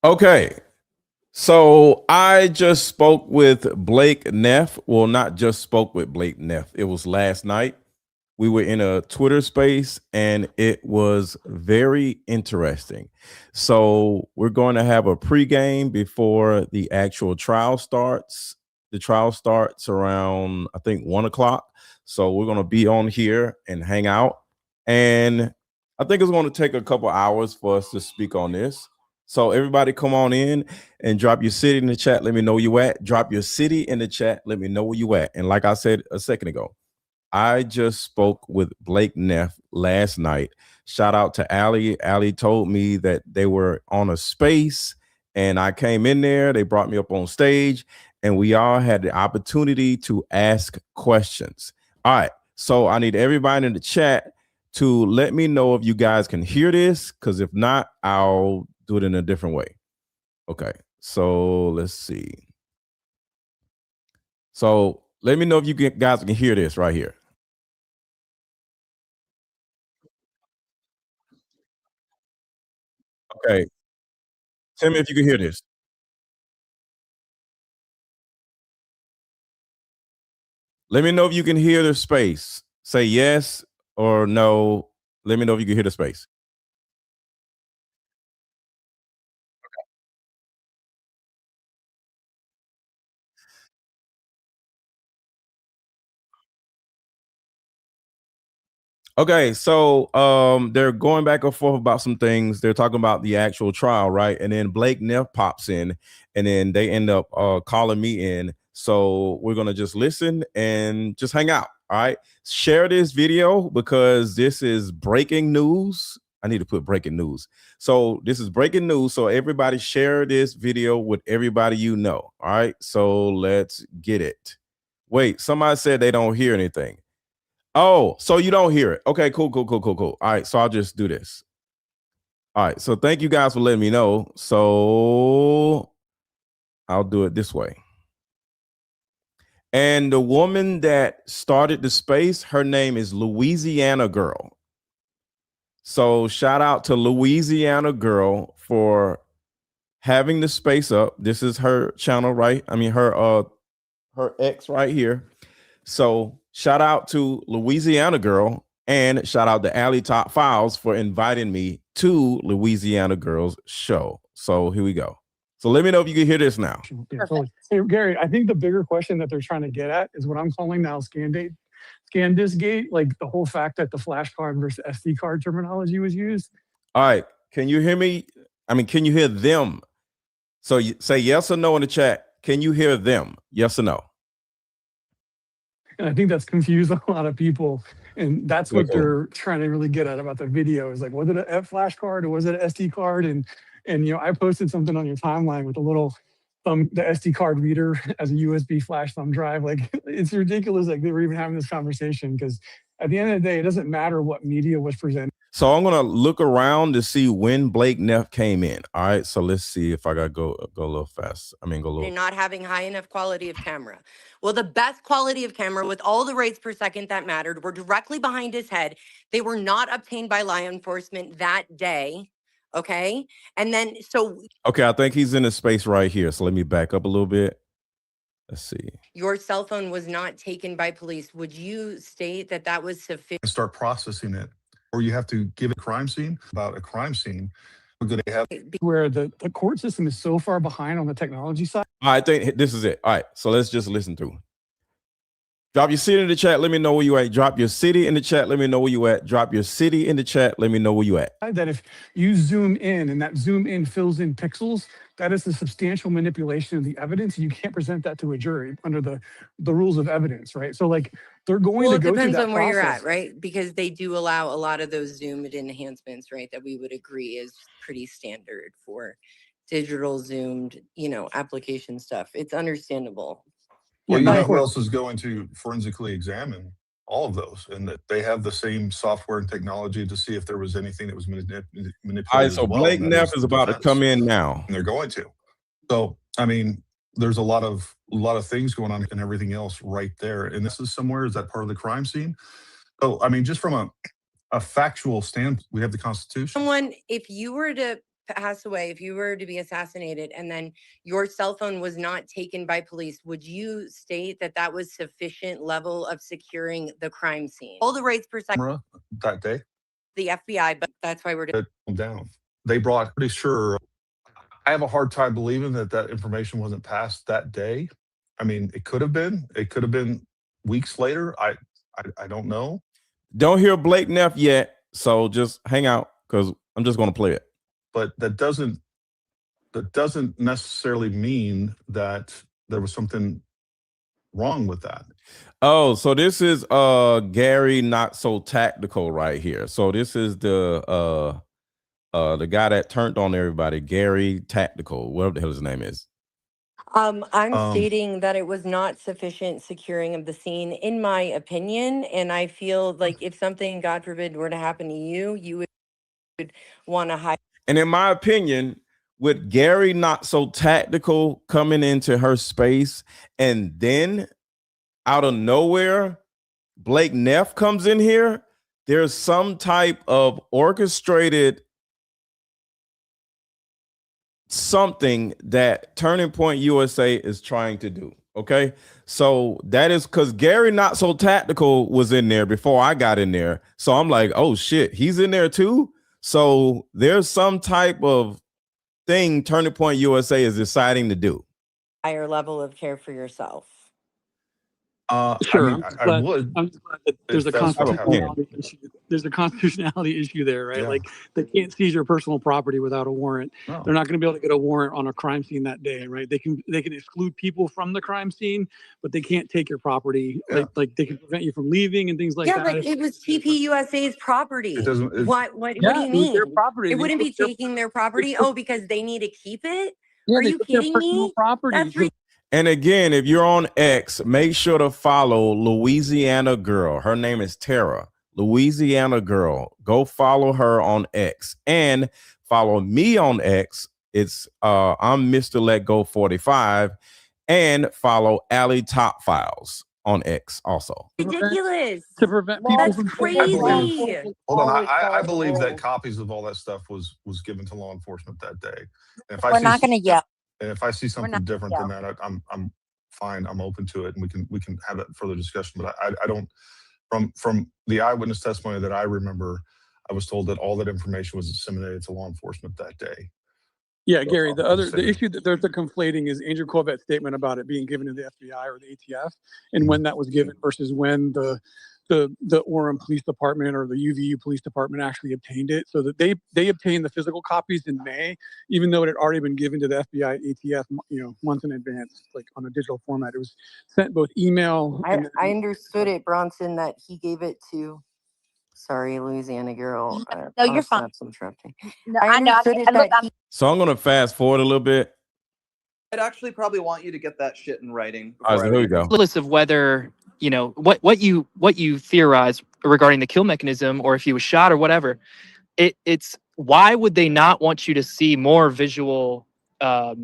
Okay, so I just spoke with Blake Neff. Well, not just spoke with Blake Neff. It was last night. We were in a Twitter space and it was very interesting. So we're going to have a pregame before the actual trial starts. The trial starts around, I think, 1 o'clock. So we're going to be on here and hang out. And I think it's going to take a couple hours for us to speak on this. So everybody come on in and drop your city in the chat. Let me know where you at. Drop your city in the chat. Let me know where you at. And like I said a second ago, I just spoke with Blake Neff last night. Shout out to Allie. Allie told me that they were on a space and I came in there. They brought me up on stage and we all had the opportunity to ask questions. All right. So I need everybody in the chat to let me know if you guys can hear this, because if not, I'll do it in a different way. Okay. So let's see. So let me know if you guys can hear this right here. Okay. Tell me if you can hear this. Let me know if you can hear the space. Say yes or no. Let me know if you can hear the space. Okay, so they're going back and forth about some things. They're talking about the actual trial, right? And then Blake Neff pops in, and then they end up calling me in. So we're gonna just listen and just hang out. All right. Share this video because this is breaking news. I need to put breaking news. So this is breaking news. So everybody share this video with everybody you know. All right. So let's get it. Wait, somebody said they don't hear anything. Oh, so you don't hear it. Okay, cool, cool, cool, cool, cool. All right, so I'll just do this. All right, so thank you guys for letting me know. So I'll do it this way. And the woman that started the space, her name is Louisiana Girl. So shout out to Louisiana Girl for having the space up. This is her channel, right? I mean her ex right here. So shout out to Louisiana Girl and shout out to Alley Top Files for inviting me to Louisiana Girl's show. So here we go. So let me know if you can hear this now. Yeah, totally. Hey, Gary, I think the bigger question that they're trying to get at is what I'm calling now ScanDisk gate, like the whole fact that the flash card versus SD card terminology was used. All right. Can you hear me? I mean, can you hear them? So you say yes or no in the chat. Can you hear them? Yes or no? And I think that's confused a lot of people. And that's what they're trying to really get at about the video is like, was it a flash card or was it an SD card? And you know, I posted something on your timeline with a little the SD card reader as a USB flash thumb drive. Like it's ridiculous. Like they were even having this conversation because at the end of the day, it doesn't matter what media was presented. So I'm gonna look around to see when Blake Neff came in. All right, so let's see if I gotta go a little fast. I mean, go a little. You're not having high enough quality of camera. Well, the best quality of camera with all the rates per second that mattered were directly behind his head. They were not obtained by law enforcement that day. Okay, and then so. Okay, I think he's in the space right here. So let me back up a little bit. Let's see. Your cell phone was not taken by police. Would you state that that was sufficient? Start processing it, or you have to give a crime scene about a crime scene. Where the court system is so far behind on the technology side. I think this is it. All right, so let's just listen through. Drop your city in the chat. Let me know where you at. Drop your city in the chat. Let me know where you at. Drop your city in the chat. Let me know where you at. That if you zoom in and that zoom in fills in pixels, that is a substantial manipulation of the evidence. You can't present that to a jury under the rules of evidence, right? So like they're going to go through that process. It depends on where you're at, right? Because they do allow a lot of those zoomed enhancements, right? That we would agree is pretty standard for digital zoomed, you know, application stuff. It's understandable. Well, you know who else is going to forensically examine all of those, and that they have the same software and technology to see if there was anything that was manipulated. All right, so Blake Neff is about to come in now. And they're going to. So, I mean, there's a lot of things going on and everything else right there. And this is somewhere, is that part of the crime scene? So, I mean, just from a factual standpoint, we have the Constitution. Someone, if you were to pass away, if you were to be assassinated, and then your cell phone was not taken by police, would you state that that was sufficient level of securing the crime scene? All the rates per second that day, the FBI, but that's why we're down. They brought, pretty sure. I have a hard time believing that that information wasn't passed that day. I mean, it could have been. It could have been weeks later. I don't know. Don't hear Blake Neff yet, so just hang out because I'm just going to play it. But that doesn't necessarily mean that there was something wrong with that. Oh, so this is Gary Not So Tactical right here. So this is the guy that turned on everybody, Gary Tactical, whatever the hell his name is. I'm stating that it was not sufficient securing of the scene, in my opinion. And I feel like if something, God forbid, were to happen to you, you would want to hide. And in my opinion, with Gary Not So Tactical coming into her space, and then out of nowhere, Blake Neff comes in here, there's some type of orchestrated something that Turning Point USA is trying to do. Okay, so that is because Gary Not So Tactical was in there before I got in there, so I'm like, oh shit, he's in there too. So there's some type of thing Turning Point USA is deciding to do. Higher level of care for yourself. Sure, I mean, I would. I'm just glad that there's a constitutionality issue. There's a constitutionality issue there, right? Yeah. Like they can't seize your personal property without a warrant. No. They're not going to be able to get a warrant on a crime scene that day, right? They can exclude people from the crime scene, but they can't take your property. Yeah. Like they can prevent you from leaving and things like Yeah, that. but it was TPUSA's property. It doesn't. What do Yeah, you it was their mean? property. It wouldn't be taking their property? Oh, because they need to keep it? Yeah, Are they you took their kidding personal me? property. That's And again, if you're on X, make sure to follow Louisiana Girl. Her name is Tara. Louisiana Girl. Go follow her on X and follow me on X. It's I'm Mr. Let Go 45, and follow Allie Top Files on X also. ridiculous. To prevent people That's from crazy. Hold on. I believe that copies of all that stuff was given to law enforcement that day. And if We're not going to yell. And if I see something not- different than that, I'm fine. I'm open to it, and we can have that further discussion. But I don't. From the eyewitness testimony that I remember, I was told that all that information was disseminated to law enforcement that day. Yeah, Gary, the issue that they're conflating is Andrew Corvette's statement about it being given to the FBI or the ATF and when that was given versus when the Orem Police Department or the UVU Police Department actually obtained it. So that they obtained the physical copies in May, even though it had already been given to the FBI, ATF, months in advance, like on a digital format. It was sent both email. I understood it, Bronson, that he gave it to. Sorry, Louisiana Girl. No, you're fine. Interrupting. No, I I know. understood it that So I'm gonna fast forward a little bit. I'd actually probably want you to get that shit in writing. All right, so here we go. Regardless of whether what you theorize regarding the kill mechanism or if he was shot or whatever, it's why would they not want you to see more visual stuff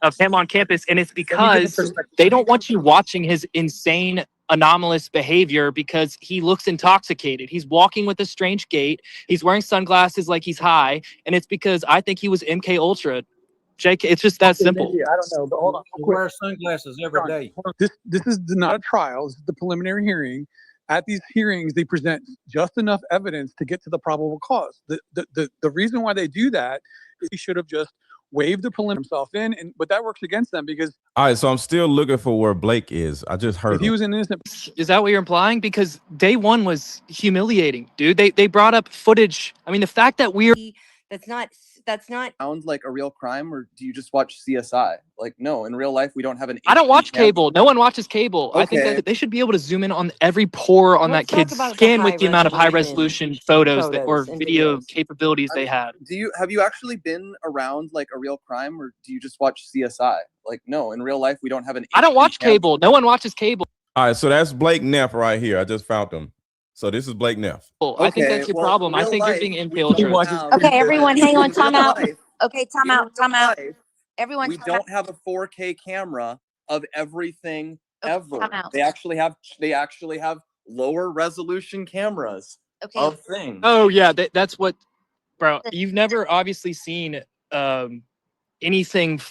of him on campus? And it's because they don't want you watching his insane anomalous behavior because he looks intoxicated. He's walking with a strange gait. He's wearing sunglasses like he's high, and it's because I think he was MK Ultra. JK, it's just that simple. I don't know, but hold on. I wear sunglasses every day. This is not a trial. This is the preliminary hearing. At these hearings, they present just enough evidence to get to the probable cause. The reason why they do that is he should have just waived the preliminary himself in, but that works against them because. All right, so I'm still looking for where Blake is. I just heard if he was an innocent. Is that what you're implying? Because day one was humiliating, dude. They brought up footage. I mean, the fact that we're that's not Sounds like a real crime, or do you just watch CSI? Like, no, in real life we don't have an. I don't HD watch camera. cable. No one watches cable. I think Okay. that they should be able to zoom in on every pore on Let's that kid's talk about the skin with high the amount of high resolution resolution photos or and video videos. capabilities they had. Have you actually been around like a real crime, or do you just watch CSI? Like, no, in real life we don't have an. I don't HD watch camera. cable. No one watches cable. All right, so that's Blake Neff right here. I just found him. So this is Blake Neff. I think that's your well, problem. I real think you're life, being we MK don't Ultra. have- Okay, everyone, hang on. in Time real out. life- Okay, time in out. real Time out. life, Everyone, We time don't out. have a 4K camera of everything Okay, ever. time out. They actually have lower resolution cameras Okay. of things. Oh yeah, that's what Bro, you've never obviously seen anything.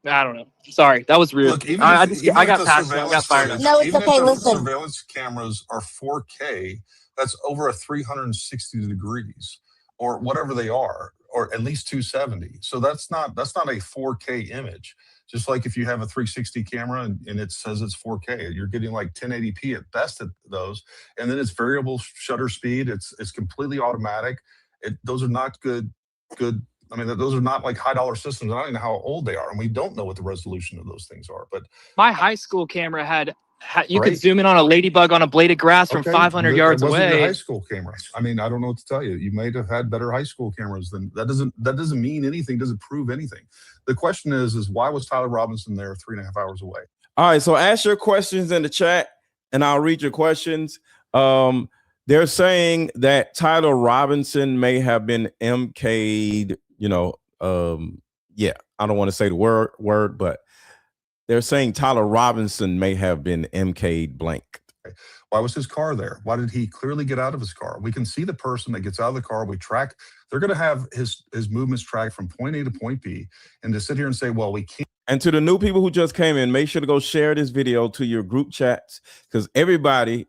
I don't know. Sorry, that was rude. Look, even I if got the passionate. I got surveillance fired up. No, it's even okay. if the Listen. surveillance cameras are 4K, that's over a 360 degrees, or whatever they are, or at least 270. So that's not a 4K image. Just like if you have a 360 camera and it says it's 4K, you're getting like 1080p at best at those, and then it's variable shutter speed. It's completely automatic. Those are not good. I mean, those are not like high dollar systems. I don't even know how old they are, and we don't know what the resolution of those things are. But My high school camera had you could Right. zoom in on a ladybug on a blade of grass from 500 that yards wasn't your high away. school camera. I mean, I don't know what to tell you. You might have had better high school cameras than that. Doesn't mean anything. Doesn't prove anything. The question is why was Tyler Robinson there 3.5 hours away? All right, so ask your questions in the chat, and I'll read your questions. They're saying that Tyler Robinson may have been MK'd. Yeah, I don't want to say the word, but they're saying Tyler Robinson may have been MK'd blank. Why was his car there? Why did he clearly get out of his car? We can see the person that gets out of the car. We track. They're going to have his movements tracked from point A to point B. And to sit here and say, well, we can't. And to the new people who just came in, make sure to go share this video to your group chats, because everybody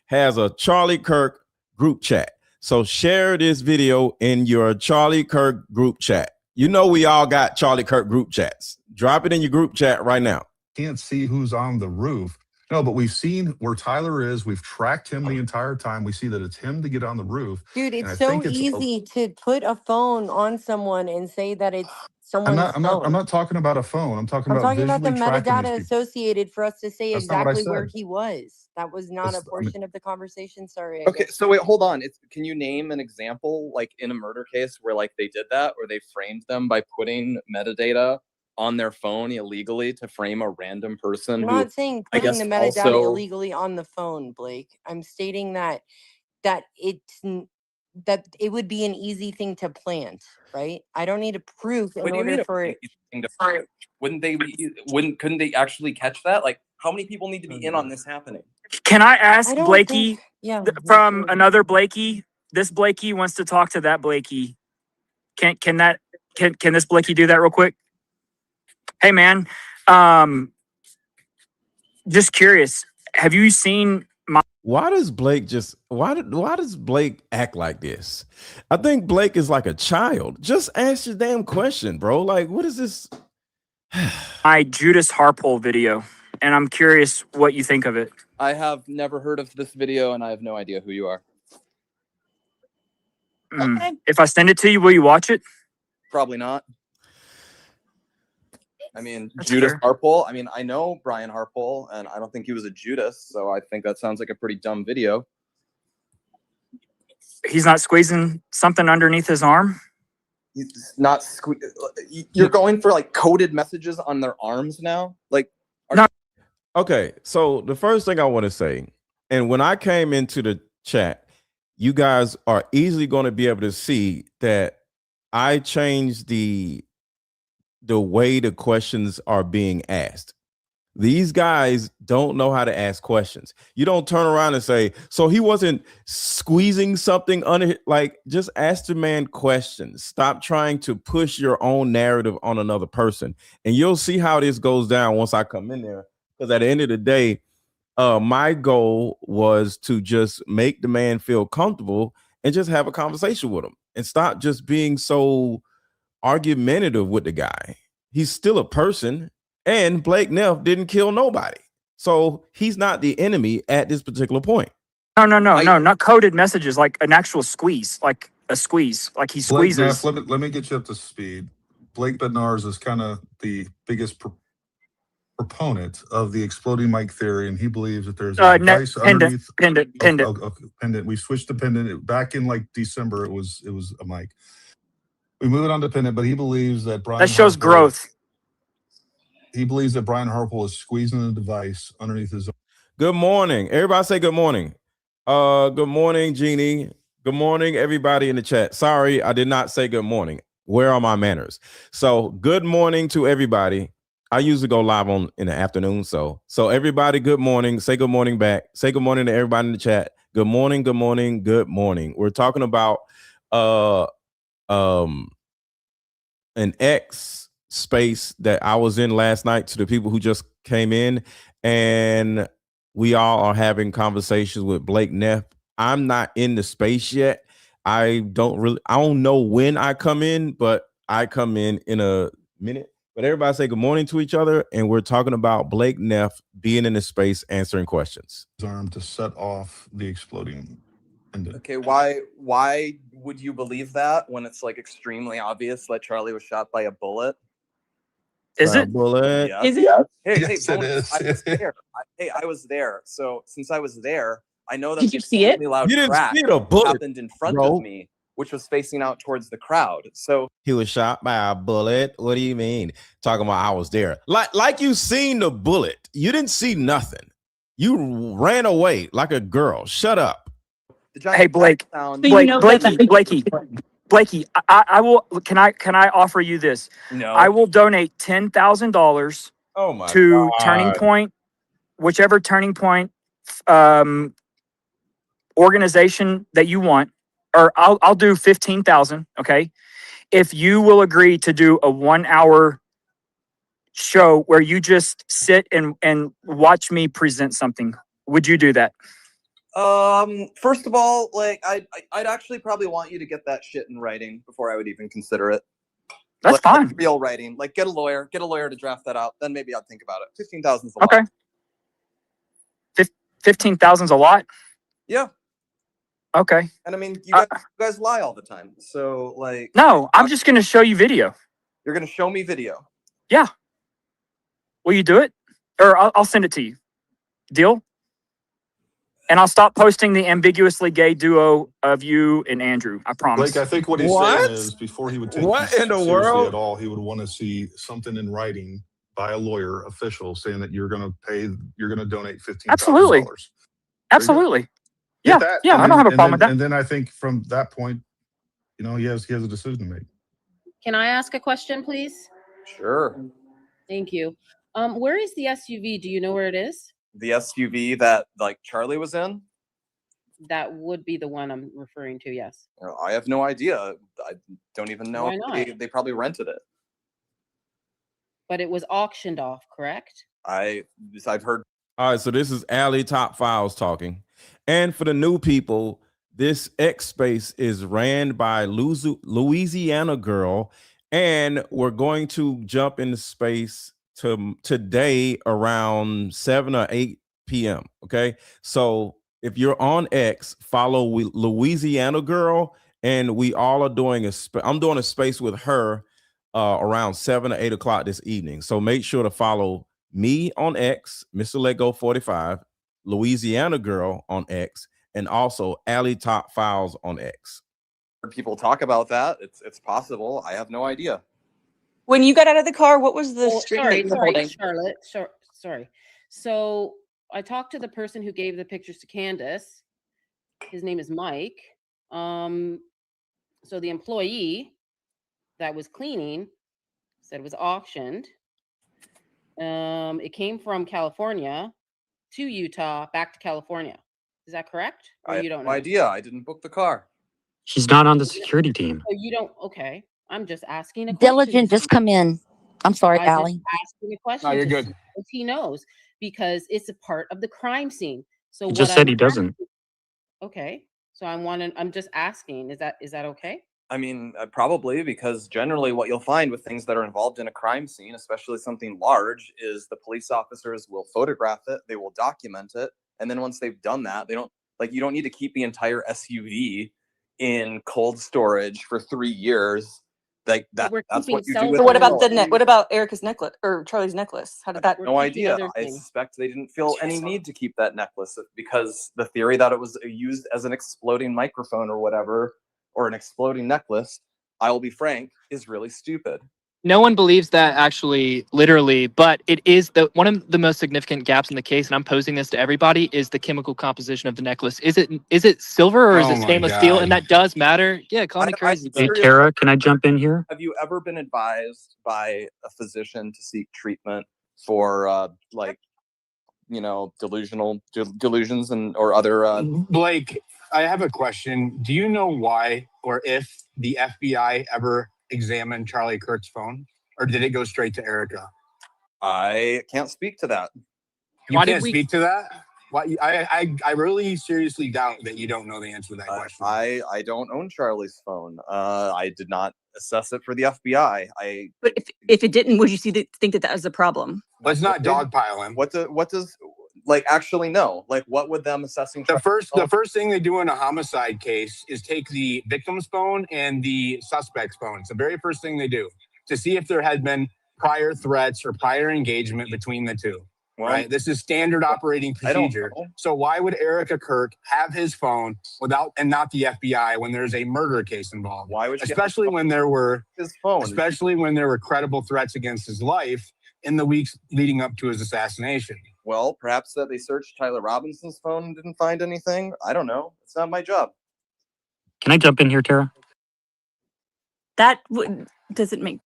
has a Charlie Kirk group chat. So share this video in your Charlie Kirk group chat. You know we all got Charlie Kirk group chats. Drop it in your group chat right now. Can't see who's on the roof. No, but we've seen where Tyler is. We've tracked him the entire time. We see that it's him to get on the roof. Dude, it's so easy to put a phone on someone and say that it's someone's I'm not talking about a phone. I'm talking about the visually tracking metadata these people. associated for us to say That's not what I exactly where said. he was. That was not That's- a portion of the conversation. Sorry. Okay, so wait, hold on. Can you name an example, like in a murder case, where like they did that, or they framed them by putting metadata on their phone illegally to frame a random person? I'm who not saying I putting guess the metadata also illegally on the phone, Blake. I'm stating that it would be an easy thing to plant, right? I don't need a proof in What do you order mean for it. couldn't they actually catch that? Like, how many people need to be in on this happening? Can I ask I don't Blakey think, yeah, from another Blakey? This Blakey wants to talk to that Blakey. Can this Blakey do that real quick? Hey man, just curious. Have you seen my? Why does Blake act like this? I think Blake is like a child. Just ask your damn question, bro. Like, what is this? My Judas Harpole video, and I'm curious what you think of it. I have never heard of this video, and I have no idea who you are. If I send it to you, will you watch it? Probably not. I mean, That's Judas fair. Harpole. I mean, I know Brian Harpole, and I don't think he was a Judas, so I think that sounds like a pretty dumb video. He's not squeezing something underneath his arm. He's not You're going for like coded messages on their arms now? Like, Okay, so the first thing I want to say, and when I came into the chat, you guys are easily going to be able to see that I changed the way the questions are being asked. These guys don't know how to ask questions. You don't turn around and say, so he wasn't squeezing something under, like, just ask the man questions. Stop trying to push your own narrative on another person. And you'll see how this goes down once I come in there. Because at the end of the day, my goal was to just make the man feel comfortable and just have a conversation with him and stop just being so argumentative with the guy. He's still a person, and Blake Neff didn't kill nobody. So he's not the enemy at this particular point. No, not coded messages, like an actual squeeze, like a squeeze, like he Blake squeezes. Neff, let me get you up to speed. Blake Bednarz is kind of the biggest proponent of the exploding mic theory, and he believes that there's a device underneath. Pendant. We switched to pendant back in like December. It was a mic. We move it on to pendant, but he believes that That shows growth. He believes that Brian Harpole is squeezing the device underneath his. Good morning, everybody. Say good morning. Good morning, Jeannie. Good morning, everybody in the chat. Sorry, I did not say good morning. Where are my manners? So good morning to everybody. I usually go live in the afternoon. So everybody, good morning. Say good morning back. Say good morning to everybody in the chat. Good morning, good morning, good morning. We're talking about um an X space that I was in last night to the people who just came in, and we all are having conversations with Blake Neff. I'm not in the space yet. I don't know when I come in, but I come in a minute. But everybody say good morning to each other, and we're talking about Blake Neff being in the space answering questions. Arm to set off the exploding ended. Okay, why would you believe that when it's like extremely obvious that Charlie was shot by a bullet? Is it? Bullet? Yes. Is it? Hey, Yes, it is. I was there. I was there. So since I was there, I know that Did you see it? extremely loud You didn't crack see a bullet, happened in front bro. of me, which was facing out towards the crowd. So He was shot by a bullet. What do you mean? Talking about I was there. Like you seen the bullet. You didn't see nothing. You ran away like a girl. Shut up. the giant Hey, Blake. sound. So you know that Blakey, I will. Can I offer you this? No. I will donate $10,000 Oh my to God. Turning Point, whichever Turning Point organization that you want, or I'll do 15,000. Okay, if you will agree to do a 1 hour show where you just sit and watch me present something, would you do that? First of all, like I'd actually probably want you to get that shit in writing before I would even consider it. That's like, fine. Real writing. Like get a lawyer to draft that out. Then maybe I'd think about it. 15,000 is a lot. Okay. 15,000 is a lot. Yeah. Okay. And I mean, you guys lie all the time. So like. No, I'm just gonna show you video. You're gonna show me video. Yeah. Will you do it? Or I'll send it to you. Deal? And I'll stop posting the ambiguously gay duo of you and Andrew. I promise. Blake, I think what he's saying is before he would take What you in the seriously world? at all, he would want to see something in writing by a lawyer official saying that you're going to donate $15,000. Absolutely. Absolutely. Yeah. Yeah. I don't have a problem with that. And then I think from that point, he has a decision to make. Can I ask a question, please? Sure. Thank you. Where is the SUV? Do you know where it is? The SUV that like Charlie was in? That would be the one I'm referring to, yes. I have no idea. I don't even know. Why not? They probably rented it. But it was auctioned off, correct? I've heard. All right, so this is Alley Top Files talking. And for the new people, this X space is ran by Louisiana girl, and we're going to jump into space today around 7 or 8 p.m. Okay, so if you're on X, follow Louisiana girl, and we all are doing I'm doing a space with her around 7 or 8 o'clock this evening. So make sure to follow me on X, Mr. Lego 45, Louisiana girl on X, and also Alley Top Files on X. People talk about that. It's possible. I have no idea. When you got out of the car, what was the string that you were holding? Charlotte. Sorry. So I talked to the person who gave the pictures to Candace. His name is Mike. So the employee that was cleaning said it was auctioned. It came from California to Utah, back to California. Is that correct? Or I you don't have know? no idea. I didn't book the car. She's not on the security team. Oh, you don't? Okay. I'm just asking a question. Diligent, just come in. I'm sorry, Allie. Just asking a question. No, you're to good. see if he knows, because it's a part of the crime scene. So He just said he doesn't. Okay. So I'm just asking, is that okay? I mean, probably, because generally what you'll find with things that are involved in a crime scene, especially something large, is the police officers will photograph it, they will document it, and then once they've done that, you don't need to keep the entire SUV in cold storage for 3 years. Like that. That's what you do. So what about what about Erica's necklace or Charlie's necklace? How did that? No idea. I suspect they didn't feel any need to keep that necklace because the theory that it was used as an exploding microphone or whatever, or an exploding necklace, I will be frank, is really stupid. No one believes that actually, literally, but it is one of the most significant gaps in the case, and I'm posing this to everybody, is the chemical composition of the necklace. Is it silver or is it stainless steel? And that does matter. Yeah, call me crazy. Hey, Tara, can I jump in here? Have you ever been advised by a physician to seek treatment for delusions or other Blake, I have a question. Do you know why or if the FBI ever examined Charlie Kirk's phone, or did it go straight to Erica? I can't speak to that. You can't speak to that? Why? I really seriously doubt that you don't know the answer to that question. I don't own Charlie's phone. I did not assess it for the FBI. But if it didn't, would you think that was a problem? Let's not dogpile him. What does like actually know? Like what would them assessing the first thing they do in a homicide case is take the victim's phone and the suspect's phone. It's the very first thing they do to see if there had been prior threats or prior engagement between the two. Well, right? This is standard operating procedure. So why would Erica Kirk have his phone and not the FBI when there's a murder case involved? Why would she especially when there were his phone? Especially when there were credible threats against his life in the weeks leading up to his assassination. Well, perhaps that they searched Tyler Robinson's phone and didn't find anything. I don't know. It's not my job. Can I jump in here, Tara? Does it make?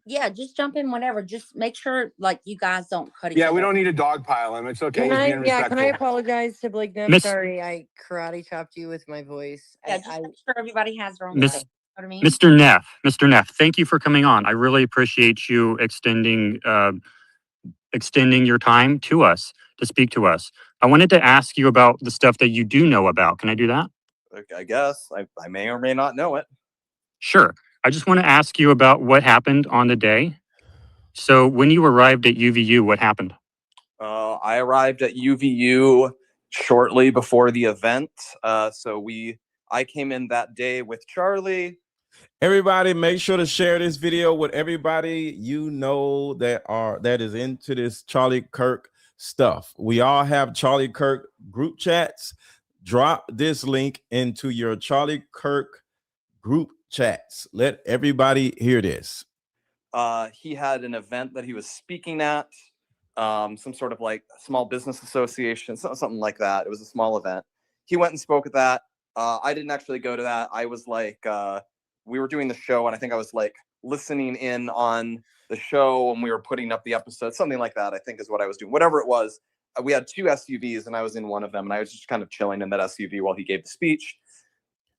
Yeah, just jump in whenever. Just make sure, like, you guys don't cut each Yeah, other. we don't need a dog pile him. It's okay. Can I apologize to Blake Neff? Sorry, I karate chopped you with my voice. Yeah, just make sure everybody has their own Miss- space. You know what I mean? Mr. Neff, thank you for coming on. I really appreciate you extending your time to us to speak to us. I wanted to ask you about the stuff that you do know about. Can I do that? I guess I may or may not know it. Sure. I just want to ask you about what happened on the day. So when you arrived at UVU, what happened? I arrived at UVU shortly before the event. I came in that day with Charlie. Everybody, make sure to share this video with everybody you know that is into this Charlie Kirk stuff. We all have Charlie Kirk group chats. Drop this link into your Charlie Kirk group chats. Let everybody hear this. He had an event that he was speaking at, some sort of like small business association, something like that. It was a small event. He went and spoke at that. I didn't actually go to that. I was like, we were doing the show, and I think I was like listening in on the show when we were putting up the episode, something like that, I think is what I was doing. Whatever it was, we had 2 SUVs, and I was in one of them, and I was just kind of chilling in that SUV while he gave the speech.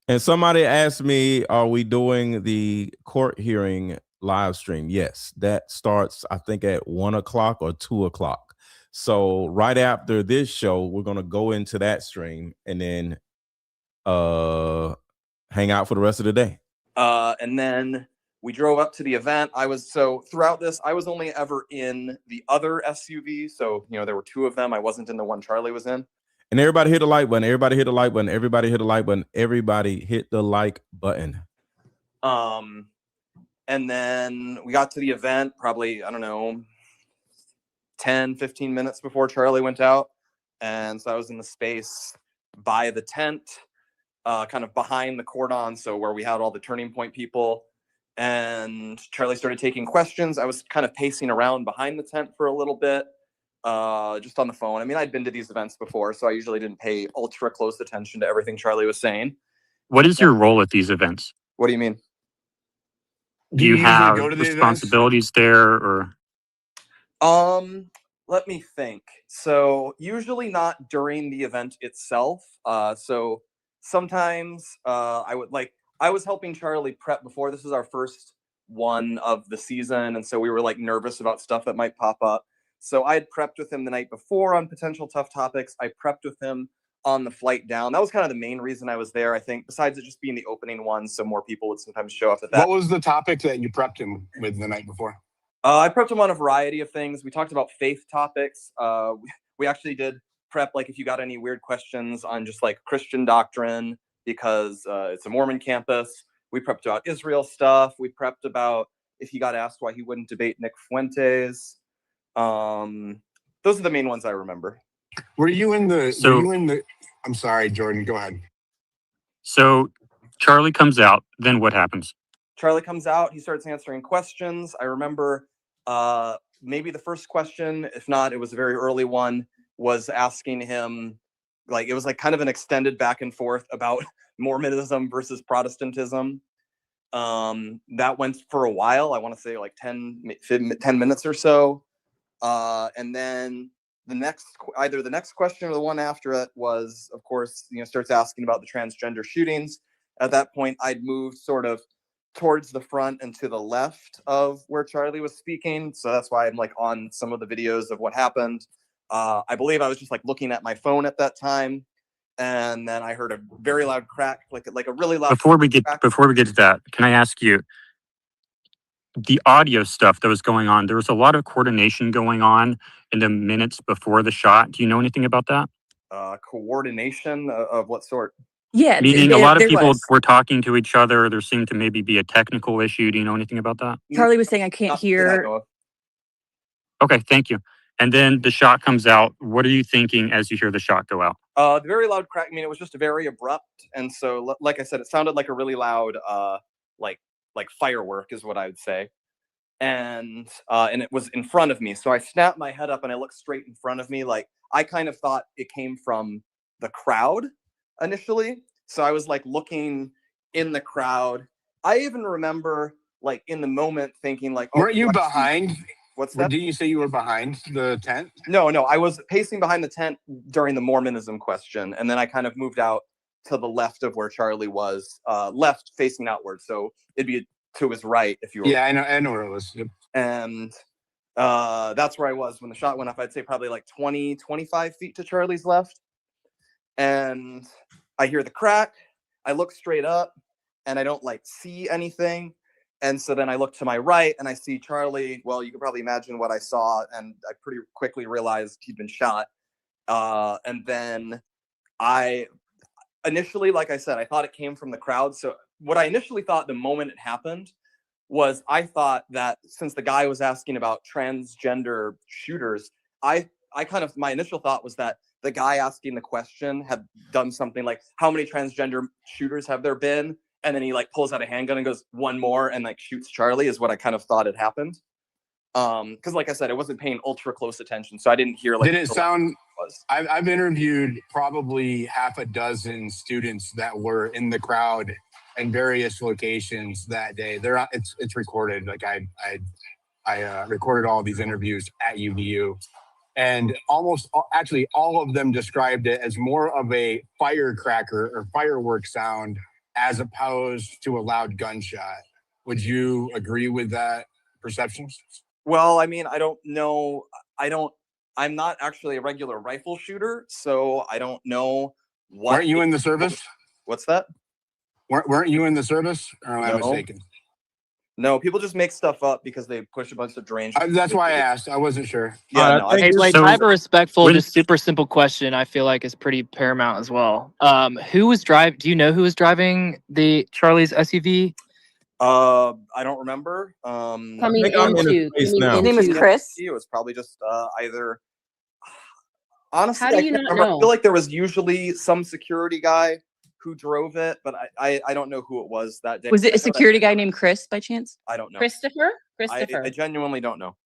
And somebody asked me, are we doing the court hearing live stream? Yes, that starts, I think, at 1 o'clock or 2 o'clock. So right after this show, we're going to go into that stream and then hang out for the rest of the day. And then we drove up to the event. Throughout this, I was only ever in the other SUV. So, there were 2 of them. I wasn't in the one Charlie was in. And everybody hit the like button. Everybody hit the like button. Everybody hit the like button. Everybody hit the like button. And then we got to the event probably, I don't know, 10, 15 minutes before Charlie went out. And so I was in the space by the tent, kind of behind the cordon. So where we had all the turning point people. And Charlie started taking questions. I was kind of pacing around behind the tent for a little bit. Just on the phone. I mean, I'd been to these events before, so I usually didn't pay ultra close attention to everything Charlie was saying. What is your role at these events? What do you mean? Do you have responsibilities there, or? Let me think. So usually not during the event itself. So sometimes I was helping Charlie prep before. This was our first one of the season, and so we were like nervous about stuff that might pop up. So I had prepped with him the night before on potential tough topics. I prepped with him on the flight down. That was kind of the main reason I was there, I think, besides it just being the opening one, so more people would sometimes show up at that. What was the topic that you prepped him with the night before? I prepped him on a variety of things. We talked about faith topics. We actually did prep, like, if you got any weird questions on just like Christian doctrine, because it's a Mormon campus. We prepped about Israel stuff. We prepped about if he got asked why he wouldn't debate Nick Fuentes. Those are the main ones I remember. Were you in the I'm sorry, Jordan, go ahead. So Charlie comes out, then what happens? Charlie comes out, he starts answering questions. I remember maybe the first question, if not, it was a very early one, was asking him, like, it was like kind of an extended back and forth about Mormonism versus Protestantism. That went for a while. I want to say like 10 minutes or so. And then either the next question or the one after it was, of course, starts asking about the transgender shootings. At that point, I'd moved sort of towards the front and to the left of where Charlie was speaking. So that's why I'm like on some of the videos of what happened. I believe I was just like looking at my phone at that time. And then I heard a very loud crack, like a really loud Before we get crack. to that, can I ask you, the audio stuff that was going on, there was a lot of coordination going on in the minutes before the shot. Do you know anything about that? Coordination of what sort? Yeah, Meaning a lot of there people was. were talking to each other. There seemed to maybe be a technical issue. Do you know anything about that? Charlie was saying, I can't Not that I hear. know of. Okay, thank you. And then the shot comes out. What are you thinking as you hear the shot go out? The very loud crack. I mean, it was just very abrupt, and so, like I said, it sounded like a really loud, like firework is what I would say, and it was in front of me. So I snapped my head up and I looked straight in front of me. Like I kind of thought it came from the crowd initially. So I was like looking in the crowd. I even remember like in the moment thinking like, weren't you behind? What's that? Did you say you were behind the tent? No, I was pacing behind the tent during the Mormonism question, and then I kind of moved out to the left of where Charlie was, left facing outward. So it'd be to his right if you were. Yeah, I know where it was. Yep. And that's where I was when the shot went off. I'd say probably like 20, 25 feet to Charlie's left. And I hear the crack. I look straight up, and I don't like see anything. And so then I look to my right and I see Charlie. Well, you can probably imagine what I saw. And I pretty quickly realized he'd been shot. And then initially, like I said, I thought it came from the crowd. So what I initially thought the moment it happened was I thought that since the guy was asking about transgender shooters, my initial thought was that the guy asking the question had done something like, how many transgender shooters have there been? And then he like pulls out a handgun and goes, one more, and like shoots Charlie is what I kind of thought had happened. Because like I said, I wasn't paying ultra close attention, so I didn't hear like. Did it sound? I've interviewed probably half a dozen students that were in the crowd in various locations that day. It's recorded. Like I recorded all of these interviews at UVU, and actually all of them described it as more of a firecracker or firework sound as opposed to a loud gunshot. Would you agree with that perception? Well, I mean, I don't know. I'm not actually a regular rifle shooter, so I don't know what. Weren't you in the service? What's that? Weren't you in the service? Or am I mistaken? No, people just make stuff up because they push a bunch of deranged. That's why I asked. I wasn't sure. Yeah, no. Hey, Blake, I have a respectful, just super simple question. I feel like is pretty paramount as well. Who was driving? Do you know who was driving the Charlie's SUV? I don't remember. Coming into. His name is Chris. It was probably just either. Honestly, How do I you can't not remember. know? I feel like there was usually some security guy who drove it, but I don't know who it was that day. Was it a security guy named Chris by chance? I don't know. Christopher? I genuinely don't know.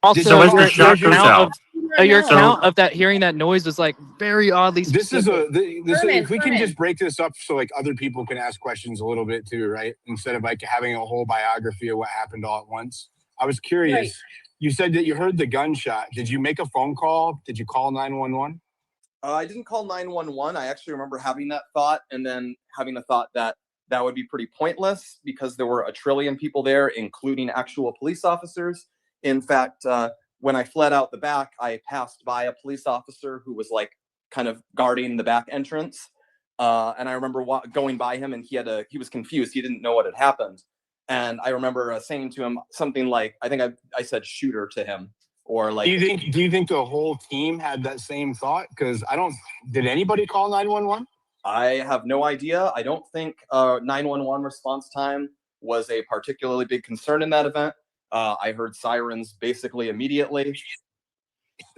Also, as the shot goes out, your count of that hearing that noise was like very oddly specific. If we can just break this up so like other people can ask questions a little bit too, right? Instead of like having a whole biography of what happened all at once. I was curious. Right. You said that you heard the gunshot. Did you make a phone call? Did you call 911? I didn't call 911. I actually remember having that thought and then having a thought that would be pretty pointless because there were a trillion people there, including actual police officers. In fact, when I fled out the back, I passed by a police officer who was like kind of guarding the back entrance. And I remember going by him and he was confused. He didn't know what had happened. And I remember saying to him something like, I think I said shooter to him. Or like, do you think the whole team had that same thought? Because did anybody call 911? I have no idea. I don't think 911 response time was a particularly big concern in that event. I heard sirens basically immediately.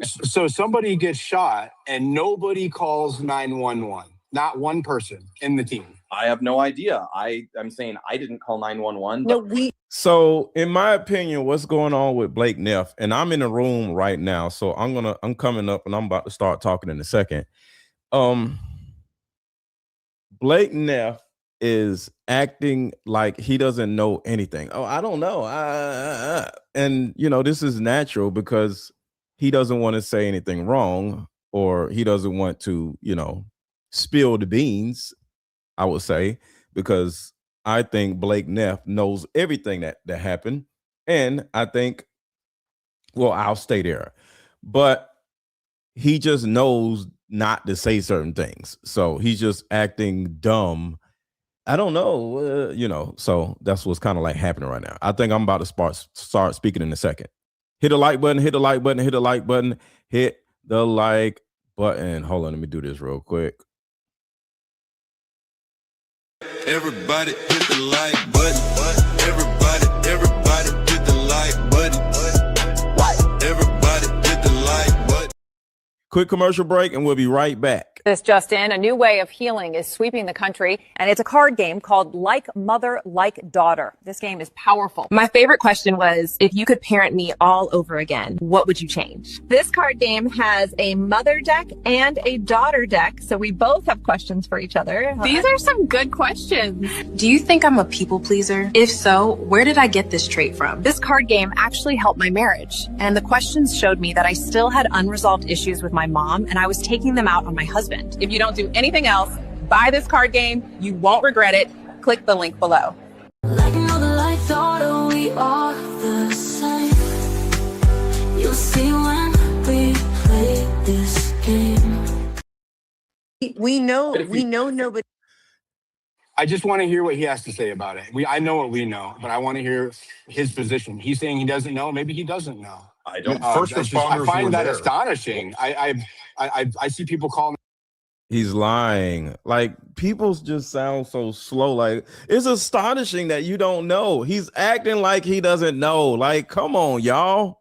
So somebody gets shot and nobody calls 911. Not one person in the team. I have no idea. I'm saying I didn't call 911. No, So, in my opinion, what's going on with Blake Neff? And I'm in a room right now, so I'm coming up and I'm about to start talking in a second. Blake Neff is acting like he doesn't know anything. Oh, I don't know. And this is natural because he doesn't want to say anything wrong, or he doesn't want to, spill the beans, I would say, because I think Blake Neff knows everything that happened. And I think, well, I'll stay there. But he just knows not to say certain things. So he's just acting dumb. I don't know, so that's what's kind of like happening right now. I think I'm about to start speaking in a second. Hit the like button, hit the like button, hit the like button, hit the like button. Hold on, let me do this real quick. Everybody hit the like button. Everybody hit the like button. Everybody hit the like button. Quick commercial break, and we'll be right back. This just in, a new way of healing is sweeping the country, and it's a card game called Like Mother, Like Daughter. This game is powerful. My favorite question was, if you could parent me all over again, what would you change? This card game has a mother deck and a daughter deck, so we both have questions for each other. These are some good questions. Do you think I'm a people pleaser? If so, where did I get this trait from? This card game actually helped my marriage, and the questions showed me that I still had unresolved issues with my mom, and I was taking them out on my husband. If you don't do anything else, buy this card game. You won't regret it. Click the link below. Like another light thought, we are the same. You'll see when we play this game. We know nobody. I just want to hear what he has to say about it. I know what we know, but I want to hear his position. He's saying he doesn't know. Maybe he doesn't know. I don't. First responders I find were that there. astonishing. I see people calling. He's lying. Like, people just sound so slow. Like, it's astonishing that you don't know. He's acting like he doesn't know. Like, come on, y'all.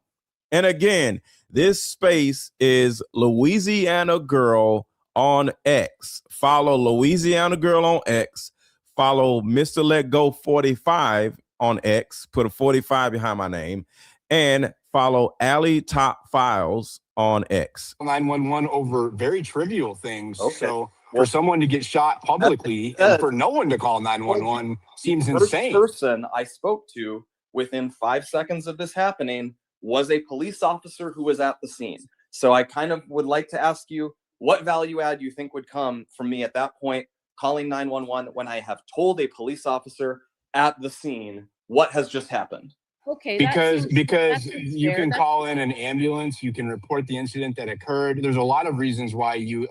And again, this space is Louisiana Girl on X. Follow Louisiana Girl on X. Follow Mr. Let Go 45 on X. Put a 45 behind my name. And follow Alley Top Files on X. 911 over very trivial things. Okay. So for someone to get shot publicly and for no one to call 911 seems insane. The first person I spoke to within 5 seconds of this happening was a police officer who was at the scene. So I kind of would like to ask you, what value add you think would come from me at that point calling 911 when I have told a police officer at the scene what has just happened? Okay. Because you can call in an ambulance, you can report the incident that occurred. There's a lot of reasons why you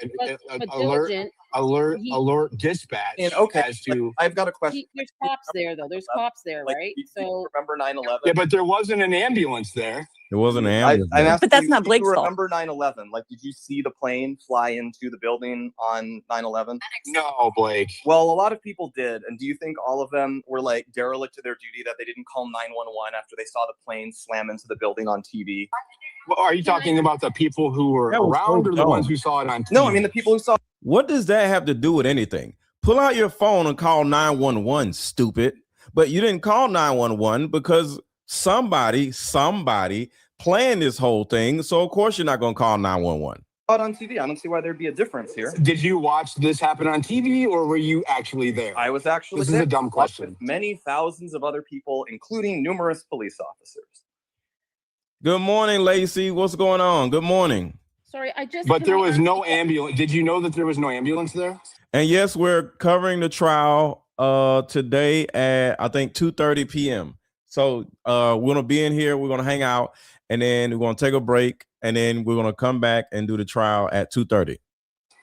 alert dispatch. And okay, as to I've got a question. There's cops there though. There's cops there, right? So remember 9/11? Yeah, but there wasn't an ambulance there. It wasn't an ambulance. But that's not Blake's fault. Remember 9/11? Like, did you see the plane fly into the building on 9/11? No, Blake. Well, a lot of people did. And do you think all of them were like derelict to their duty that they didn't call 911 after they saw the plane slam into the building on TV? Well, are you talking about the people who were around or the ones who saw it on TV? No, I mean the people who saw. What does that have to do with anything? Pull out your phone and call 911, stupid. But you didn't call 911 because somebody planned this whole thing. So of course you're not going to call 911. On TV. I don't see why there'd be a difference here. Did you watch this happen on TV or were you actually there? I was actually This there. is a dumb question. With many thousands of other people, including numerous police officers. Good morning, Lacey. What's going on? Good morning. sorry, But there was no ambulance. Did you know that there was no ambulance there? And yes, we're covering the trial today at I think 2:30 p.m. So we're gonna be in here, we're gonna hang out, and then we're gonna take a break, and then we're gonna come back and do the trial at 2:30.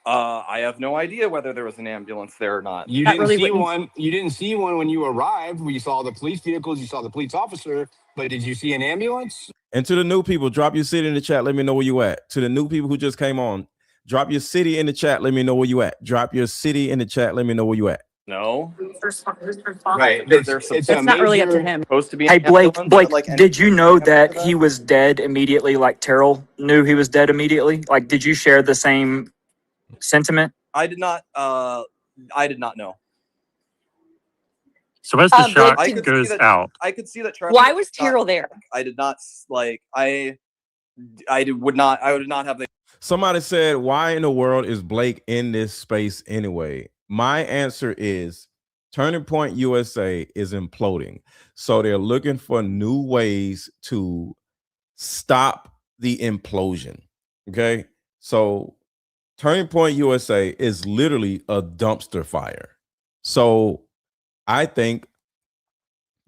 I have no idea whether there was an ambulance there or not. You didn't see one. You didn't see one when you arrived. We saw the police vehicles. You saw the police officer. But did you see an ambulance? And to the new people, drop your city in the chat. Let me know where you at. To the new people who just came on, drop your city in the chat. Let me know where you at. Drop your city in the chat. Let me know where you at. No. Right. It's not really up to him. Supposed to be. Hey, Blake, did you know that he was dead immediately, like Terrell knew he was dead immediately? Like, did you share the same sentiment? I did not know. So as the shot goes out, I could see that. Why was Terrell there? I did not like. I would not have the. Somebody said, why in the world is Blake in this space anyway? My answer is Turning Point USA is imploding. So they're looking for new ways to stop the implosion. Okay. So Turning Point USA is literally a dumpster fire. So I think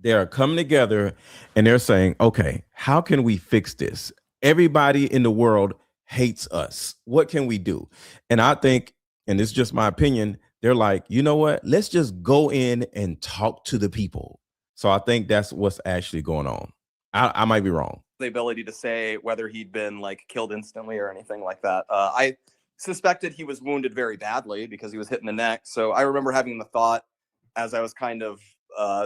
they are coming together and they're saying, okay, how can we fix this? Everybody in the world hates us. What can we do? And I think, and this is just my opinion, they're like, you know what? Let's just go in and talk to the people. So I think that's what's actually going on. I might be wrong. The ability to say whether he'd been like killed instantly or anything like that. I suspected he was wounded very badly because he was hit in the neck. So I remember having the thought as I was kind of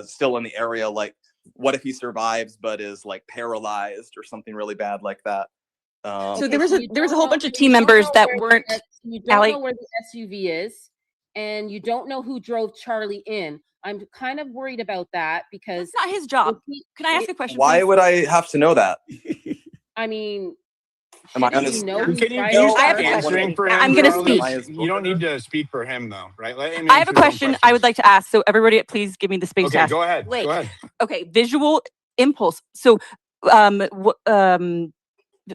still in the area, like, what if he survives but is like paralyzed or something really bad like that? So there was a whole bunch of team members that weren't. You don't know where the SUV is, and you don't know who drove Charlie in. I'm kind of worried about that because it's not his job. Can I ask a question? Why please? would I have to know that? I mean, Am I shouldn't honest? you know who's Can you driving? stop answering for him? I'm gonna Charlie? speak. You don't need to speak for him though, right? Let him I have a answer his own question I would like to ask. So everybody, please give me the space to Okay, ask. go ahead. Blake. Go ahead. Okay, visual impulse. So,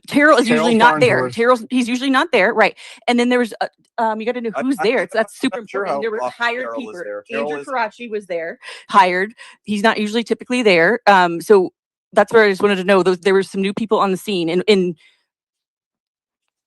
Terrell is usually not there. He's usually not there, right? And then there's you got to know who's there. So that's super important. There were hired people. Andrew Karachi was there, hired. He's not usually typically there. So that's where I just wanted to know. There were some new people on the scene, and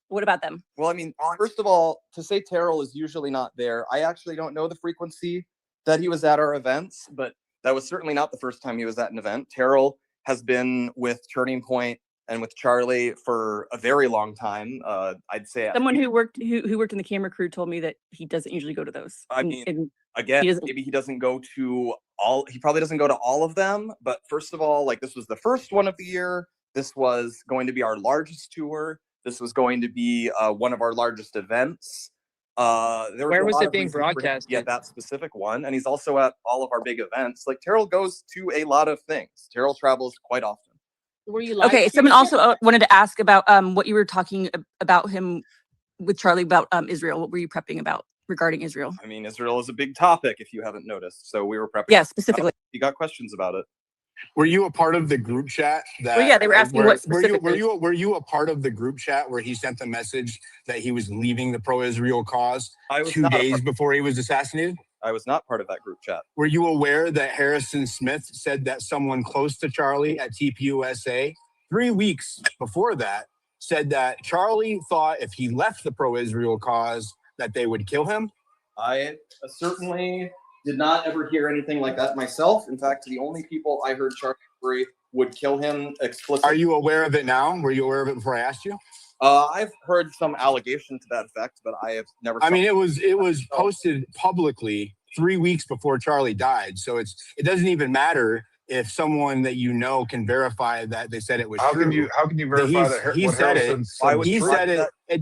what about them? Well, I mean, first of all, to say Terrell is usually not there, I actually don't know the frequency that he was at our events, but that was certainly not the first time he was at an event. Terrell has been with Turning Point and with Charlie for a very long time. I'd say Someone who worked in the camera crew told me that he doesn't usually go to those. I mean, again, maybe he doesn't go to all. He probably doesn't go to all of them. But first of all, like, this was the first one of the year. This was going to be our largest tour. This was going to be one of our largest events. Where was it being broadcast? Yeah, that specific one. And he's also at all of our big events. Like, Terrell goes to a lot of things. Terrell travels quite often. Were you okay? Someone also wanted to ask about what you were talking about him with Charlie about Israel. What were you prepping about regarding Israel? I mean, Israel is a big topic if you haven't noticed. So we were prepping. Yeah, specifically. You got questions about it. Were you a part of the group chat that? Well, yeah, they were asking what specifically. Were you a part of the group chat where he sent the message that he was leaving the pro-Israel cause 2 days before he was assassinated? I was not part of that group chat. Were you aware that Harrison Smith said that someone close to Charlie at TPUSA 3 weeks before that said that Charlie thought if he left the pro-Israel cause that they would kill him? I certainly did not ever hear anything like that myself. In fact, the only people I heard Charlie would kill him explicitly. Are you aware of it now? Were you aware of it before I asked you? I've heard some allegation to that effect, but I have never. I mean, it was posted publicly 3 weeks before Charlie died, so it doesn't even matter if someone that you know can verify that they said it was true. How can you verify that he said it? He said it. It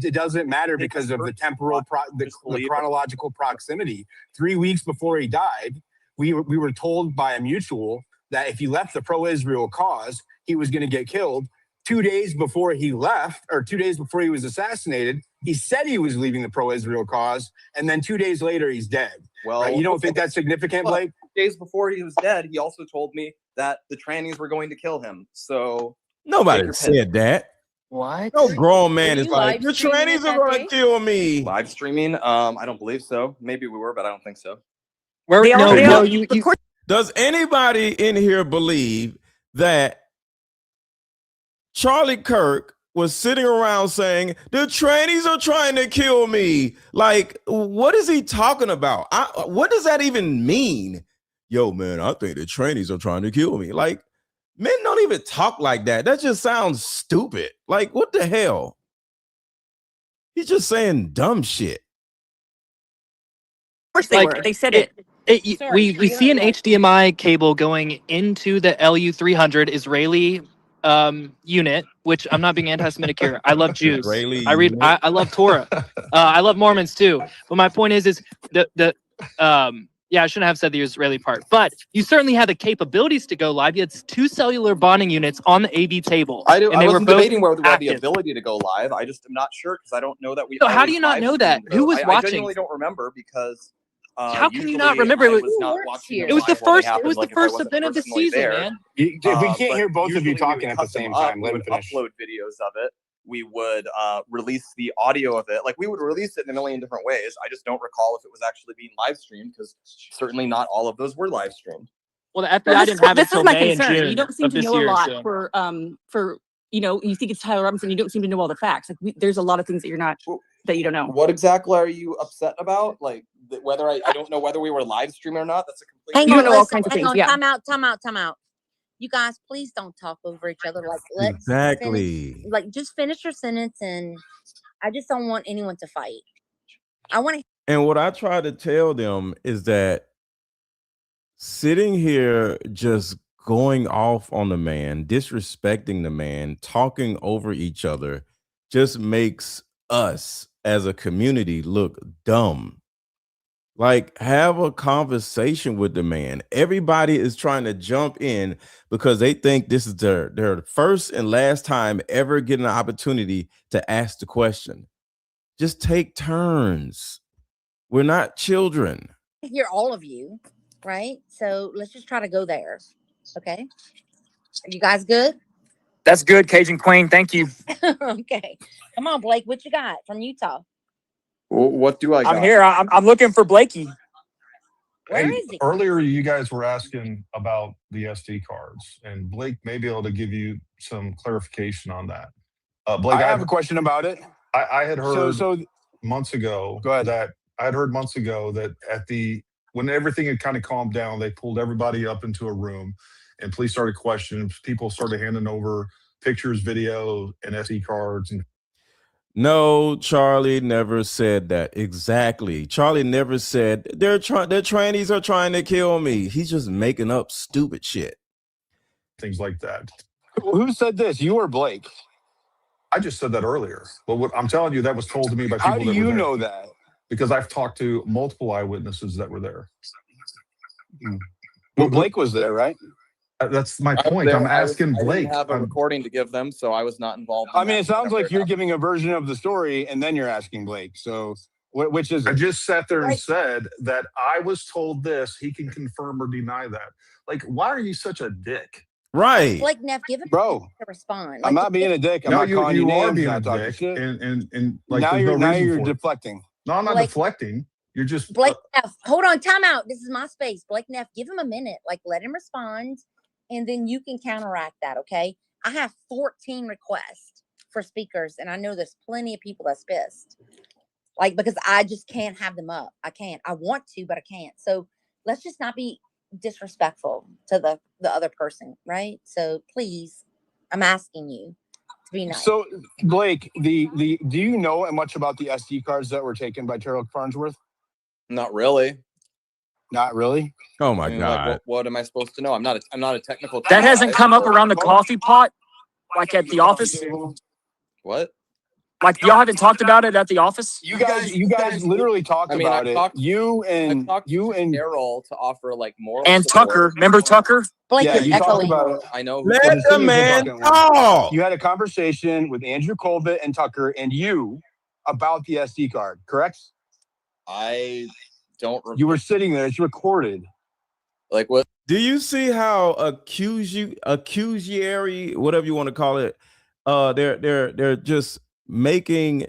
It doesn't matter because of the temporal, the chronological proximity. 3 weeks before he died, we were told by a mutual that if he left the pro-Israel cause, he was going to get killed. 2 days before he left, or 2 days before he was assassinated, he said he was leaving the pro-Israel cause, and then 2 days later, he's dead. Well, right? You don't think that's significant, Blake? Days before he was dead, he also told me that the trannies were going to kill him. So nobody said that. What? No grown man is like, the trannies are going to kill me. Live streaming? I don't believe so. Maybe we were, but I don't think so. Does anybody in here believe that Charlie Kirk was sitting around saying, the trannies are trying to kill me? Like, what is he talking about? What does that even mean? Yo, man, I think the trannies are trying to kill me. Like, men don't even talk like that. That just sounds stupid. Like, what the hell? He's just saying dumb shit. Of course they were. They said it. We see an HDMI cable going into the LU-300 Israeli unit, which I'm not being anti-Semitic here. I love Jews. I love Torah. I love Mormons too. But my point is yeah, I shouldn't have said the Israeli part, but you certainly had the capabilities to go live. You had 2 cellular bonding units on the AV table. I wasn't debating whether we had the ability to go live. I just am not sure because I don't know that we. So how do you not know that? Who was watching? I genuinely don't remember because How can you not remember? It was the first. It was the first event of the season, man. If we can't hear both of you talking at the same time, let him finish. Upload videos of it. We would release the audio of it. Like, we would release it in a million different ways. I just don't recall if it was actually being live streamed, because certainly not all of those were live streamed. Well, the FBI didn't have it until May and June. You don't seem to know a lot for you think it's Tyler Robinson. You don't seem to know all the facts. Like there's a lot of things that you don't know. What exactly are you upset about? Like whether I don't know whether we were live streaming or not. That's a complete. Hang on, all kinds of things. Yeah. Time out. You guys, please don't talk over each other. Like, let's just finish your sentence, and I just don't want anyone to fight. I want to. And what I try to tell them is that sitting here just going off on the man, disrespecting the man, talking over each other, just makes us as a community look dumb. Like, have a conversation with the man. Everybody is trying to jump in because they think this is their first and last time ever getting an opportunity to ask the question. Just take turns. We're not children. I hear all of you, right? So let's just try to go there. Okay. Are you guys good? That's good, Cajun Queen. Thank you. Okay. Come on, Blake. What you got from Utah? What do I got? I'm here. I'm looking for Blakey. Where is he? Earlier, you guys were asking about the SD cards, and Blake may be able to give you some clarification on that. Blake, I have a question about it. I had heard so months ago. Go ahead. That I had heard months ago that when everything had kind of calmed down, they pulled everybody up into a room, and police started questioning. People started handing over pictures, video, and SD cards. And no, Charlie never said that. Exactly. Charlie never said their trannies are trying to kill me. He's just making up stupid shit. Things like that. Who said this? You or Blake? I just said that earlier. But what I'm telling you, that was told to me by people. How do you know that? Because I've talked to multiple eyewitnesses that were there. Well, Blake was there, right? That's my point. I'm asking Blake. I didn't have a recording to give them, so I was not involved. I mean, it sounds like you're giving a version of the story, and then you're asking Blake. So, which is? I just sat there and said that I was told this. He can confirm or deny that. Like, why are you such a dick? Right. Blake, Neff, give it bro to respond. I'm not being a dick. I'm not calling you names. You are being a dick. And like, now you're for deflecting. No, I'm not deflecting. You're just Blake Neff. Hold on, time out. This is my space. Blake Neff, give him a minute. Like, let him respond. And then you can counteract that, okay? I have 14 requests for speakers, and I know there's plenty of people that's pissed. Like, because I just can't have them up. I can't. I want to, but I can't. So let's just not be disrespectful to the other person, right? So please, I'm asking you to be nice. So, Blake, do you know much about the SD cards that were taken by Terrell Farnsworth? Not really. Not really? Oh my God. Like, what am I supposed to know? I'm not a technical. That hasn't come up around the coffee pot, like at the office. What? Like y'all haven't talked about it at the office? You guys literally talked about it. You and Carol to offer like more. And support. Tucker, remember Tucker? Blake, yeah, you talked about it. I know. Let the man talk. You had a conversation with Andrew Colbert and Tucker and you about the SD card, correct? I don't remember. You were sitting there. It's recorded. Like what? Do you see how accusatory, whatever you want to call it, they're just making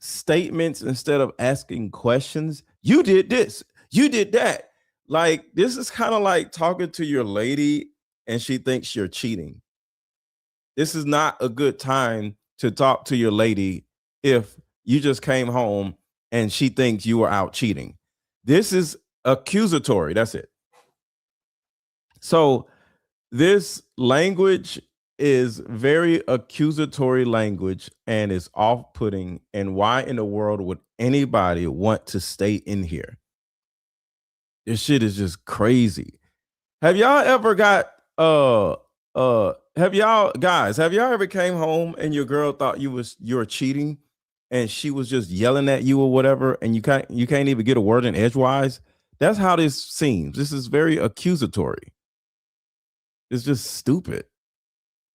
statements instead of asking questions? You did this, you did that. Like, this is kind of like talking to your lady and she thinks you're cheating. This is not a good time to talk to your lady if you just came home and she thinks you were out cheating. This is accusatory. That's it. So this language is very accusatory language and is off-putting. And why in the world would anybody want to stay in here? This shit is just crazy. Have y'all ever got have y'all ever came home and your girl thought you were cheating and she was just yelling at you or whatever, and you can't even get a word in edgewise? That's how this seems. This is very accusatory. It's just stupid.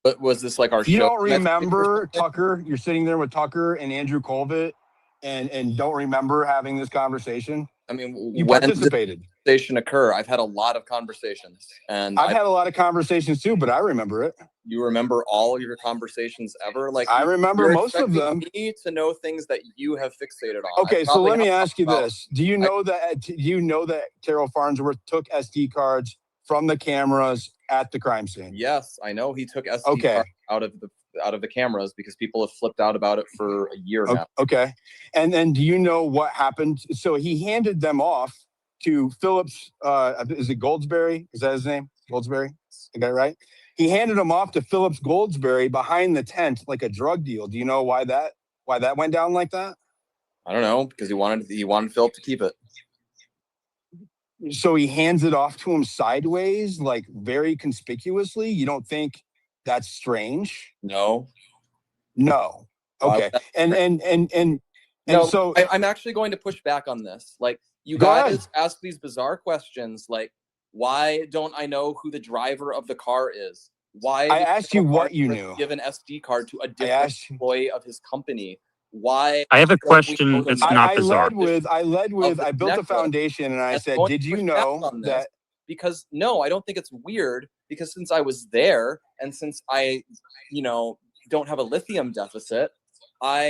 But was this like our show? You don't remember Tucker? You're sitting there with Tucker and Andrew Colbert and don't remember having this conversation? I mean, You when participated. did the conversation occur? I've had a lot of conversations, and I've had a lot of conversations too, but I remember it. You remember all of your conversations ever? Like I remember you're most of expecting them. me to know things that you have fixated on. Okay, so let me ask you this: Do you know that Terrell Farnsworth took SD cards from the cameras at the crime scene? Yes, I know he took SD cards out of the cameras because people have flipped out about it for a year now. Okay, and then do you know what happened? So he handed them off to Phillips. Is it Goldsberry? Is that his name? Goldsberry? I got it right. He handed them off to Phillips Goldsberry behind the tent like a drug deal. Do you know why that went down like that? I don't know, because he wanted Philip to keep it. So he hands it off to him sideways, like very conspicuously. You don't think that's strange? No. Okay. So I'm actually going to push back on this. Like, you Go guys ahead. ask these bizarre questions, like, why don't I know who the driver of the car is? Why I did asked you Terrell what you Farnsworth knew. give an SD card to a different employee of his company? Why? I have a don't we know question the that's not I bizarre. led with I built a necklace? foundation and I And said, going did to you push back know on this, that? because no, I don't think it's weird, because since I was there and since I, don't have a lithium deficit, I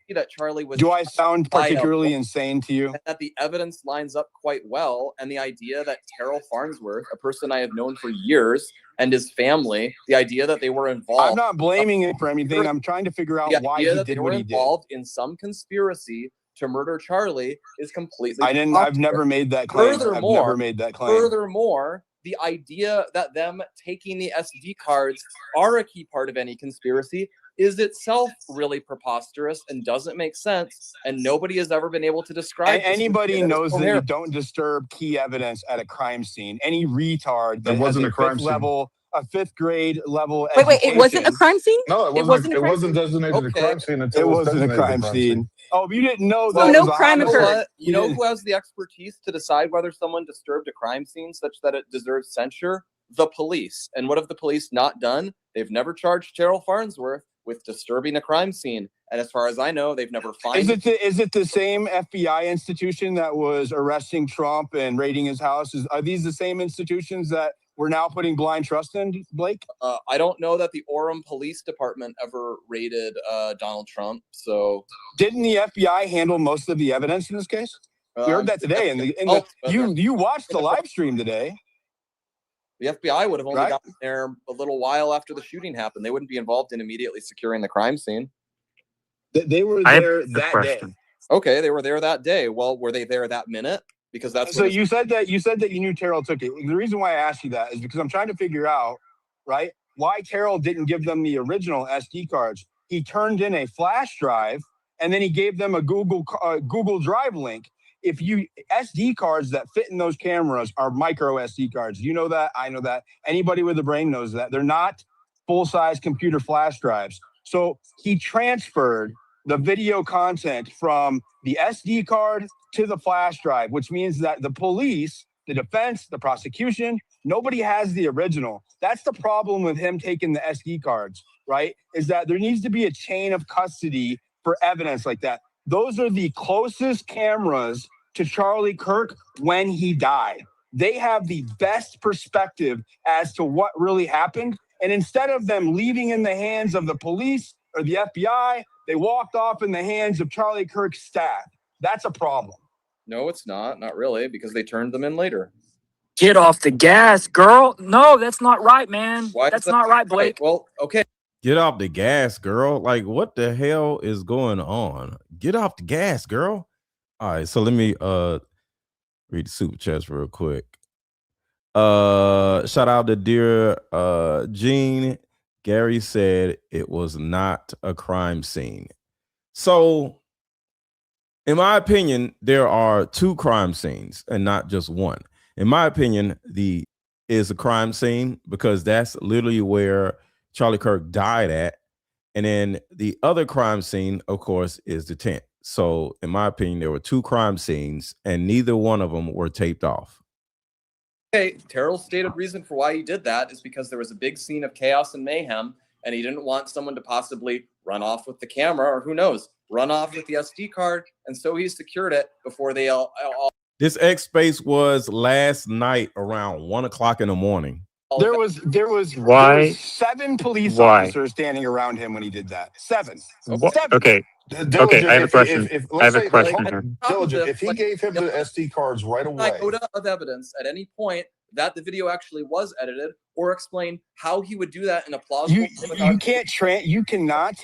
see that Charlie was. Do I sound by a particularly woman, insane to you? and that the evidence lines up quite well, and the idea that Terrell Farnsworth, a person I have known for years, and his family, the idea that they were involved. I'm not blaming him for anything. I'm trying to figure out why he did what he did. Involved in some conspiracy to murder Charlie is completely. I've never made that claim. I've never made that claim. Furthermore, the idea that them taking the SD cards are a key part of any conspiracy is itself really preposterous and doesn't make sense, and nobody has ever been able to describe. Anybody knows that you don't disturb key evidence at a crime scene. Any retard that has a fifth grade level Wait, education. it wasn't a crime scene? No, it wasn't. It wasn't designated a crime scene until It it was wasn't a designated crime scene. Oh, if you didn't know that, no crime occurred. You know who has the expertise to decide whether someone disturbed a crime scene such that it deserves censure? The police. And what have the police not done? They've never charged Terrell Farnsworth with disturbing a crime scene. And as far as I know, they've never fined. Is it the same FBI institution that was arresting Trump and raiding his house? Are these the same institutions that we're now putting blind trust in, Blake? I don't know that the Orem Police Department ever raided Donald Trump. So didn't the FBI handle most of the evidence in this case? We heard that today. You watched the live stream today. The FBI would have only gotten there a little while after the shooting happened. They wouldn't be involved in immediately securing the crime scene. They were there that day. Okay, they were there that day. Well, were they there that minute? Because that's so you said that you knew Terrell took it. The reason why I asked you that is because I'm trying to figure out, right, why Terrell didn't give them the original SD cards. He turned in a flash drive and then he gave them a Google Drive link. If you SD cards that fit in those cameras are micro SD cards. You know that. I know that. Anybody with a brain knows that. They're not full-size computer flash drives. So he transferred the video content from the SD card to the flash drive, which means that the police, the defense, the prosecution, nobody has the original. That's the problem with him taking the SD cards, right? Is that there needs to be a chain of custody for evidence like that. Those are the closest cameras to Charlie Kirk when he died. They have the best perspective as to what really happened. And instead of them leaving in the hands of the police or the FBI, they walked off in the hands of Charlie Kirk's staff. That's a problem. No, it's not. Not really, because they turned them in later. Get off the gas, girl. No, that's not right, man. That's not right, Blake. Well, okay. Get off the gas, girl. Like, what the hell is going on? Get off the gas, girl. All right, so let me read the super chats real quick. Shout out to dear Gene. Gary said it was not a crime scene. So, in my opinion, there are two crime scenes and not just one. In my opinion, is a crime scene because that's literally where Charlie Kirk died at. And then the other crime scene, of course, is the tent. So in my opinion, there were two crime scenes and neither one of them were taped off. Okay, Terrell's stated reason for why he did that is because there was a big scene of chaos and mayhem, and he didn't want someone to possibly run off with the camera, or who knows, run off with the SD card, and so he secured it before they all This X space was last night around 1 o'clock in the morning. There was Why? 7 police Why? officers standing around him when he did that. 7. What? 7. Okay. Okay, I have a question. I have a question here. Diligent, if he gave him the SD cards right away, iota of evidence at any point that the video actually was edited, or explain how he would do that in a plausible. You cannot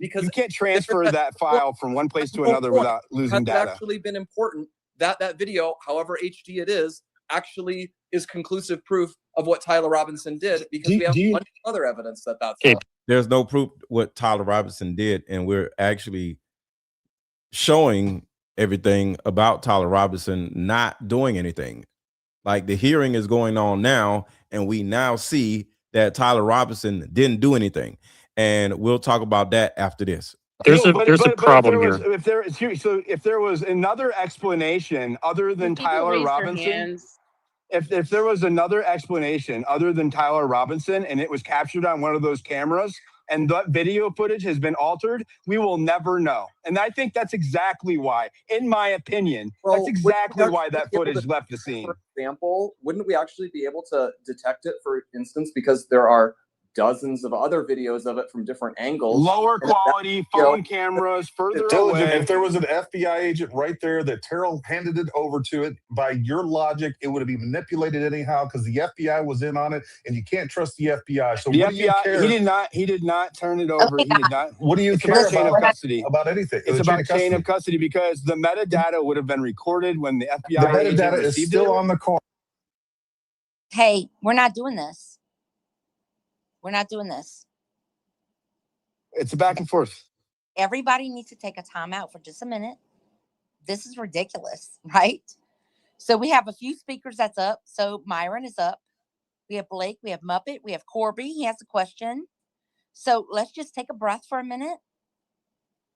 because you can't transfer that file from one place to another without losing data. It's actually been important that that video, however HD it is, actually is conclusive proof of what Tyler Robinson did, because we have a bunch of other evidence that that's not. There's no proof what Tyler Robinson did, and we're actually showing everything about Tyler Robinson not doing anything. Like, the hearing is going on now, and we now see that Tyler Robinson didn't do anything, and we'll talk about that after this. There's a problem here. If there was another explanation other than Tyler Robinson, if there was another explanation other than Tyler Robinson, and it was captured on one of those cameras, and that video footage has been altered, we will never know. And I think that's exactly why, in my opinion, that's exactly why that footage left the scene. For example, wouldn't we actually be able to detect it, for instance, because there are dozens of other videos of it from different angles, lower quality phone cameras, further away. If there was an FBI agent right there that Terrell handed it over to it, by your logic, it would have been manipulated anyhow, because the FBI was in on it, and you can't trust the FBI. So the what do you FBI, care? he did not turn it over. He did not. What do you care about chain of about custody? About anything? It's about chain of custody, because the metadata would have been recorded when the FBI The agent metadata is received still it. on the car. Hey, we're not doing this. We're not doing this. It's a back and forth. Everybody needs to take a timeout for just a minute. This is ridiculous, right? So we have a few speakers that's up. So Myron is up. We have Blake. We have Muppet. We have Corby. He has a question. So let's just take a breath for a minute,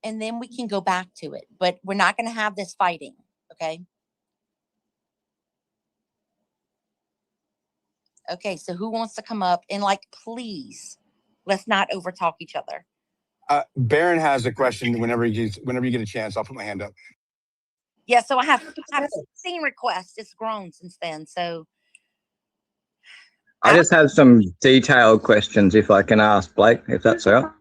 and then we can go back to it. But we're not going to have this fighting, okay? Okay, so who wants to come up? And, like, please, let's not overtalk each other. Baron has a question. Whenever you get a chance, I'll put my hand up. Yeah, so I have 16 requests. It's grown since then. So I just have some detailed questions, if I can ask Blake, if that's all right.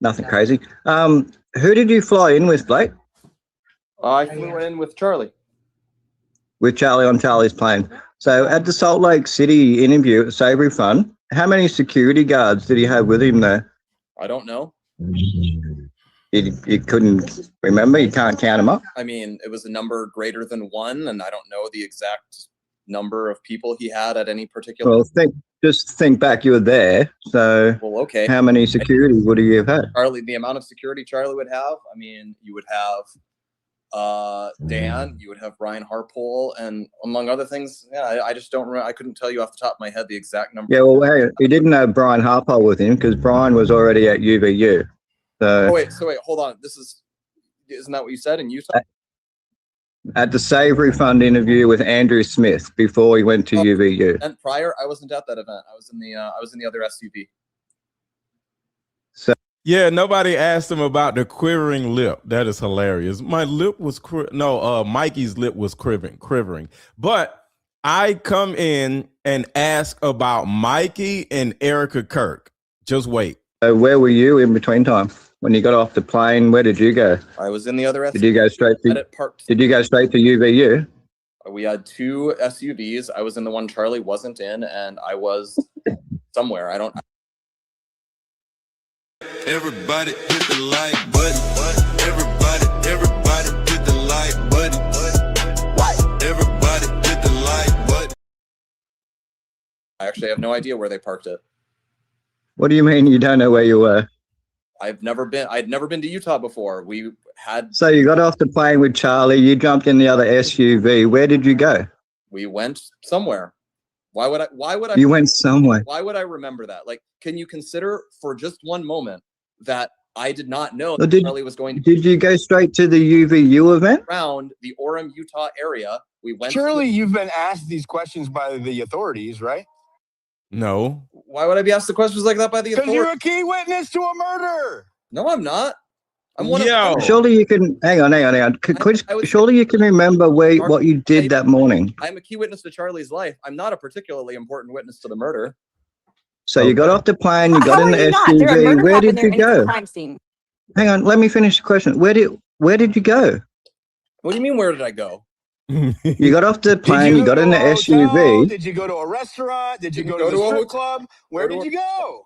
Nothing crazy. Who did you fly in with, Blake? I flew in with Charlie. With Charlie on Charlie's plane. So at the Salt Lake City interview at Savory Fun, how many security guards did he have with him there? I don't know. You couldn't remember? You can't count them up? I mean, it was a number greater than 1, and I don't know the exact number of people he had at any particular. Well, just think back. You were there, so well, okay. How many security would you have had? Charlie, the amount of security Charlie would have. I mean, you would have Dan, you would have Brian Harpole, and among other things. Yeah, I just don't remember. I couldn't tell you off the top of my head the exact number. Yeah, well, hey, he didn't have Brian Harpole with him because Brian was already at UVU. So wait, hold on. Isn't that what you said in Utah? At the Savory Fund interview with Andrew Smith before he went to UVU. And prior, I wasn't at that event. I was in the other SUV. So yeah, nobody asked him about the quivering lip. That is hilarious. My lip was Mikey's lip was quivering. But I come in and ask about Mikey and Erica Kirk. Just wait. Where were you in between time? When you got off the plane, where did you go? I was in the other SUV. Did you go straight to UVU? We had 2 SUVs. I was in the one Charlie wasn't in, and I was somewhere. I don't. Everybody hit the like button. Everybody hit the like button. Everybody hit the like button. I actually have no idea where they parked it. What do you mean you don't know where you were? I'd never been to Utah before. We had. So you got off the plane with Charlie. You jumped in the other SUV. Where did you go? We went somewhere. Why would I? You went somewhere. Why would I remember that? Like, can you consider for just one moment that I did not know that Charlie was going to. Did you go straight to the UVU event? Around the Orem, Utah area. We went. Surely you've been asked these questions by the authorities, right? No. Why would I be asked the questions like that by the authorities? Because you're a key witness to a murder. No, I'm not. I'm one of Yo. Surely you can hang on. Surely you can remember what you did that morning. I'm a key witness to Charlie's life. I'm not a particularly important witness to the murder. So you got off the plane, you got How in are the you not? There a SUV. murder Where happened did there you and it's a go? crime scene. Hang on, let me finish the question. Where did you go? What do you mean, where did I go? You got off the Did plane, you you go got to in the a hotel? SUV. Did you go to a restaurant? Did you Didn't go to the a strip hotel. club? Where did you go?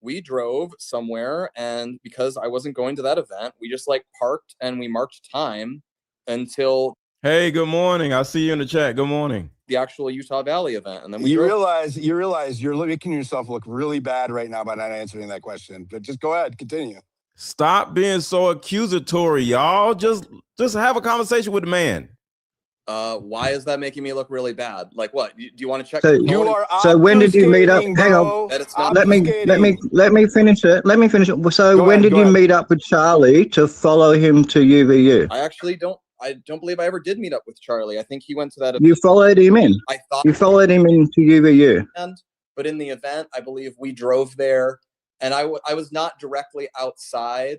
We drove somewhere, and because I wasn't going to that event, we just like parked and we marked time until Hey, good morning. I see you in the chat. Good morning. the actual Utah Valley event, and then we You drove. realize you're making yourself look really bad right now by not answering that question. But just go ahead, continue. Stop being so accusatory, y'all. Just have a conversation with the man. Why is that making me look really bad? Like what? Do you want to check? So when did you meet up? Hang on. That it's not Let me finish it. Let me finish it. So when did you meet up with Charlie to follow him to UVU? I don't believe I ever did meet up with Charlie. I think he went to that event. You followed him in. You followed him into UVU. But in the event, I believe we drove there, and I was not directly outside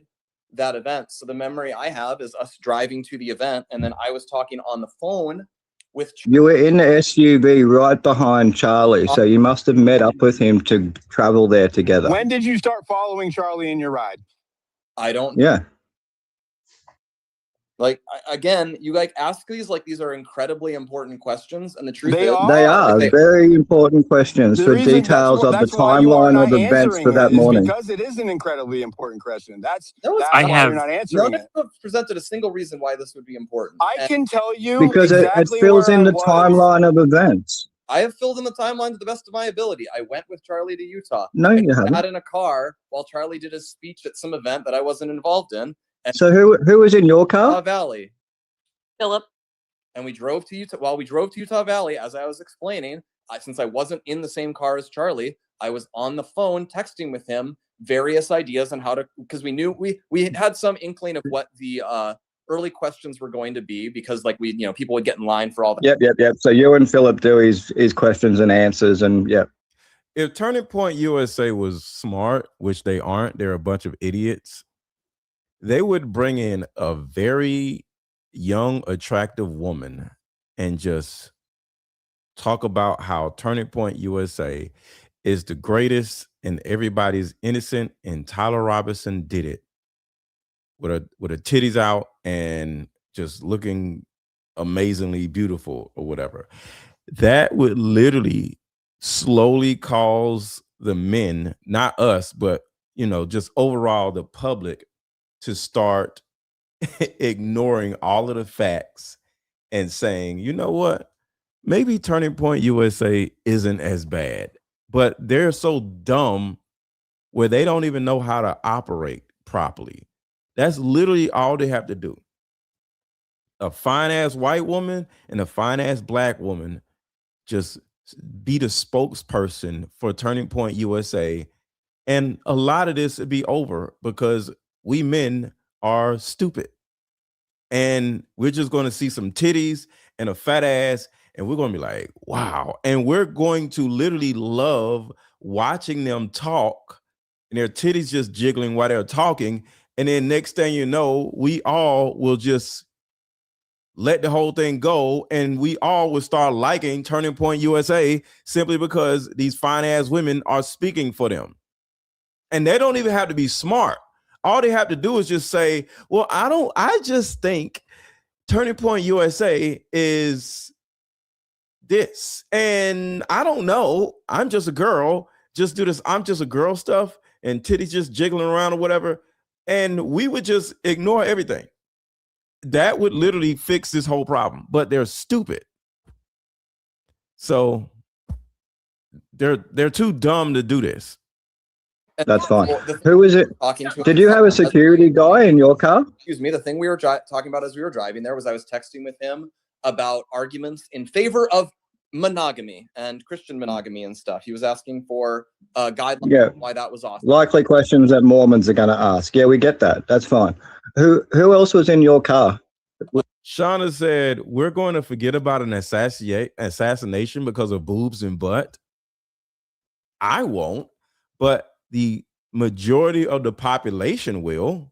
that event. So the memory I have is us driving to the event, and then I was talking on the phone with. You were in the SUV right behind Charlie, so you must have met up with him to travel there together. When did you start following Charlie in your ride? I don't. Yeah. Like again, you like ask these like these are incredibly important questions, and the truth They is are very important questions for details of the timeline of events for that morning. Because it is an incredibly important question. That's why you're not answering it. None of presented a single reason why this would be important. I can tell you Because it fills in the timeline of events. I have filled in the timeline to the best of my ability. I went with Charlie to Utah. No, you haven't. Sat in a car while Charlie did his speech at some event that I wasn't involved in. And So who was in your car? Utah Valley. Philip. And we drove to Utah. While we drove to Utah Valley, as I was explaining, since I wasn't in the same car as Charlie, I was on the phone texting with him various ideas on how to, because we knew we had some inkling of what the early questions were going to be, because like people would get in line for all that. Yep. So you and Philip do his questions and answers, and yep. If Turning Point USA was smart, which they aren't, they're a bunch of idiots, they would bring in a very young, attractive woman and just talk about how Turning Point USA is the greatest and everybody's innocent, and Tyler Robinson did it with her titties out and just looking amazingly beautiful or whatever. That would literally slowly cause the men, not us, but just overall the public, to start ignoring all of the facts and saying, you know what, maybe Turning Point USA isn't as bad. But they're so dumb where they don't even know how to operate properly. That's literally all they have to do. A fine ass white woman and a fine ass black woman just be the spokesperson for Turning Point USA, and a lot of this would be over, because we men are stupid, and we're just going to see some titties and a fat ass, and we're going to be like, wow. And we're going to literally love watching them talk, and their titties just jiggling while they're talking. And then next thing you know, we all will just let the whole thing go, and we all will start liking Turning Point USA simply because these fine ass women are speaking for them. And they don't even have to be smart. All they have to do is just say, well, I just think Turning Point USA is this. And I don't know. I'm just a girl. Just do this. I'm just a girl stuff, and titties just jiggling around or whatever. And we would just ignore everything. That would literally fix this whole problem. But they're stupid. So they're too dumb to do this. That's fine. Who is it? Did you have a security guy in your car? Excuse me. The thing we were talking about as we were driving there was I was texting with him about arguments in favor of monogamy and Christian monogamy and stuff. He was asking for guidelines on why that was awesome. Likely questions that Mormons are going to ask. Yeah, we get that. That's fine. Who else was in your car? Shauna said, we're going to forget about an assassination because of boobs and butt. I won't, but the majority of the population will.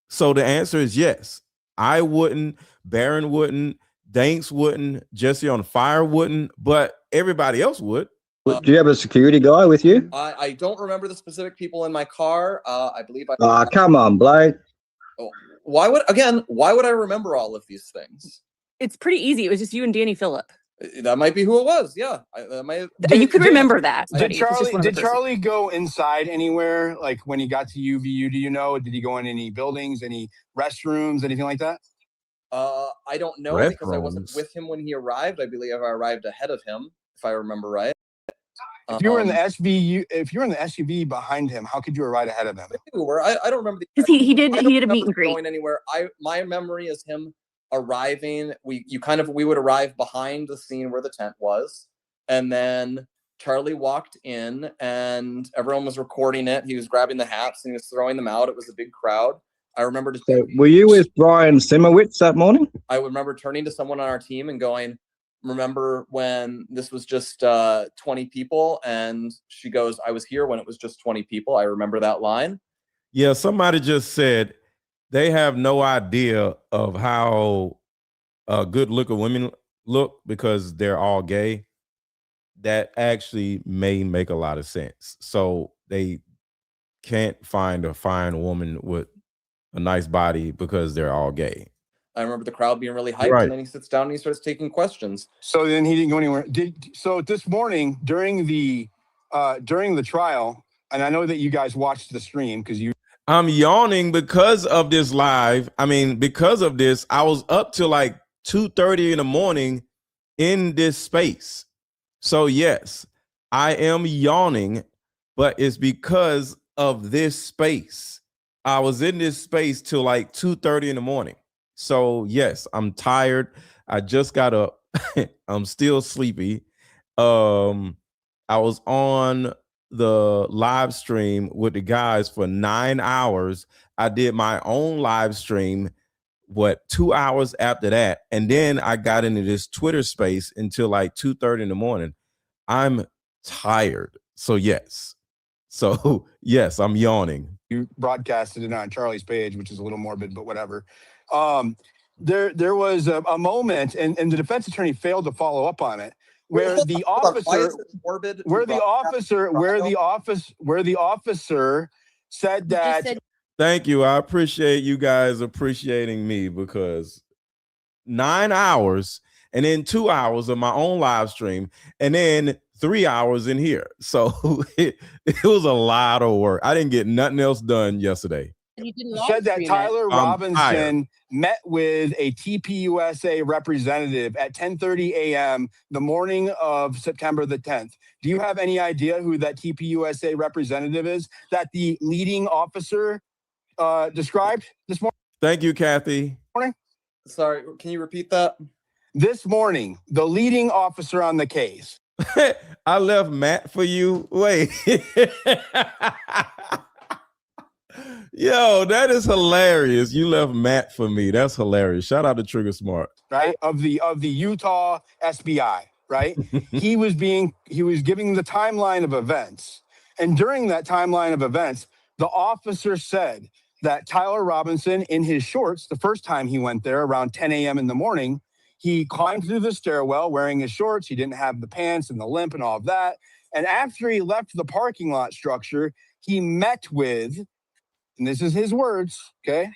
So the answer is yes. I wouldn't, Baron wouldn't, Danks wouldn't, Jesse on Fire wouldn't, but everybody else would. Do you have a security guy with you? I don't remember the specific people in my car. I believe I. Ah, come on, Blake. Oh, why would I remember all of these things? It's pretty easy. It was just you and Danny Phillip. That might be who it was. Yeah, You could remember that. Did Charlie go inside anywhere? Like when he got to UVU, do you know? Did he go in any buildings, any restrooms, anything like that? I don't know because I wasn't with him when he arrived. I believe I arrived ahead of him, if I remember right. If you were in the SUV behind him, how could you arrive ahead of him? I don't remember because he did a meet and greet. Going anywhere. My memory is him arriving. We would arrive behind the scene where the tent was, and then Charlie walked in, and everyone was recording it. He was grabbing the hats and he was throwing them out. It was a big crowd. I remember. So were you with Brian Simowitz that morning? I remember turning to someone on our team and going, remember when this was just 20 people? And she goes, I was here when it was just 20 people. I remember that line. Yeah, somebody just said they have no idea of how good looking women look because they're all gay. That actually may make a lot of sense. So they can't find a fine woman with a nice body because they're all gay. I remember the crowd being really hyped, Right. and then he sits down and he starts taking questions. So then he didn't go anywhere. So this morning during the trial, and I know that you guys watched the stream because you. I'm yawning because of this live. I mean, because of this, I was up till like 2:30 in the morning in this space. So yes, I am yawning, but it's because of this space. I was in this space till like 2:30 in the morning. So yes, I'm tired. I just got up. I'm still sleepy. I was on the live stream with the guys for 9 hours. I did my own live stream 2 hours after that, and then I got into this Twitter space until like 2:30 in the morning. I'm tired. So yes. Yes, I'm yawning. You broadcasted it on Charlie's page, which is a little morbid, but whatever. There was a moment, and the defense attorney failed to follow up on it, where the officer said that. Thank you. I appreciate you guys appreciating me, because 9 hours and then 2 hours of my own live stream and then 3 hours in here. So it was a lot of work. I didn't get nothing else done yesterday. You didn't Said that Tyler Robinson tired. met with a TPUSA representative at 10:30 a.m. the morning of September the 10th. Do you have any idea who that TPUSA representative is that the leading officer described this morning? Thank you, Kathy. Sorry, can you repeat that? This morning, the leading officer on the case. I left Matt for you. Wait. Yo, that is hilarious. You left Matt for me. That's hilarious. Shout out to Trigger Smart. Right? Of the Utah SBI, right? he was giving the timeline of events. And during that timeline of events, the officer said that Tyler Robinson, in his shorts, the first time he went there around 10 a.m. in the morning, he climbed through the stairwell wearing his shorts. He didn't have the pants and the limp and all of that. And after he left the parking lot structure, he met with, and this is his words, okay,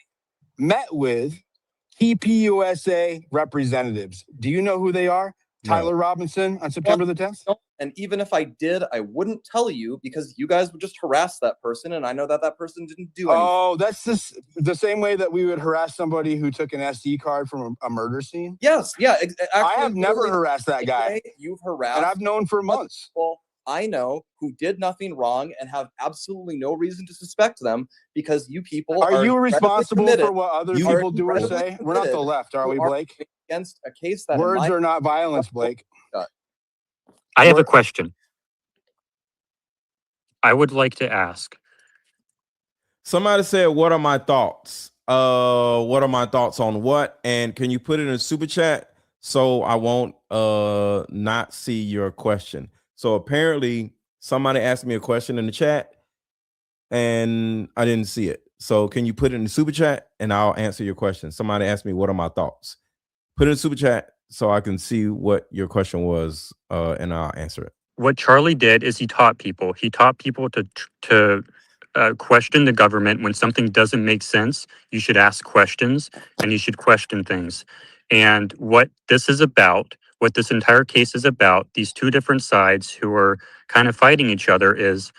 met with TPUSA representatives. Do you know who they are? No. Tyler Robinson on September the 10th? And even if I did, I wouldn't tell you because you guys would just harass that person. And I know that person didn't do anything. Oh, that's the same way that we would harass somebody who took an SD card from a murder scene? Yes. Yeah. Actually, I have never harassed that guy. You've harassed. And I've known for months. Well, I know who did nothing wrong and have absolutely no reason to suspect them because you people are you responsible committed. for what other people do or say? We're not the left, are we, Blake? Against a case that words are not violence, Blake. I have a question. I would like to ask. Somebody said, what are my thoughts? What are my thoughts on what? And can you put it in a super chat so I won't not see your question? So apparently somebody asked me a question in the chat and I didn't see it. So can you put it in the super chat and I'll answer your question? Somebody asked me, what are my thoughts? Put it in super chat so I can see what your question was, and I'll answer it. What Charlie did is he taught people. He taught people to question the government when something doesn't make sense. You should ask questions and you should question things. And what this is about, what this entire case is about, these two different sides who are kind of fighting each other is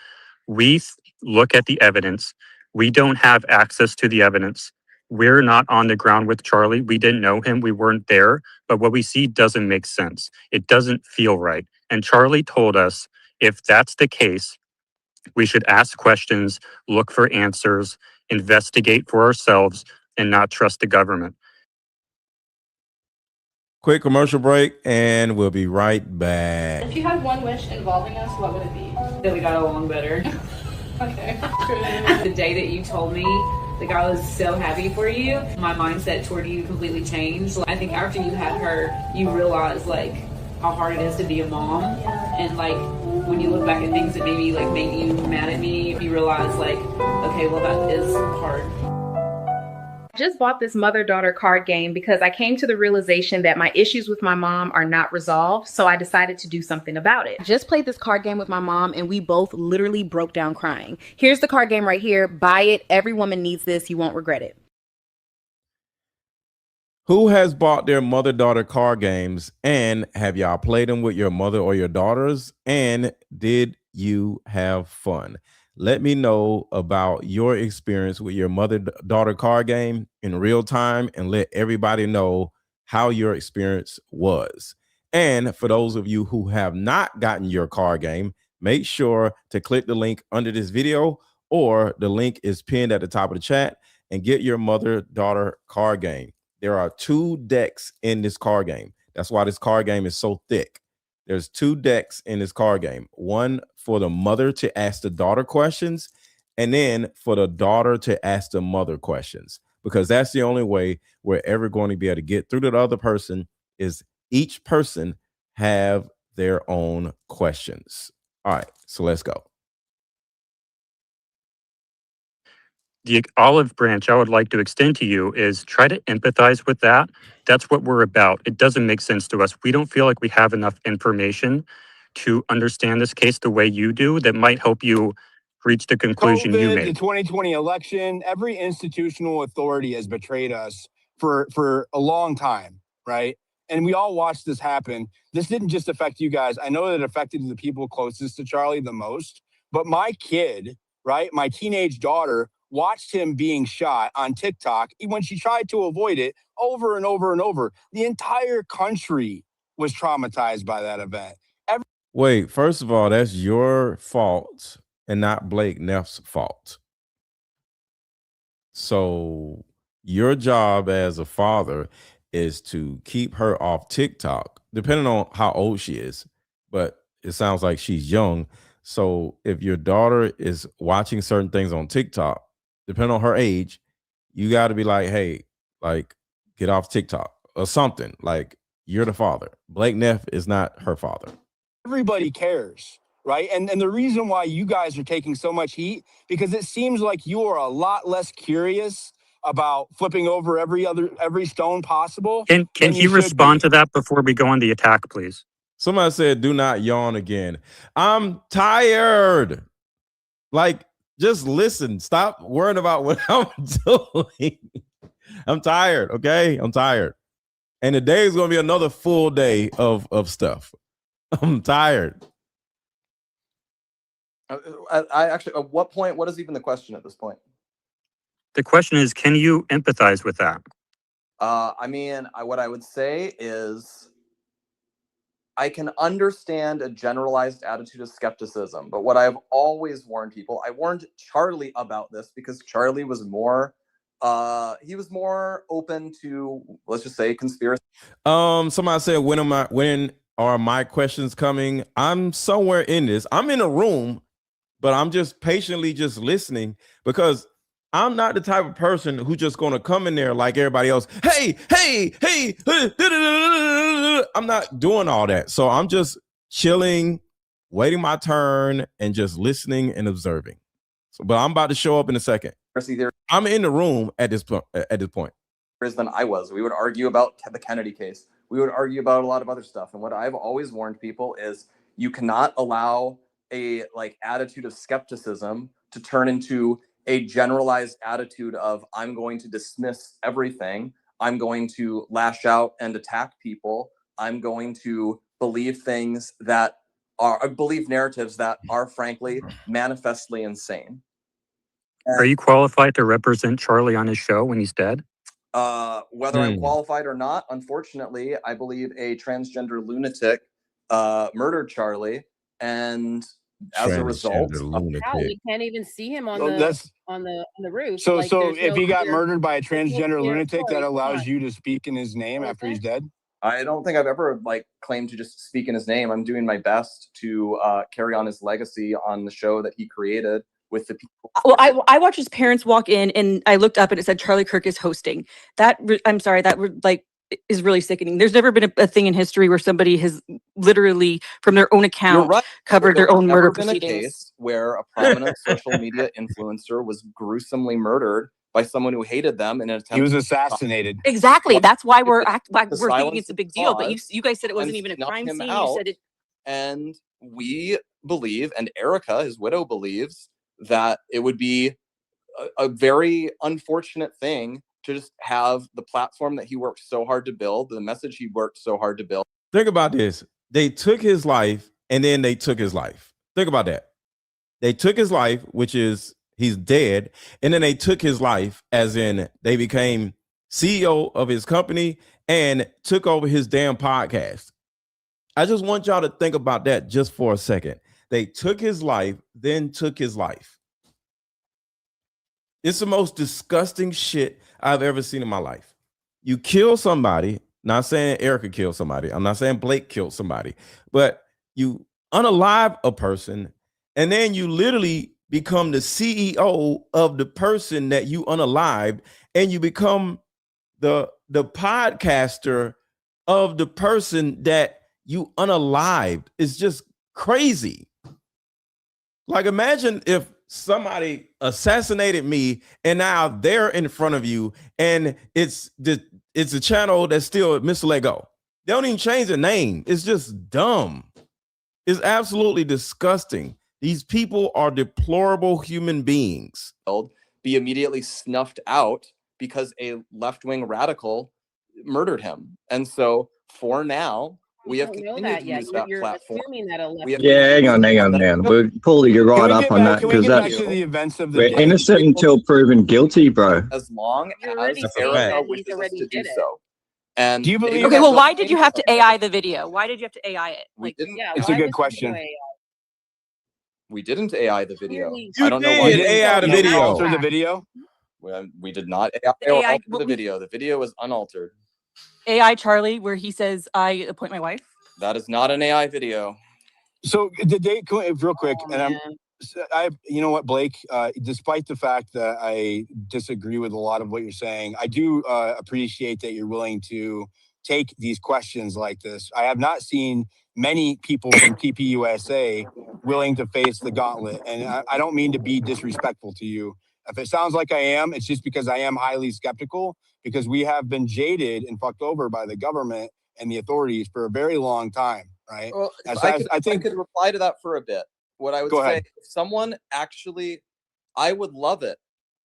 look at the evidence. We don't have access to the evidence. We're not on the ground with Charlie. We didn't know him. We weren't there. But what we see doesn't make sense. It doesn't feel right. And Charlie told us if that's the case, we should ask questions, look for answers, investigate for ourselves, and not trust the government. Quick commercial break, and we'll be right back. If you had one wish involving us, what would it be? That we got along better. Okay. The day that you told me, like, I was so happy for you, my mindset toward you completely changed. I think after you had her, you realized like how hard it is to be a mom, and like when you look back at things that maybe like made you mad at me, you realize like, okay, well, that is hard. I just bought this mother-daughter card game because I came to the realization that my issues with my mom are not resolved, so I decided to do something about it. I just played this card game with my mom and we both literally broke down crying. Here's the card game right here. Buy it. Every woman needs this. You won't regret it. Who has bought their mother-daughter card games, and have y'all played them with your mother or your daughters, and did you have fun? Let me know about your experience with your mother-daughter card game in real time, and let everybody know how your experience was. And for those of you who have not gotten your card game, make sure to click the link under this video, or the link is pinned at the top of the chat, and get your mother-daughter card game. There are 2 decks in this card game. That's why this card game is so thick. There's 2 decks in this card game. One for the mother to ask the daughter questions, and then for the daughter to ask the mother questions, because that's the only way we're ever going to be able to get through to the other person, is each person have their own questions. All right, so let's go. The olive branch I would like to extend to you is try to empathize with that. That's what we're about. It doesn't make sense to us. We don't feel like we have enough information to understand this case the way you do that might help you reach the conclusion you made. The 2020 election, every institutional authority has betrayed us for a long time, right? And we all watched this happen. This didn't just affect you guys. I know that it affected the people closest to Charlie the most, but my kid, right, my teenage daughter, watched him being shot on TikTok when she tried to avoid it over and over and over. The entire country was traumatized by that event. Wait, first of all, that's your fault and not Blake Neff's fault. So your job as a father is to keep her off TikTok, depending on how old she is. But it sounds like she's young. So if your daughter is watching certain things on TikTok, depending on her age, you got to be like, hey, like, get off TikTok or something. Like, you're the father. Blake Neff is not her father. Everybody cares, right? And the reason why you guys are taking so much heat, because it seems like you are a lot less curious about flipping over every stone possible. Can he respond to that before we go on the attack, please? Somebody said, do not yawn again. I'm tired. Like, just listen. Stop worrying about what I'm doing. I'm tired, okay? I'm tired. And today is going to be another full day of stuff. I'm tired. I actually, at what point, what is even the question at this point? The question is, can you empathize with that? I mean, what I would say is I can understand a generalized attitude of skepticism, but what I've always warned people, I warned Charlie about this because Charlie was more, he was more open to, let's just say, conspiracy. Somebody said, when are my questions coming? I'm somewhere in this. I'm in a room, but I'm just patiently just listening, because I'm not the type of person who's just going to come in there like everybody else. Hey. I'm not doing all that. So I'm just chilling, waiting my turn, and just listening and observing. So, but I'm about to show up in a second. I'm in the room at this point. Than I was. We would argue about the Kennedy case. We would argue about a lot of other stuff. And what I've always warned people is you cannot allow a attitude of skepticism to turn into a generalized attitude of I'm going to dismiss everything. I'm going to lash out and attack people. I'm going to believe believe narratives that are frankly manifestly insane. Are you qualified to represent Charlie on his show when he's dead? Whether I'm qualified or not, unfortunately, I believe a transgender lunatic murdered Charlie, and as a result, we can't even see him on the roof. So if he got murdered by a transgender lunatic, that allows you to speak in his name after he's dead? I don't think I've ever claimed to just speak in his name. I'm doing my best to carry on his legacy on the show that he created with the people. Well, I watched his parents walk in, and I looked up and it said Charlie Kirk is hosting. I'm sorry, that is really sickening. There's never been a thing in history where somebody has literally, from their own account, covered their own murder proceedings. A case where a prominent social media influencer was gruesomely murdered by someone who hated them in an attempt. He was assassinated. Exactly. That's why we're thinking it's a big deal. But you guys said it wasn't even a crime scene. You said it. And we believe, and Erica, his widow, believes that it would be a very unfortunate thing to just have the platform that he worked so hard to build, the message he worked so hard to build. Think about this. They took his life and then they took his life. Think about that. They took his life, which is he's dead. And then they took his life as in they became CEO of his company and took over his damn podcast. I just want y'all to think about that just for a second. They took his life, then took his life. It's the most disgusting shit I've ever seen in my life. You kill somebody, not saying Erica killed somebody. I'm not saying Blake killed somebody, but you unalive a person and then you literally become the CEO of the person that you unalived, and you become the podcaster of the person that you unalived. It's just crazy. Like, imagine if somebody assassinated me and now they're in front of you and it's a channel that's still Mr. Lego. They don't even change the name. It's just dumb. It's absolutely disgusting. These people are deplorable human beings. Be immediately snuffed out because a left-wing radical murdered him. And so for now, we have continued to use that platform. Hang on now. We'll pull you right up on that because we're innocent until proven guilty, bro. As long as Erica wishes us to do so. And do you believe? Okay, well, why did you have to AI the video? Why did you have to AI it? It's a good question. We didn't AI the video. I don't know why you AI the video. Alter the video? We did not AI or alter the video. The video was unaltered. AI Charlie, where he says, I appoint my wife? That is not an AI video. So did they, real quick, you know what, Blake, despite the fact that I disagree with a lot of what you're saying, I do appreciate that you're willing to take these questions like this. I have not seen many people from TPUSA willing to face the gauntlet. And I don't mean to be disrespectful to you. If it sounds like I am, it's just because I am highly skeptical, because we have been jaded and fucked over by the government and the authorities for a very long time, right? Well, I could reply to that for a bit. What I would say, if someone actually, I would love it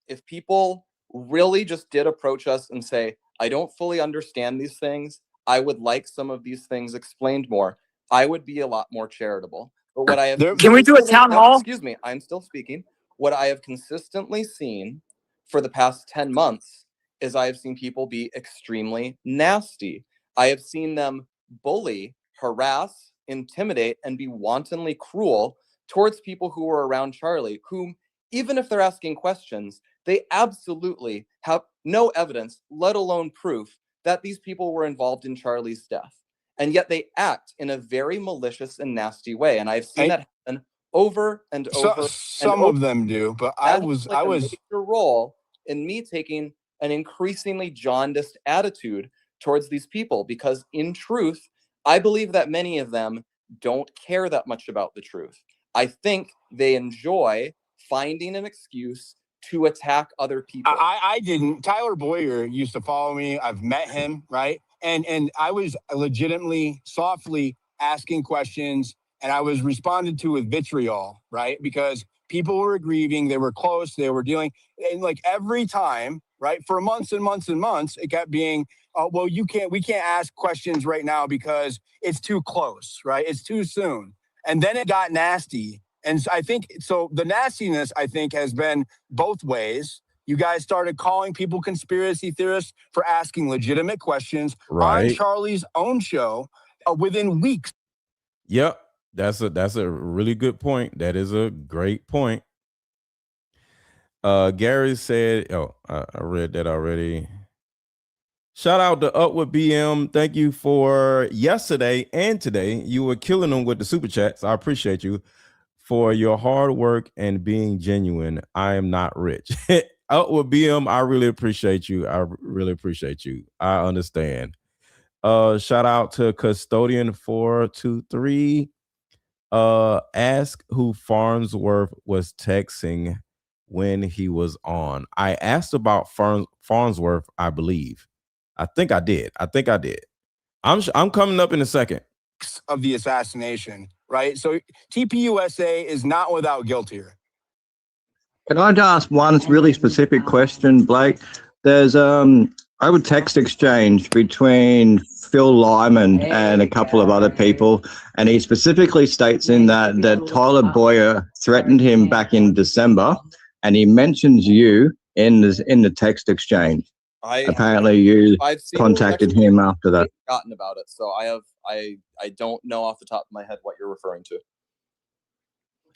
if people really just did approach us and say, I don't fully understand these things. I would like some of these things explained more. I would be a lot more charitable. But what I have Can we do a town hall? Excuse me, I'm still speaking. What I have consistently seen for the past 10 months is I have seen people be extremely nasty. I have seen them bully, harass, intimidate, and be wantonly cruel towards people who were around Charlie, whom, even if they're asking questions, they absolutely have no evidence, let alone proof, that these people were involved in Charlie's death. And yet they act in a very malicious and nasty way. And I've seen that happen over and over. Some of them do, but I was a major role in me taking an increasingly jaundiced attitude towards these people, because in truth, I believe that many of them don't care that much about the truth. I think they enjoy finding an excuse to attack other people. I didn't. Tyler Boyer used to follow me. I've met him, right? And I was legitimately, softly asking questions, and I was responded to with vitriol, right? Because people were grieving, they were close, they were dealing, and like every time, right, for months and months and months, it kept being, well, we can't ask questions right now because it's too close, right? It's too soon. And then it got nasty. And I think, so the nastiness, I think, has been both ways. You guys started calling people conspiracy theorists for asking legitimate questions on Charlie's own show within weeks. Yep. That's a really good point. That is a great point. Gary said, I read that already. Shout out to Upward BM. Thank you for yesterday and today. You were killing them with the super chats. I appreciate you for your hard work and being genuine. I am not rich. Upward BM, I really appreciate you. I really appreciate you. I understand. Shout out to Custodian 423. Ask who Farnsworth was texting when he was on. I asked about Farnsworth, I believe. I think I did. I'm coming up in a second. Of the assassination, right? So TPUSA is not without guilt here. Can I ask one really specific question, Blake? There's I would text exchange between Phil Lyman and a couple of other people, and he specifically states in that Tyler Boyer threatened him back in December, and he mentions you in the text exchange. Apparently, you contacted him after that. Forgotten about it, so I don't know off the top of my head what you're referring to.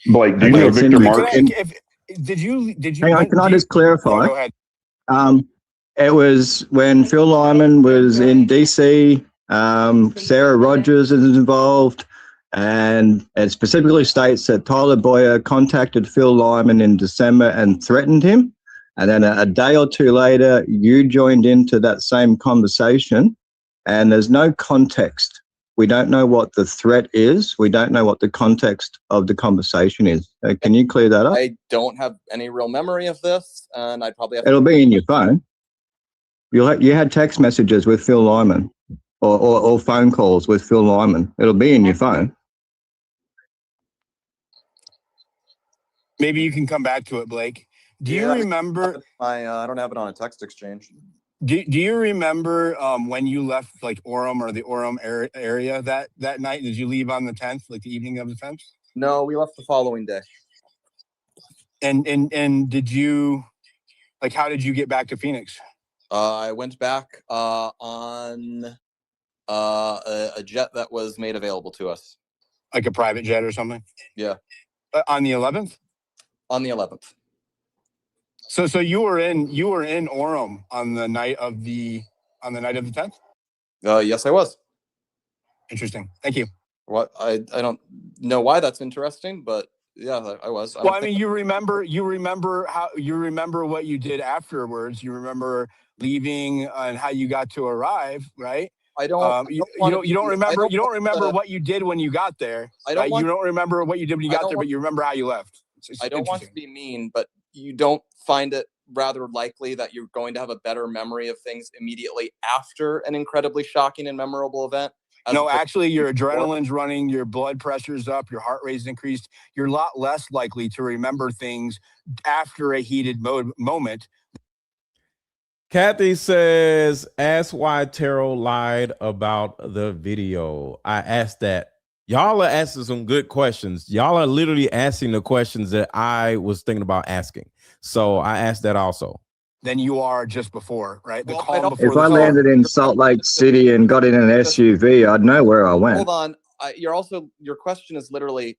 Blake, do you know Victor Mark? Did you? Hang on, can I just clarify? Go ahead. It was when Phil Lyman was in DC. Sarah Rogers is involved, and it specifically states that Tyler Boyer contacted Phil Lyman in December and threatened him. And then a day or two later, you joined into that same conversation, and there's no context. We don't know what the threat is. We don't know what the context of the conversation is. Can you clear that up? I don't have any real memory of this, and I probably have. It'll be in your phone. You had text messages with Phil Lyman, or phone calls with Phil Lyman. It'll be in your phone. Maybe you can come back to it, Blake. Do you remember? I don't have it on a text exchange. Do you remember when you left like Orem or the Orem area that night? Did you leave on the 10th, like the evening of the 10th? No, we left the following day. And did you, like, how did you get back to Phoenix? I went back on a jet that was made available to us. Like a private jet or something? Yeah. On the 11th? On the 11th. So you were in Orem on the night of the 10th? Yes, I was. Interesting. Thank you. What I don't know why that's interesting, but yeah, I was. Well, I mean, you remember what you did afterwards. You remember leaving and how you got to arrive, right? I don't. You don't remember what you did when you got there. You don't remember what you did when you got there, but you remember how you left. I don't want to be mean, but you don't find it rather likely that you're going to have a better memory of things immediately after an incredibly shocking and memorable event? No, actually, your adrenaline's running, your blood pressure's up, your heart rate's increased. You're a lot less likely to remember things after a heated moment. Kathy says, ask why Terrell lied about the video. I asked that. Y'all are asking some good questions. Y'all are literally asking the questions that I was thinking about asking. So I asked that also. Than you are just before, right? The calm before. If I landed in Salt Lake City and got in an SUV, I'd know where I went. Hold on. Your question is literally,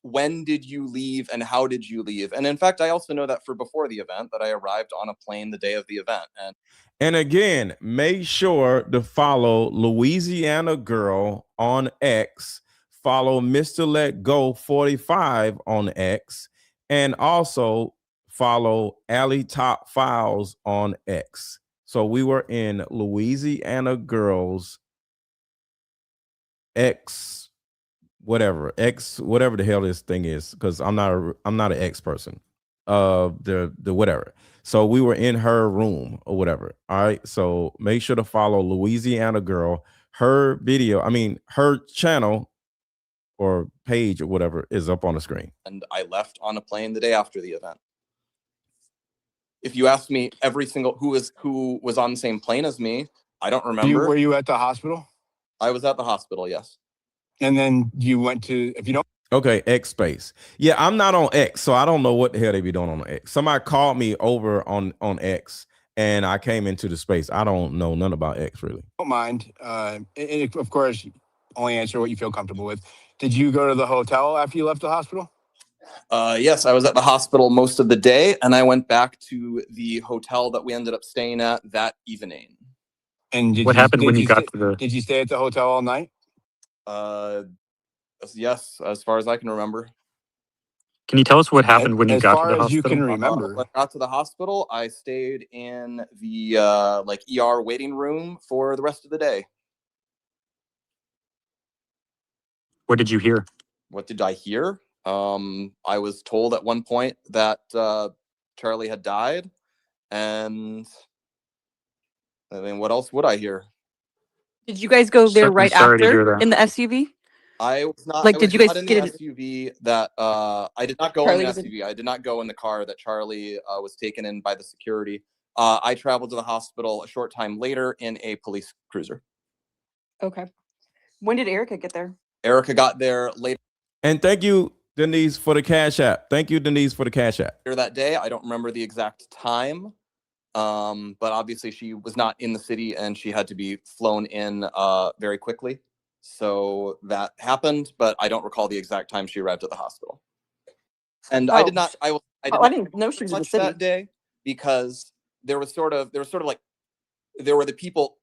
when did you leave and how did you leave? And in fact, I also know that for before the event that I arrived on a plane the day of the event. And again, make sure to follow Louisiana Girl on X, follow Mr. Let Go 45 on X, and also follow Alley Top Files on X. So we were in Louisiana Girls X, whatever the hell this thing is, because I'm not an X person. the whatever. So we were in her room or whatever. All right. So make sure to follow Louisiana Girl. Her video, I mean, her channel or page or whatever is up on the screen. And I left on a plane the day after the event. If you ask me every single who was on the same plane as me, I don't remember. Were you at the hospital? I was at the hospital, yes. And then you went to, if you don't. Okay, X space. Yeah, I'm not on X, so I don't know what the hell they be doing on X. Somebody called me over on X, and I came into the space. I don't know none about X really. Don't mind. And of course, only answer what you feel comfortable with. Did you go to the hotel after you left the hospital? Yes, I was at the hospital most of the day, and I went back to the hotel that we ended up staying at that evening. And What happened when you got to the? Did you stay at the hotel all night? Yes, as far as I can remember. Can you tell us what happened when you got to the hospital? As far as you can remember. When I got to the hospital, I stayed in the ER waiting room for the rest of the day. What did you hear? What did I hear? I was told at one point that Charlie had died, and I mean, what else would I hear? Did you guys go there right after in the SUV? I was not. Like, I did was you guys not in get the it? SUV that I did not go Charlie in the was in- SUV. I did not go in the car that Charlie was taken in by the security. I traveled to the hospital a short time later in a police cruiser. Okay. When did Erica get there? Erica got there later And thank you, Denise, for the Cash App. Thank you, Denise, for the Cash App. that day. I don't remember the exact time, but obviously she was not in the city and she had to be flown in very quickly. So that happened, but I don't recall the exact time she arrived at the hospital. And I did not. I didn't know she was in the touch city that day because there were the people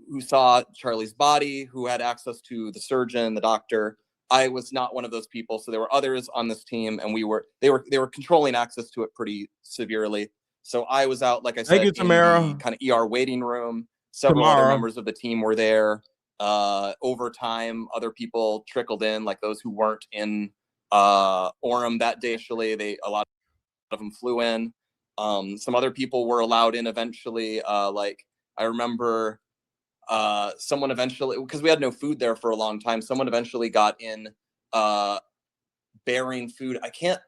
who saw Charlie's body, who had access to the surgeon, the doctor. I was not one of those people, so there were others on this team, and they were controlling access to it pretty severely. So I was out, like I said, Thank you, Tamara. in the kind of ER waiting room. Several other members of the team were there. Over time, other people trickled in, like those who weren't in Orem that day. Actually, a lot of them flew in. Some other people were allowed in eventually. Like I remember someone eventually, because we had no food there for a long time, someone eventually got in bearing food. I can't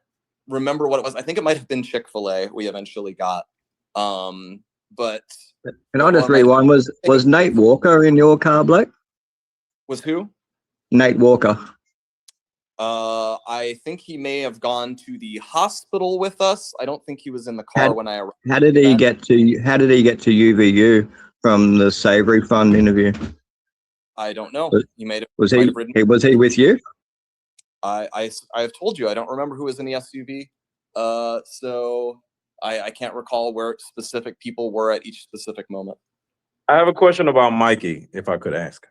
remember what it was. I think it might have been Chick-fil-A we eventually got. But can I just rewind? Was Nate Walker in your car, Blake? Was who? Nate Walker. I think he may have gone to the hospital with us. I don't think he was in the car when I arrived. How did he get to UVU from the Savory Fund interview? I don't know. Was he with you? I have told you I don't remember who was in the SUV. So I can't recall where specific people were at each specific moment. I have a question about Mikey, if I could ask.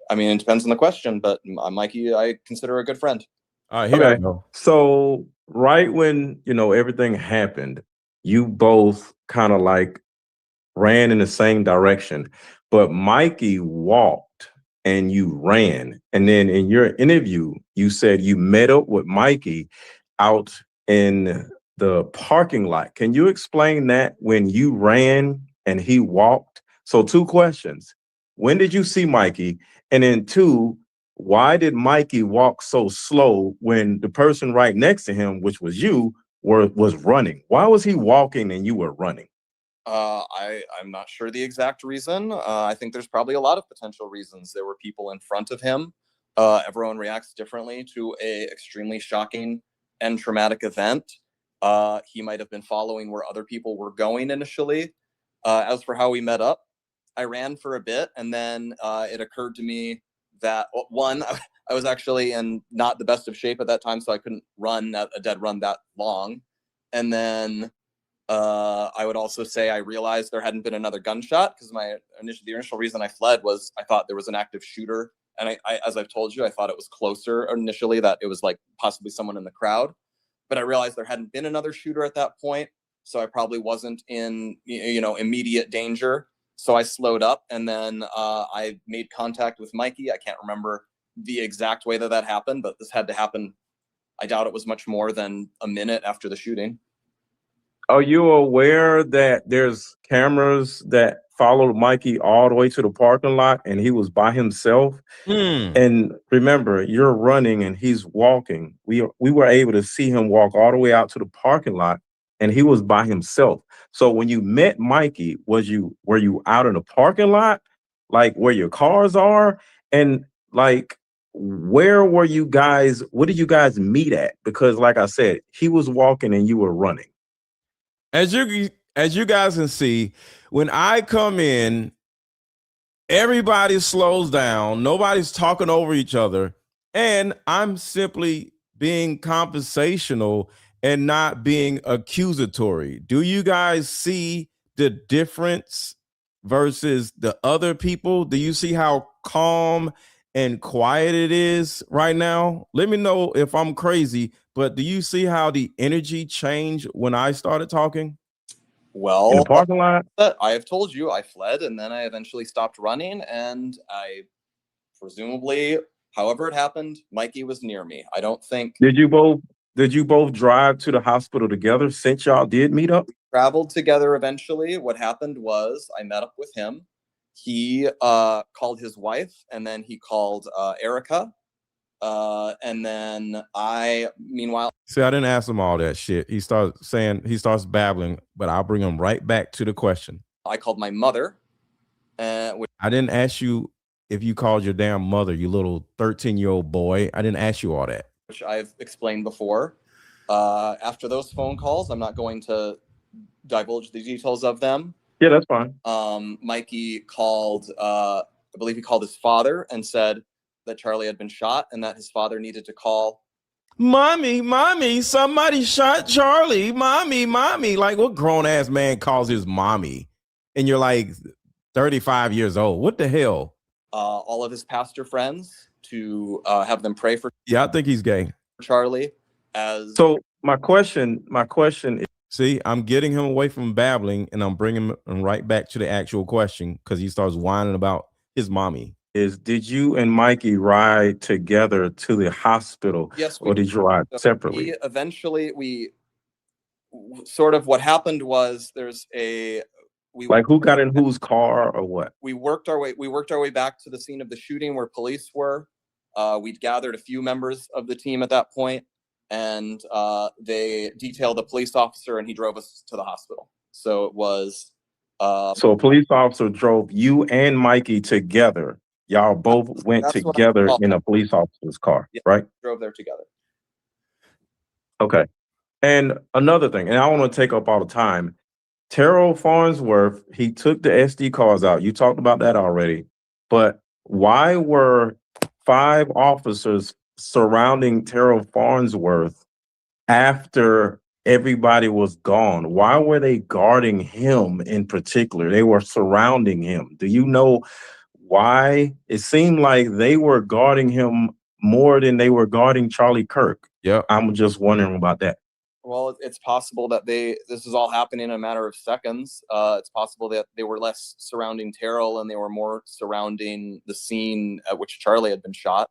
I mean, it depends on the question, but Mikey, I consider a good friend. All right, here we go. So right when, everything happened, you both kind of like ran in the same direction, but Mikey walked and you ran. And then in your interview, you said you met up with Mikey out in the parking lot. Can you explain that when you ran and he walked? So 2 questions. When did you see Mikey? And then 2, why did Mikey walk so slow when the person right next to him, which was you, was running? Why was he walking and you were running? I'm not sure the exact reason. I think there's probably a lot of potential reasons. There were people in front of him. Everyone reacts differently to a extremely shocking and traumatic event. He might have been following where other people were going initially. As for how we met up, I ran for a bit, and then it occurred to me that, one, I was actually in not the best of shape at that time, so I couldn't run a dead run that long. And then I would also say I realized there hadn't been another gunshot, because the initial reason I fled was I thought there was an active shooter. And I, as I've told you, I thought it was closer initially, that it was like possibly someone in the crowd. But I realized there hadn't been another shooter at that point, so I probably wasn't in immediate danger. So I slowed up, and then I made contact with Mikey. I can't remember the exact way that happened, but this had to happen I doubt it was much more than a minute after the shooting. Are you aware that there's cameras that followed Mikey all the way to the parking lot and he was by himself? And remember, you're running and he's walking. We were able to see him walk all the way out to the parking lot and he was by himself. So when you met Mikey, were you out in the parking lot, like where your cars are? And like where were you guys? What did you guys meet at? Because like I said, he was walking and you were running. As you guys can see, when I come in, everybody slows down. Nobody's talking over each other. And I'm simply being conversational and not being accusatory. Do you guys see the difference versus the other people? Do you see how calm and quiet it is right now? Let me know if I'm crazy, but do you see how the energy changed when I started talking? Well, In the parking lot? I have told you I fled and then I eventually stopped running, and I presumably, however it happened, Mikey was near me. I don't think Did you both drive to the hospital together since y'all did meet up? traveled together eventually. What happened was I met up with him. He called his wife, and then he called Erica. And then meanwhile. See, I didn't ask him all that shit. He starts babbling, but I'll bring him right back to the question. I called my mother. I didn't ask you if you called your damn mother, you little 13-year-old boy. I didn't ask you all that. Which I've explained before. After those phone calls, I'm not going to divulge the details of them. Yeah, that's fine. Mikey called, I believe he called his father and said that Charlie had been shot and that his father needed to call. Mommy, somebody shot Charlie. Mommy. Like, what grown-ass man calls his mommy? And you're like 35 years old. What the hell? All of his pastor friends to have them pray for. Yeah, I think he's gay. Charlie. So my question is, see, I'm getting him away from babbling and I'm bringing him right back to the actual question because he starts whining about his mommy. Did you and Mikey ride together to the hospital? Yes, or did you ride separately? We sort of, what happened was who got in whose car or what? We worked our way back to the scene of the shooting where police were. We'd gathered a few members of the team at that point, and they detailed a police officer and he drove us to the hospital. So it was so a police officer drove you and Mikey together. Y'all both went together in a police officer's car, right? Drove there together. Okay. And another thing, and I don't want to take up all the time, Terrell Farnsworth, he took the SD cards out. You talked about that already. But why were 5 officers surrounding Terrell Farnsworth after everybody was gone? Why were they guarding him in particular? They were surrounding him. Do you know why? It seemed like they were guarding him more than they were guarding Charlie Kirk. Yeah, I'm just wondering about that. Well, it's possible that this is all happening in a matter of seconds. It's possible that they were less surrounding Terrell and they were more surrounding the scene at which Charlie had been shot.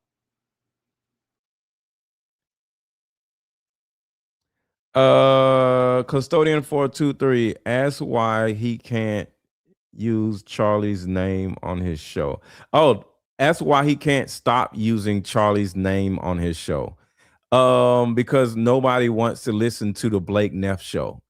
Custodian 423 asks why he can't use Charlie's name on his show. Oh, that's why he can't stop using Charlie's name on his show. Because nobody wants to listen to the Blake Neff show.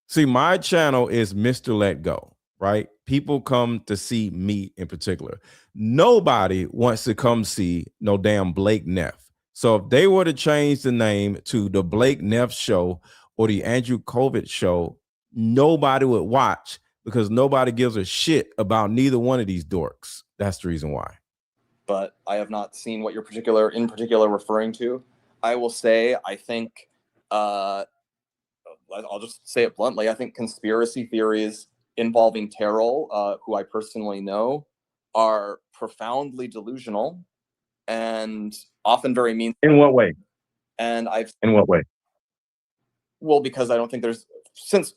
See, my channel is Mr. Let Go, right? People come to see me in particular. Nobody wants to come see no damn Blake Neff. So if they were to change the name to the Blake Neff show or the Andrew Kovic show, nobody would watch because nobody gives a shit about neither one of these dorks. That's the reason why. But I have not seen what you're in particular referring to. I will say, I think, I'll just say it bluntly, I think conspiracy theories involving Terrell, who I personally know, are profoundly delusional and often very mean. In what way? And In what way? Well, because I don't think since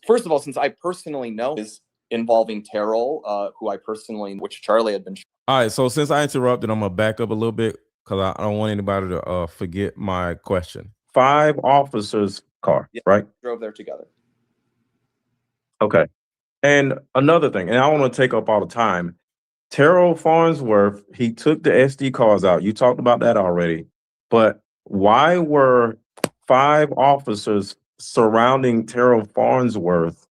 I personally know is involving Terrell, who I personally, which Charlie had been. All right, so since I interrupted, I'm gonna back up a little bit. because I don't want anybody to forget my question. 5 officers' car, right? Drove there together. Okay. And another thing, and I don't want to take up all the time. Terrell Farnsworth, he took the SD cards out. You talked about that already. But why were 5 officers surrounding Terrell Farnsworth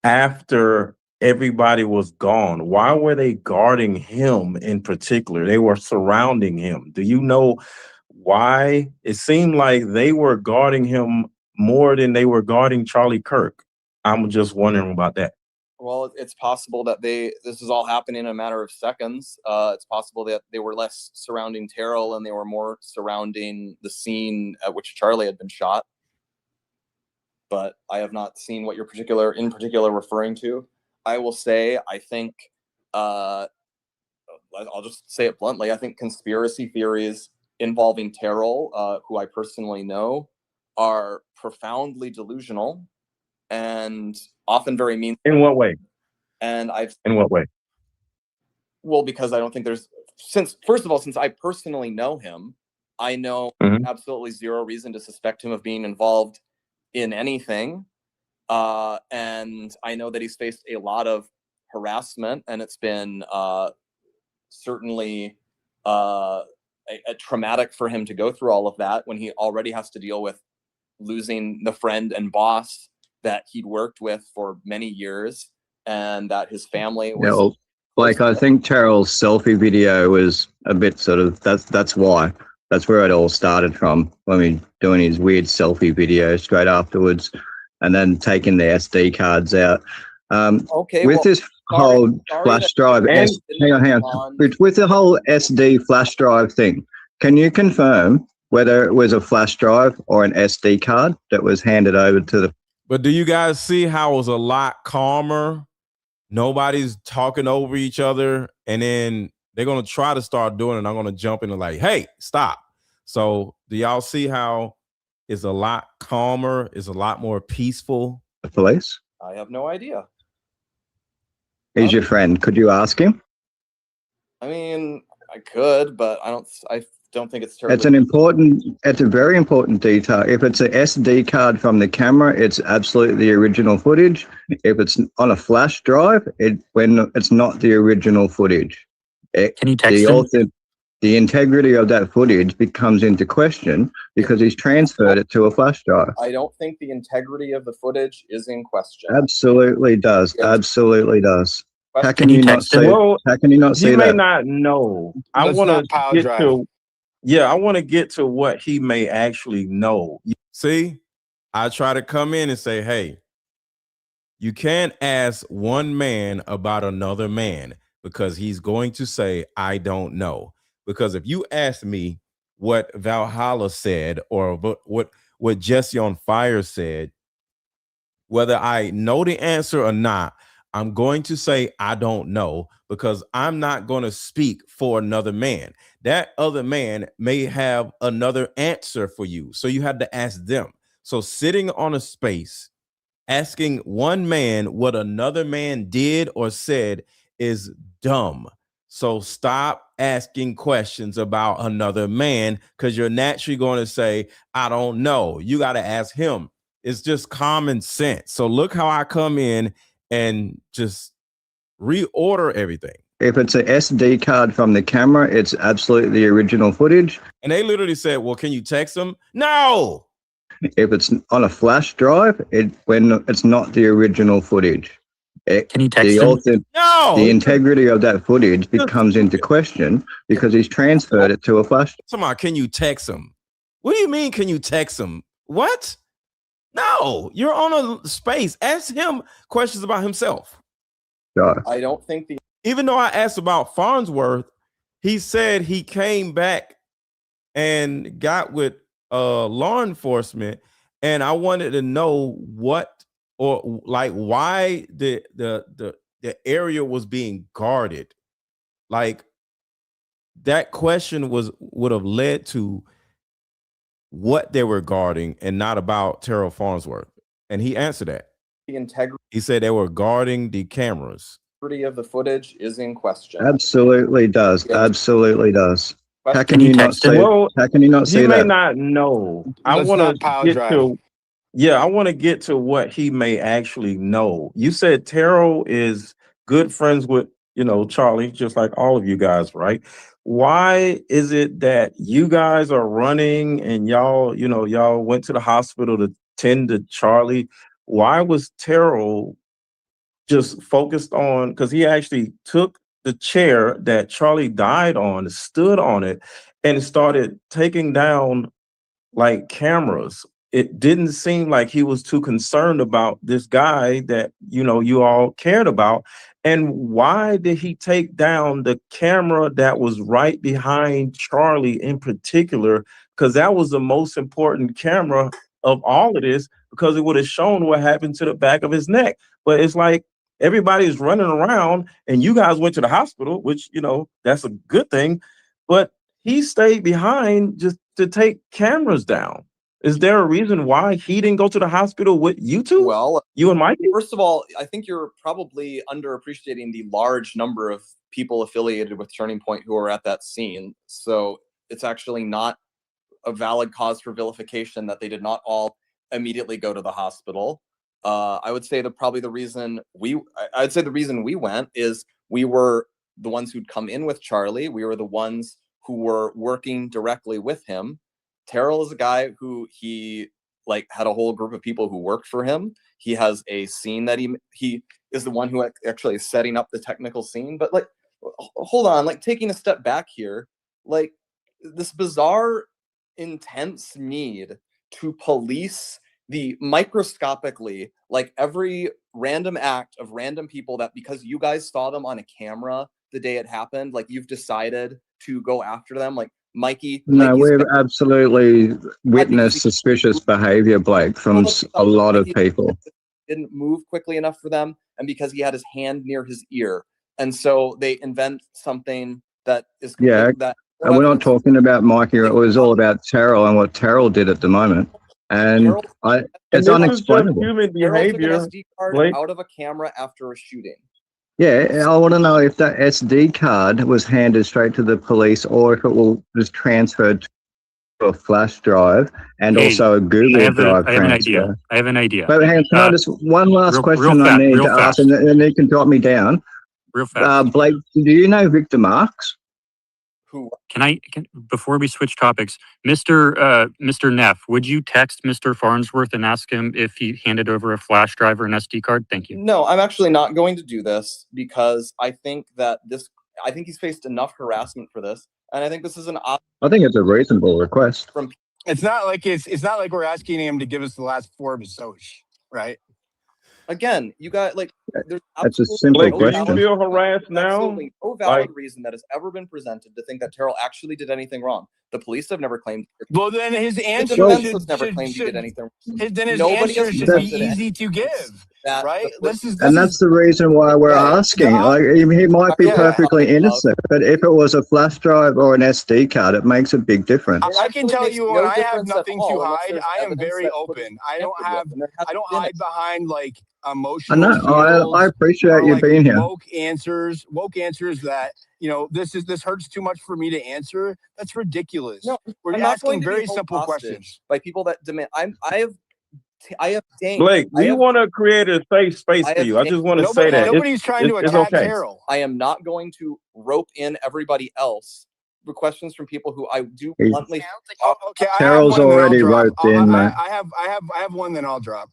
after everybody was gone? Why were they guarding him in particular? They were surrounding him. Do you know why? It seemed like they were guarding him more than they were guarding Charlie Kirk. I'm just wondering about that. Well, it's possible that this is all happening in a matter of seconds. It's possible that they were less surrounding Terrell and they were more surrounding the scene at which Charlie had been shot. But I have not seen what you're in particular referring to. I will say, I think, I'll just say it bluntly, I think conspiracy theories involving Terrell, who I personally know, are profoundly delusional and often very mean. In what way? And In what way? Well, because I don't think first of all, since I personally know him, I know absolutely zero reason to suspect him of being involved in anything. And I know that he's faced a lot of harassment, and it's been certainly a traumatic for him to go through all of that when he already has to deal with losing the friend and boss that he'd worked with for many years, and that his family was. Yeah, well, like I think Terrell's selfie video was a bit sort of that's why. That's where it all started from. I mean, doing his weird selfie video straight afterwards, and then taking the SD cards out. With this whole flash drive, hang on. With the whole SD flash drive thing, can you confirm whether it was a flash drive or an SD card that was handed over to the? But do you guys see how it was a lot calmer? Nobody's talking over each other, and then they're gonna try to start doing it. And I'm gonna jump in and like, hey, stop. So do y'all see how it's a lot calmer? It's a lot more peaceful. The police? I have no idea. He's your friend. Could you ask him? I mean, I could, but I don't think it's terribly. It's a very important detail. If it's an SD card from the camera, it's absolutely the original footage. If it's on a flash drive, when it's not the original footage. Can you text him? The integrity of that footage becomes into question because he's transferred it to a flash drive. I don't think the integrity of the footage is in question. Absolutely does. Absolutely does. How Can can you not say? How can you not say He that? may not know. I want to get to. Yeah, I want to get to what he may actually know. See, I try to come in and say, hey, you can't ask one man about another man because he's going to say, I don't know. Because if you ask me what Valhalla said or what Jesse on Fire said, whether I know the answer or not, I'm going to say I don't know because I'm not going to speak for another man. That other man may have another answer for you. So you have to ask them. So sitting on a space, asking one man what another man did or said is dumb. So stop asking questions about another man because you're naturally going to say, I don't know. You got to ask him. It's just common sense. So look how I come in and just reorder everything. If it's an SD card from the camera, it's absolutely the original footage. And they literally said, well, can you text them? No. If it's on a flash drive, when it's not the original footage. Can you text him? No. The integrity of that footage becomes into question because he's transferred it to a flash. Somebody, can you text him? What do you mean, can you text him? What? No, you're on a space. Ask him questions about himself. I don't think even though I asked about Farnsworth, he said he came back and got with law enforcement, and I wanted to know what or like why the area was being guarded. Like that question would have led to what they were guarding and not about Terrell Farnsworth. And he answered that. The integrity. He said they were guarding the cameras. Of the footage is in question. Absolutely does. Absolutely does. How can you not see? Well, How can you not he see may that? not know. I Let's want not to pile get drive. to, yeah, I want to get to what he may actually know. You said Terrell is good friends with, Charlie, just like all of you guys, right? Why is it that you guys are running and y'all went to the hospital to tend to Charlie? Why was Terrell just focused on, because he actually took the chair that Charlie died on, stood on it, and started taking down like cameras? It didn't seem like he was too concerned about this guy that you all cared about. And why did he take down the camera that was right behind Charlie in particular? Because that was the most important camera of all of this, because it would have shown what happened to the back of his neck. But it's like everybody's running around and you guys went to the hospital, which that's a good thing, but he stayed behind just to take cameras down. Is there a reason why he didn't go to the hospital with you two? Well, You and Mikey? first of all, I think you're probably underappreciating the large number of people affiliated with Turning Point who are at that scene. So it's actually not a valid cause for vilification that they did not all immediately go to the hospital. I would say the reason we went is we were the ones who'd come in with Charlie. We were the ones who were working directly with him. Terrell is a guy who he had a whole group of people who worked for him. He has a scene that he is the one who actually is setting up the technical scene. But hold on, taking a step back here, this bizarre, intense need to police the microscopically, every random act of random people that because you guys saw them on a camera the day it happened, you've decided to go after them. Mikey. No, we've absolutely witnessed suspicious behavior, Blake, from a lot of people. Didn't move quickly enough for them, and because he had his hand near his ear, and so they invent something that is and we're not talking about Mikey. It was all about Terrell and what Terrell did at the moment, and it's unexplainable. Human Terrell took an behavior, SD card Blake. out of a camera after a shooting. Yeah, I want to know if that SD card was handed straight to the police or if it was transferred to a flash drive and also a Google Drive I have transfer. I have an idea. But hang on, can I just one last question I need to ask, and then you can drop me down. Real fast. Blake, do you know Victor Marks? Who? Before we switch topics, Mr. Neff, would you text Mr. Farnsworth and ask him if he handed over a flash drive or an SD card? Thank you. No, I'm actually not going to do this because I think he's faced enough harassment for this, and I think this is I think it's a reasonable request. It's not like we're asking him to give us the last four of his Soch, right? Again, you got there's that's a simple question. Do you feel harassed now? Absolutely no valid reason that has ever been presented to think that Terrell actually did anything wrong. The police have never claimed. Well, then his answer has never claimed he did anything. Then his Nobody answer has should be presented easy to give, right? And that's the reason why we're asking. He might be perfectly innocent, but if it was a flash drive or an SD card, it makes a big difference. I can tell you, when I have nothing to hide, I am very open. I don't hide behind emotional. I know. I appreciate you being here. Woke answers that this hurts too much for me to answer. That's ridiculous. No, we're asking very simple questions by people that demand. I have Blake, we want to create a safe space for you. I just want to say that nobody's trying to attack Terrell. I am not going to rope in everybody else. The questions from people who I do bluntly. Okay, Terrell's already roped in. I have one. Then I'll drop.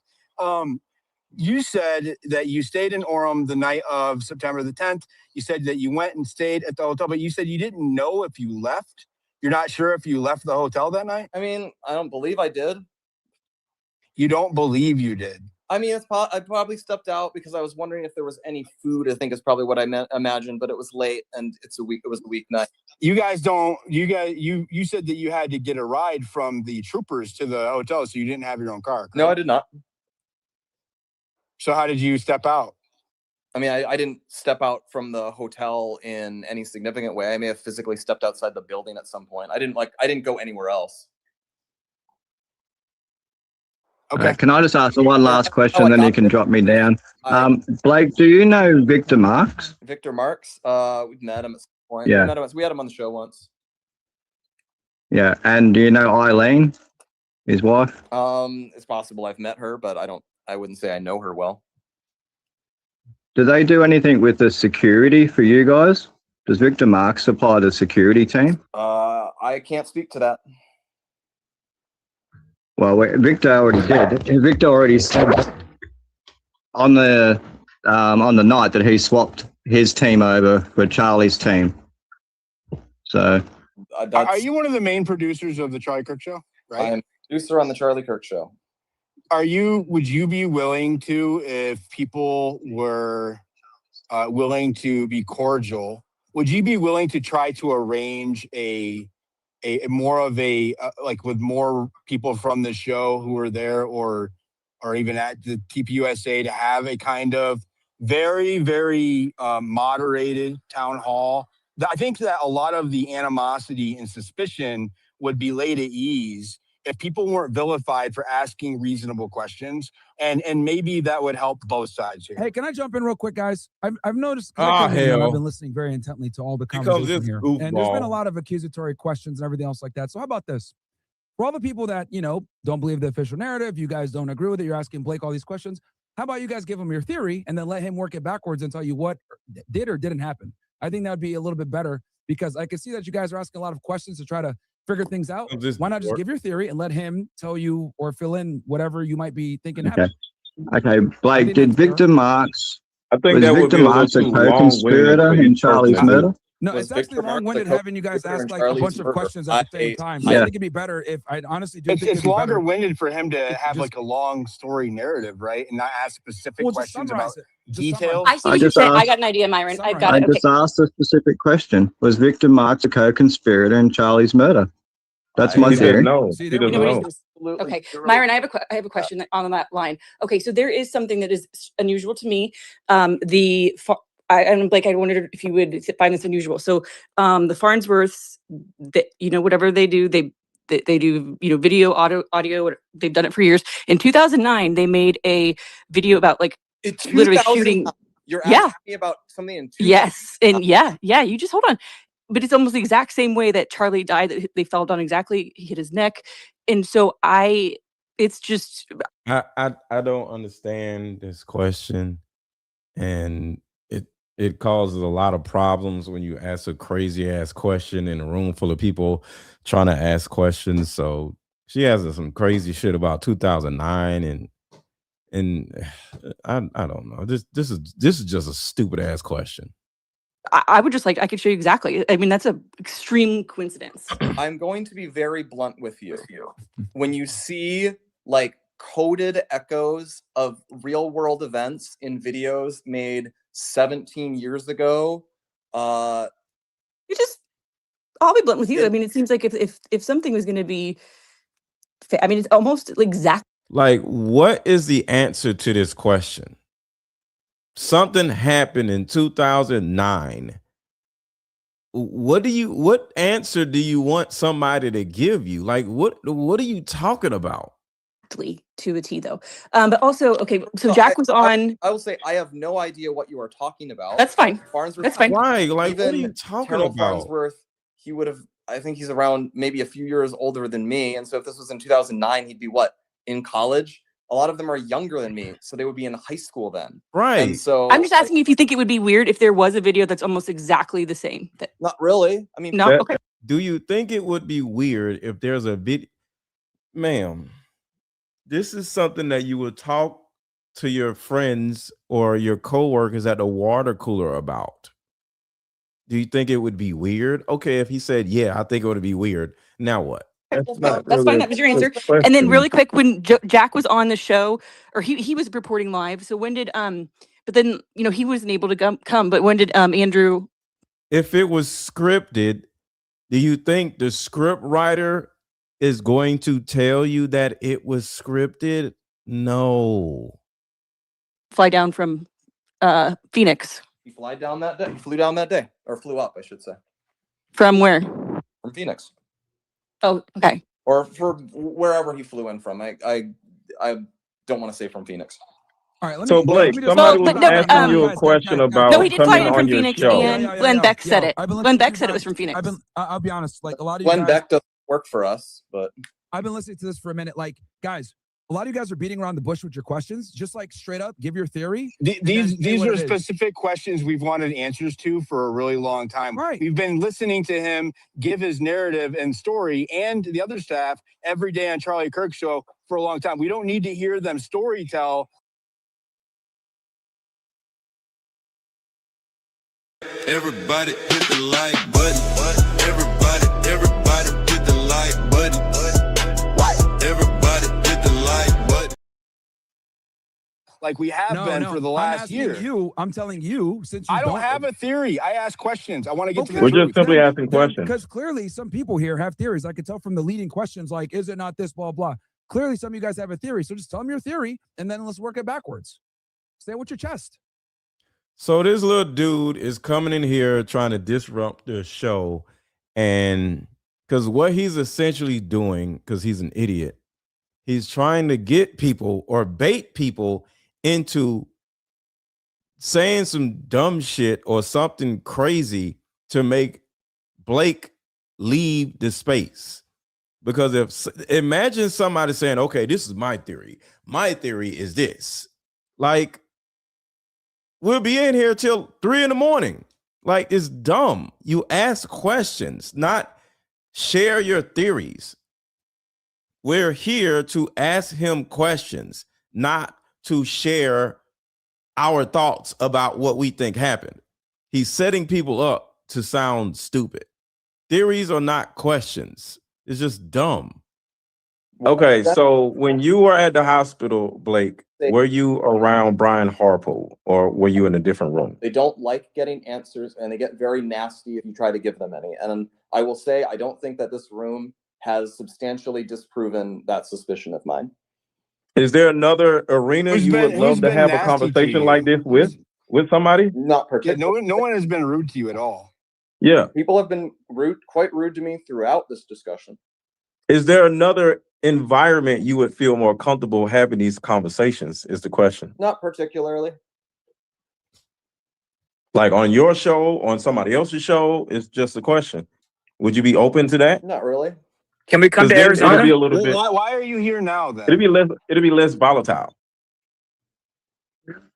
You said that you stayed in Orem the night of September the 10th. You said that you went and stayed at the hotel, but you said you didn't know if you left. You're not sure if you left the hotel that night? I mean, I don't believe I did. You don't believe you did? I mean, I probably stepped out because I was wondering if there was any food. I think is probably what I imagined, but it was late and it was a weeknight. You said that you had to get a ride from the troopers to the hotel, so you didn't have your own car. Correct? No, I did not. So how did you step out? I mean, I didn't step out from the hotel in any significant way. I may have physically stepped outside the building at some point. I didn't go anywhere else. Okay. Can I just ask one last question, then you can drop me down? Blake, do you know Victor Marks? Victor Marks? We've met him at some point. Yeah. We had him on the show once. Yeah, and do you know Eileen, his wife? It's possible I've met her, but I wouldn't say I know her well. Do they do anything with the security for you guys? Does Victor Marks supply the security team? I can't speak to that. Well, Victor already did. Victor already said on the night that he swapped his team over for Charlie's team. So, are you one of the main producers of the Charlie Kirk Show? Right. I am producer on the Charlie Kirk Show. Would you be willing to, if people were willing to be cordial, would you be willing to try to arrange a more of a like with more people from the show who are there or even at the TPUSA to have a kind of very, very moderated town hall? I think that a lot of the animosity and suspicion would be laid at ease if people weren't vilified for asking reasonable questions, and maybe that would help both sides here. Hey, can I jump in real quick, guys? I've noticed. Hell. I've been listening very intently to all the conversation here, and there's been a lot of accusatory questions and everything else like that. So how about this? For all the people that don't believe the official narrative, you guys don't agree with it, you're asking Blake all these questions. How about you guys give him your theory and then let him work it backwards and tell you what did or didn't happen? I think that would be a little bit better because I can see that you guys are asking a lot of questions to try to figure things out. Why not just give your theory and let him tell you or fill in whatever you might be thinking happened? Okay, Blake, did Victor Marks? I think was Victor Marks a co-conspirator in Charlie's murder? No, it's actually long-winded having you guys ask like a bunch of questions at the same time. So Yeah. I think it'd be better if I honestly do. It's longer-winded for him to have like a long story narrative, right, and not ask specific questions about details. I see what you're saying. I got an idea, Myron. I've got I it. Okay. just asked a specific question. Was Victor Marks a co-conspirator in Charlie's murder? That's my theory. He doesn't know. Okay, Myron, I have a question on that line. Okay, so there is something that is unusual to me. And Blake, I wondered if you would find this unusual. So, the Farnsworths, whatever they do, they do video, audio. They've done it for years. In 2009, they made a video about like literally shooting. You're asking me about something in 2000? Yes, and yeah. You just hold on. But it's almost the exact same way that Charlie died. That they fell down exactly. He hit his neck, and so it's just. I don't understand this question, and it causes a lot of problems when you ask a crazy ass question in a room full of people trying to ask questions. So she has some crazy shit about 2009, and I don't know. This is just a stupid ass question. I would just I could show you exactly. I mean, that's an extreme coincidence. I'm going to be very blunt with you. When you see like coded echoes of real world events in videos made 17 years ago, I'll be blunt with you. I mean, it seems like if something was going to be, I mean, it's almost exact. Like, what is the answer to this question? Something happened in 2009. What answer do you want somebody to give you? Like, what are you talking about? To a T though. But also, okay, so Jack was on. I will say I have no idea what you are talking about. That's fine. Farnsworth. That's fine. Why? Like, Even what are you talking Terrell about? Farnsworth, he would have. I think he's around maybe a few years older than me, and so if this was in 2009, he'd be what, in college? A lot of them are younger than me, so they would be in high school then. Right. And so I'm just asking if you think it would be weird if there was a video that's almost exactly the same. Not really. I mean, no. Okay. Do you think it would be weird if there's a video? Ma'am, this is something that you would talk to your friends or your coworkers at the water cooler about. Do you think it would be weird? Okay, if he said, yeah, I think it would be weird. Now what? That's fine. That was your answer. And then really quick, when Jack was on the show, or he was reporting live. So when did but then he wasn't able to come. But when did Andrew? If it was scripted, do you think the script writer is going to tell you that it was scripted? No. Fly down from Phoenix. he flew down that day. He flew down that day, or flew up, I should say. From where? From Phoenix. Oh, okay. Or for wherever he flew in from. I don't want to say from Phoenix. All right, So Blake, somebody was asking you a question about no, he did fly coming in on from your Phoenix, show. and Glenn Beck said it. Glenn Beck said it was from Phoenix. I'll be honest, like a lot of you Glenn guys, Beck doesn't work for us, but I've been listening to this for a minute. Like, guys, a lot of you guys are beating around the bush with your questions. Just like straight up, give your theory. These are specific questions we've wanted answers to for a really long time. Right. We've been listening to him give his narrative and story and the other staff every day on Charlie Kirk's show for a long time. We don't need to hear them story tell. Everybody hit the like button. Everybody hit the like button. Everybody hit the like button. Like we have been for the last year. I'm telling you, since I don't have a theory. I ask questions. I want to get to the We're truth. just simply asking questions. Because clearly some people here have theories. I could tell from the leading questions, like, is it not this, blah, blah. Clearly some of you guys have a theory. So just tell them your theory, and then let's work it backwards. Say it with your chest. So this little dude is coming in here trying to disrupt the show. And because what he's essentially doing, because he's an idiot, he's trying to get people or bait people into saying some dumb shit or something crazy to make Blake leave the space. Because imagine somebody saying, okay, this is my theory. My theory is this. Like, we'll be in here till 3 a.m. Like, it's dumb. You ask questions, not share your theories. We're here to ask him questions, not to share our thoughts about what we think happened. He's setting people up to sound stupid. Theories are not questions. It's just dumb. Okay, so when you were at the hospital, Blake, were you around Brian Harpo or were you in a different room? they don't like getting answers, and they get very nasty if you try to give them any. And I will say, I don't think that this room has substantially disproven that suspicion of mine. Is there another arena you would love to have a conversation like this with somebody? Not particularly. No one has been rude to you at all. Yeah. People have been quite rude to me throughout this discussion. Is there another environment you would feel more comfortable having these conversations is the question. Not particularly. Like on your show, on somebody else's show, it's just a question. Would you be open to that? Not really. Can we come to It'll Arizona? be a little bit. Why are you here now then? It'll be less volatile.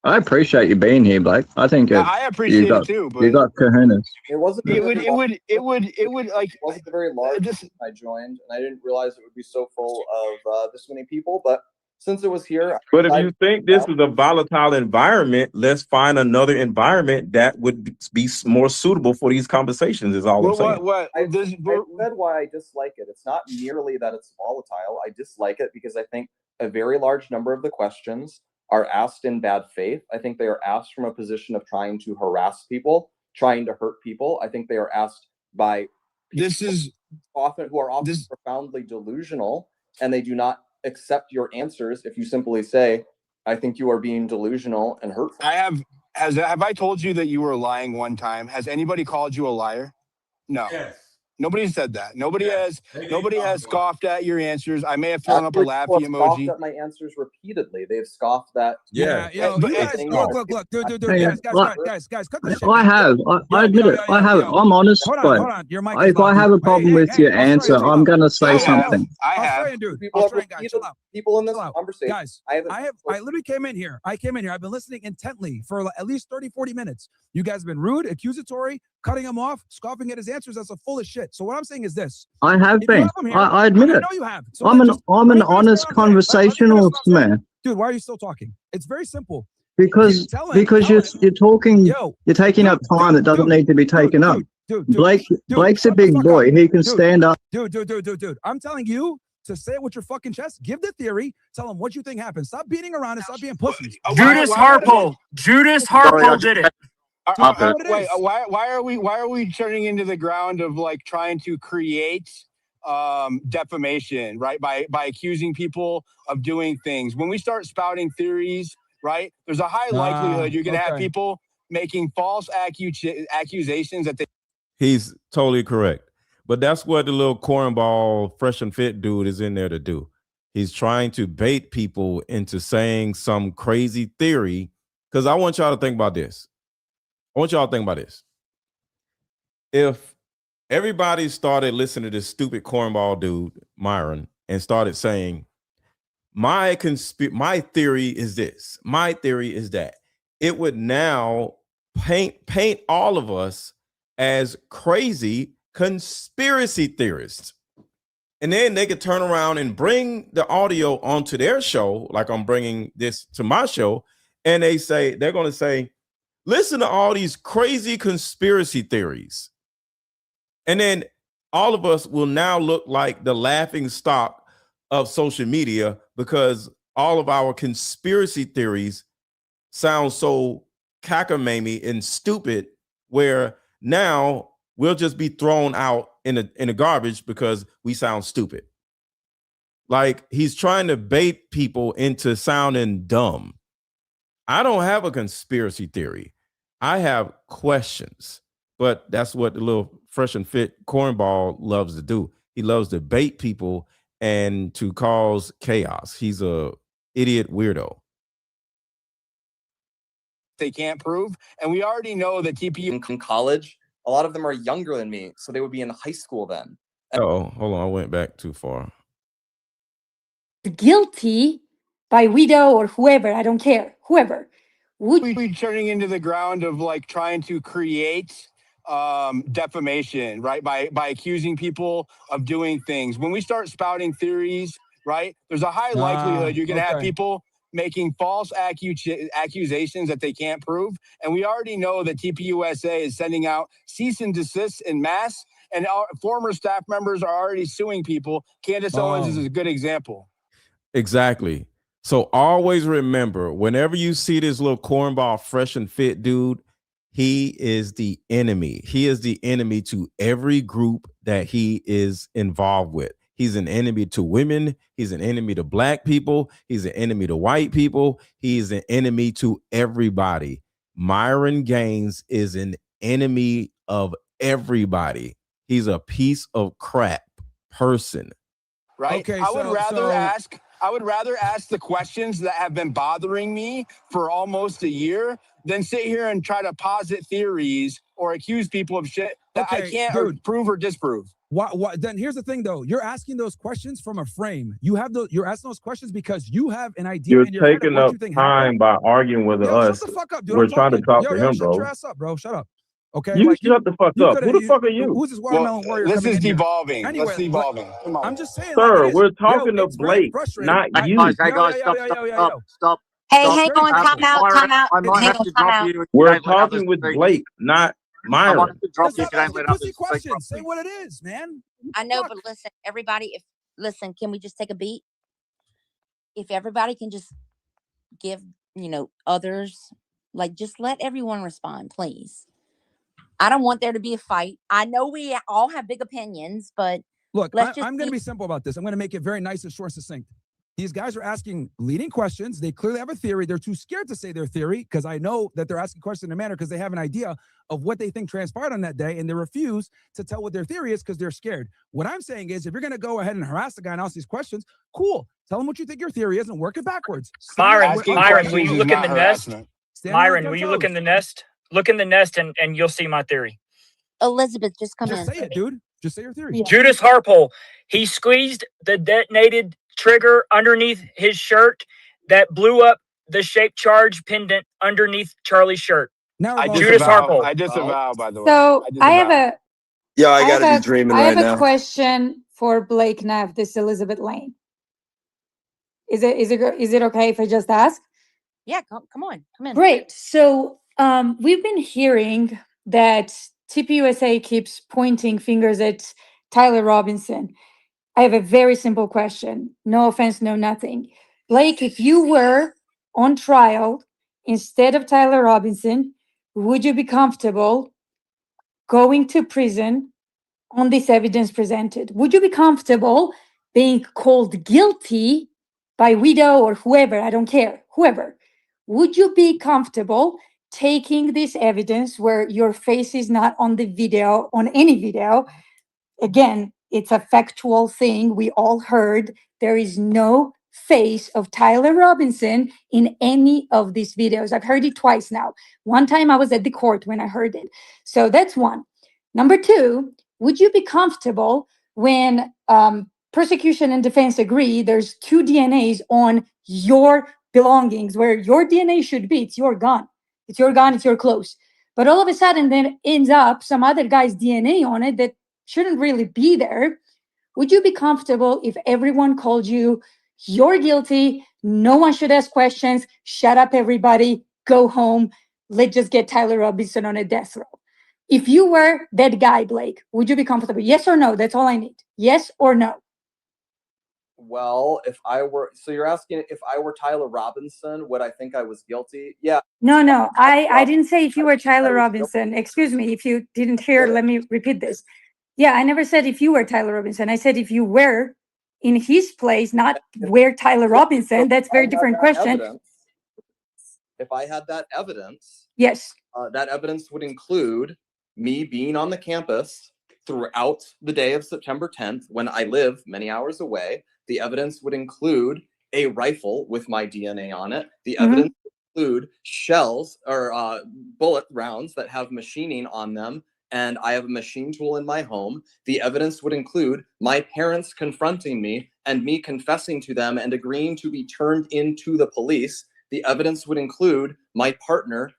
I appreciate you being here, Blake. I think I appreciate it too, but you got kahunas. It wasn't. It would like. It wasn't a very large. I joined, and I didn't realize it would be so full of this many people. But since it was here, But if you think this is a volatile environment, let's find another environment that would be more suitable for these conversations. Is all I'm saying. I said why I dislike it. It's not merely that it's volatile. I dislike it because I think a very large number of the questions are asked in bad faith. I think they are asked from a position of trying to harass people, trying to hurt people. I think they are asked by people who are often profoundly delusional, and they do not accept your answers if you simply say, I think you are being delusional and hurtful. Have I told you that you were lying one time? Has anybody called you a liar? No. Yes. Nobody said that. Nobody has scoffed at your answers. I may have thrown up a laughy People have emoji. scoffed at my answers repeatedly. They've scoffed that. You guys, look, dude, guys, cut the shit. I admit it. I have it. I'm honest, but if I have a problem with your answer, I'm gonna say something. Australian dude. People in this conversation. Guys, I literally came in here. I've been listening intently for at least 30, 40 minutes. You guys have been rude, accusatory, cutting him off, scoffing at his answers. That's a full of shit. So what I'm saying is this. I have been. I admit it. I know you have. So I'm an honest conversationalist, man. Dude, why are you still talking? It's very simple. Because you're talking, you're taking up time that doesn't need to be taken up. Blake's a big boy. He can stand up. Dude. I'm telling you to say it with your fucking chest. Give the theory. Tell him what you think happened. Stop beating around and stop being pussies. Judas Harpo did it. Why are we turning into the ground of like trying to create defamation, right? By accusing people of doing things. When we start spouting theories, right? There's a high likelihood you're going to have people making false accusations that they. He's totally correct. But that's what the little cornball fresh and fit dude is in there to do. He's trying to bait people into saying some crazy theory. Because I want y'all to think about this. If everybody started listening to this stupid cornball dude, Myron, and started saying, my theory is this, my theory is that. It would now paint all of us as crazy conspiracy theorists. And then they could turn around and bring the audio onto their show, like I'm bringing this to my show, and they're going to say, listen to all these crazy conspiracy theories. And then all of us will now look like the laughing stock of social media because all of our conspiracy theories sound so cockamamie and stupid, where now we'll just be thrown out in the garbage because we sound stupid. Like, he's trying to bait people into sounding dumb. I don't have a conspiracy theory. I have questions, but that's what the little fresh and fit cornball loves to do. He loves to bait people and to cause chaos. He's a idiot weirdo. They can't prove. And we already know that TPU in college, a lot of them are younger than me, so they would be in high school then. Oh, hold on, I went back too far. Guilty by widow or whoever, I don't care, whoever. Would we be turning into the ground of like trying to create defamation, right? By accusing people of doing things. When we start spouting theories, right, there's a high likelihood you're going to have people making false accusations that they can't prove. And we already know that TPUSA is sending out cease and desist in mass, and our former staff members are already suing people. Candace Owens is a good example. Exactly. So always remember, whenever you see this little cornball fresh and fit dude, he is the enemy. He is the enemy to every group that he is involved with. He's an enemy to women. He's an enemy to black people. He's an enemy to white people. He's an enemy to everybody. Myron Gaines is an enemy of everybody. He's a piece of crap person. Right? Okay, I would rather ask the questions that have been bothering me for almost a year than sit here and try to posit theories or accuse people of shit that I can't prove or disprove. What? Then here's the thing, though. You're asking those questions from a frame. You're asking those questions because you have an idea. You're taking up time by arguing with us. Shut the fuck up, dude. We're trying to talk to him, shut bro. your ass up, bro. Shut up. Okay. You shut the fuck up. Who the fuck are you? Who's this watermelon warrior? This is devolving. devolving. Let's devolving. Come on. I'm just saying, sir. We're talking to Blake, not you. Stop. Hey, hang on, time out. I might have to drop you. We're talking with Blake, not Myron. I might have to drop you. Pussy questions. Say what it is, man. I know, but listen, everybody. Listen, can we just take a beat? If everybody can just give, others, like, just let everyone respond, please. I don't want there to be a fight. I know we all have big opinions, but look, I'm going to be simple about this. I'm going to make it very nice and short and succinct. These guys are asking leading questions. They clearly have a theory. They're too scared to say their theory because I know that they're asking questions in a manner because they have an idea of what they think transpired on that day, and they refuse to tell what their theory is because they're scared. What I'm saying is, if you're going to go ahead and harass the guy and ask these questions, cool. Tell them what you think your theory is and work it backwards. Myron, will you look in the nest? Myron, will you look in the nest? Look in the nest and you'll see my theory. Elizabeth, just come in. Just say it, dude. Just say your theory. Judas Harpole, he squeezed the detonated trigger underneath his shirt that blew up the shaped charge pendant underneath Charlie's shirt. Now Judas Harpole. I disavow, by the way. So I have a I gotta be dreaming right now. I have a question for Blake Neff. This is Elizabeth Lane. Is it okay if I just ask? Yeah, come on, come in. Great. So we've been hearing that TPUSA keeps pointing fingers at Tyler Robinson. I have a very simple question. No offense, no nothing. Blake, if you were on trial instead of Tyler Robinson, would you be comfortable going to prison on this evidence presented? Would you be comfortable being called guilty by widow or whoever? I don't care, whoever. Would you be comfortable taking this evidence where your face is not on the video, on any video? Again, it's a factual thing. We all heard there is no face of Tyler Robinson in any of these videos. I've heard it twice now. One time I was at the court when I heard it. So that's one. Number two, would you be comfortable when prosecution and defense agree there's 2 DNAs on your belongings where your DNA should be? It's your gun. It's your gun, it's your clothes. But all of a sudden then ends up some other guy's DNA on it that shouldn't really be there. Would you be comfortable if everyone called you, you're guilty, no one should ask questions, shut up everybody, go home, let's just get Tyler Robinson on a death row? If you were that guy, Blake, would you be comfortable? Yes or no? That's all I need. Yes or no? Well, if I were, so you're asking if I were Tyler Robinson, would I think I was guilty? Yeah. No. I didn't say if you were Tyler Robinson. Excuse me, if you didn't hear, let me repeat this. Yeah, I never said if you were Tyler Robinson. I said if you were in his place, not where Tyler Robinson. That's a very different question. If I had that evidence, yes, that evidence would include me being on the campus throughout the day of September 10th when I live many hours away. The evidence would include a rifle with my DNA on it. The evidence would include shells or bullet rounds that have machining on them, and I have a machine tool in my home. The evidence would include my parents confronting me and me confessing to them and agreeing to be turned into the police. The evidence would include my partner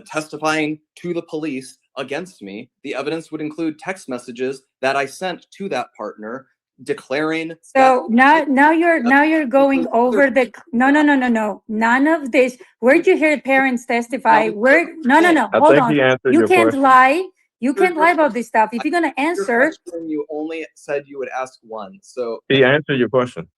testifying to the police against me. The evidence would include text messages that I sent to that partner declaring. So now you're going over the no. None of this. Where'd you hear parents testify? Where no. Hold on. You can't lie. You can't lie about this stuff. If you're gonna answer, you only said you would ask one. So he answered your question.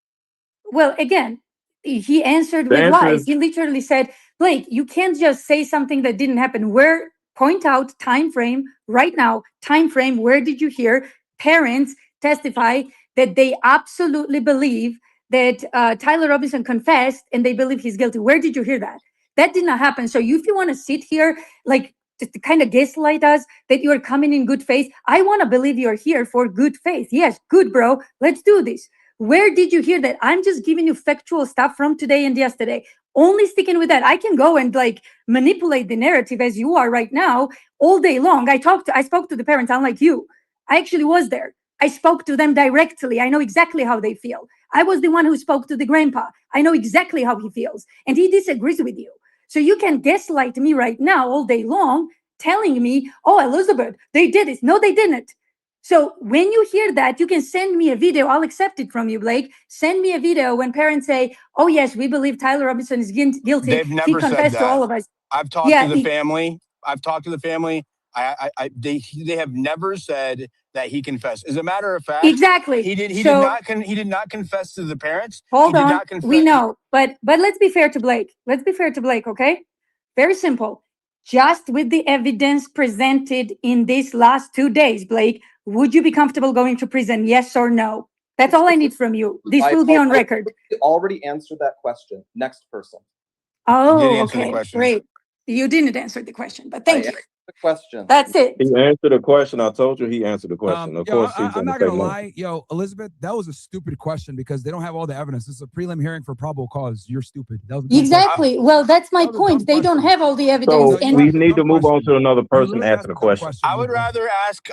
Well, again, he answered with lies. He literally said, Blake, you can't just say something that didn't happen. Where point out time frame right now, time frame, where did you hear parents testify that they absolutely believe that Tyler Robinson confessed and they believe he's guilty? Where did you hear that? That did not happen. So if you want to sit here like just to kind of gaslight us that you are coming in good faith, I want to believe you're here for good faith. Yes, good, bro. Let's do this. Where did you hear that? I'm just giving you factual stuff from today and yesterday. Only sticking with that. I can go and like manipulate the narrative as you are right now all day long. I spoke to the parents, unlike you. I actually was there. I spoke to them directly. I know exactly how they feel. I was the one who spoke to the grandpa. I know exactly how he feels. And he disagrees with you. So you can gaslight me right now all day long, telling me, oh, Elizabeth, they did it. No, they didn't. So when you hear that, you can send me a video. I'll accept it from you, Blake. Send me a video when parents say, oh, yes, we believe Tyler Robinson is guilty. They've never he confessed said that. to all of us. I've talked to the family. They have never said that he confessed. As a matter of fact, exactly. He did not confess to the parents. Hold on. We know, but let's be fair to Blake. Okay? Very simple. Just with the evidence presented in these last 2 days, Blake, would you be comfortable going to prison? Yes or no? That's all I need from you. This will be on record. I already answered that question. Next person. Oh, okay. Great. You didn't answer the question, but thank you. The question. That's it. He answered the question. I told you he answered the question. Of course, I'm not gonna lie, Elizabeth, that was a stupid question because they don't have all the evidence. This is a prelim hearing for probable cause. You're stupid. That was exactly. Well, that's my point. They don't have all the evidence. So we need to move on to another person asking the question. I would rather ask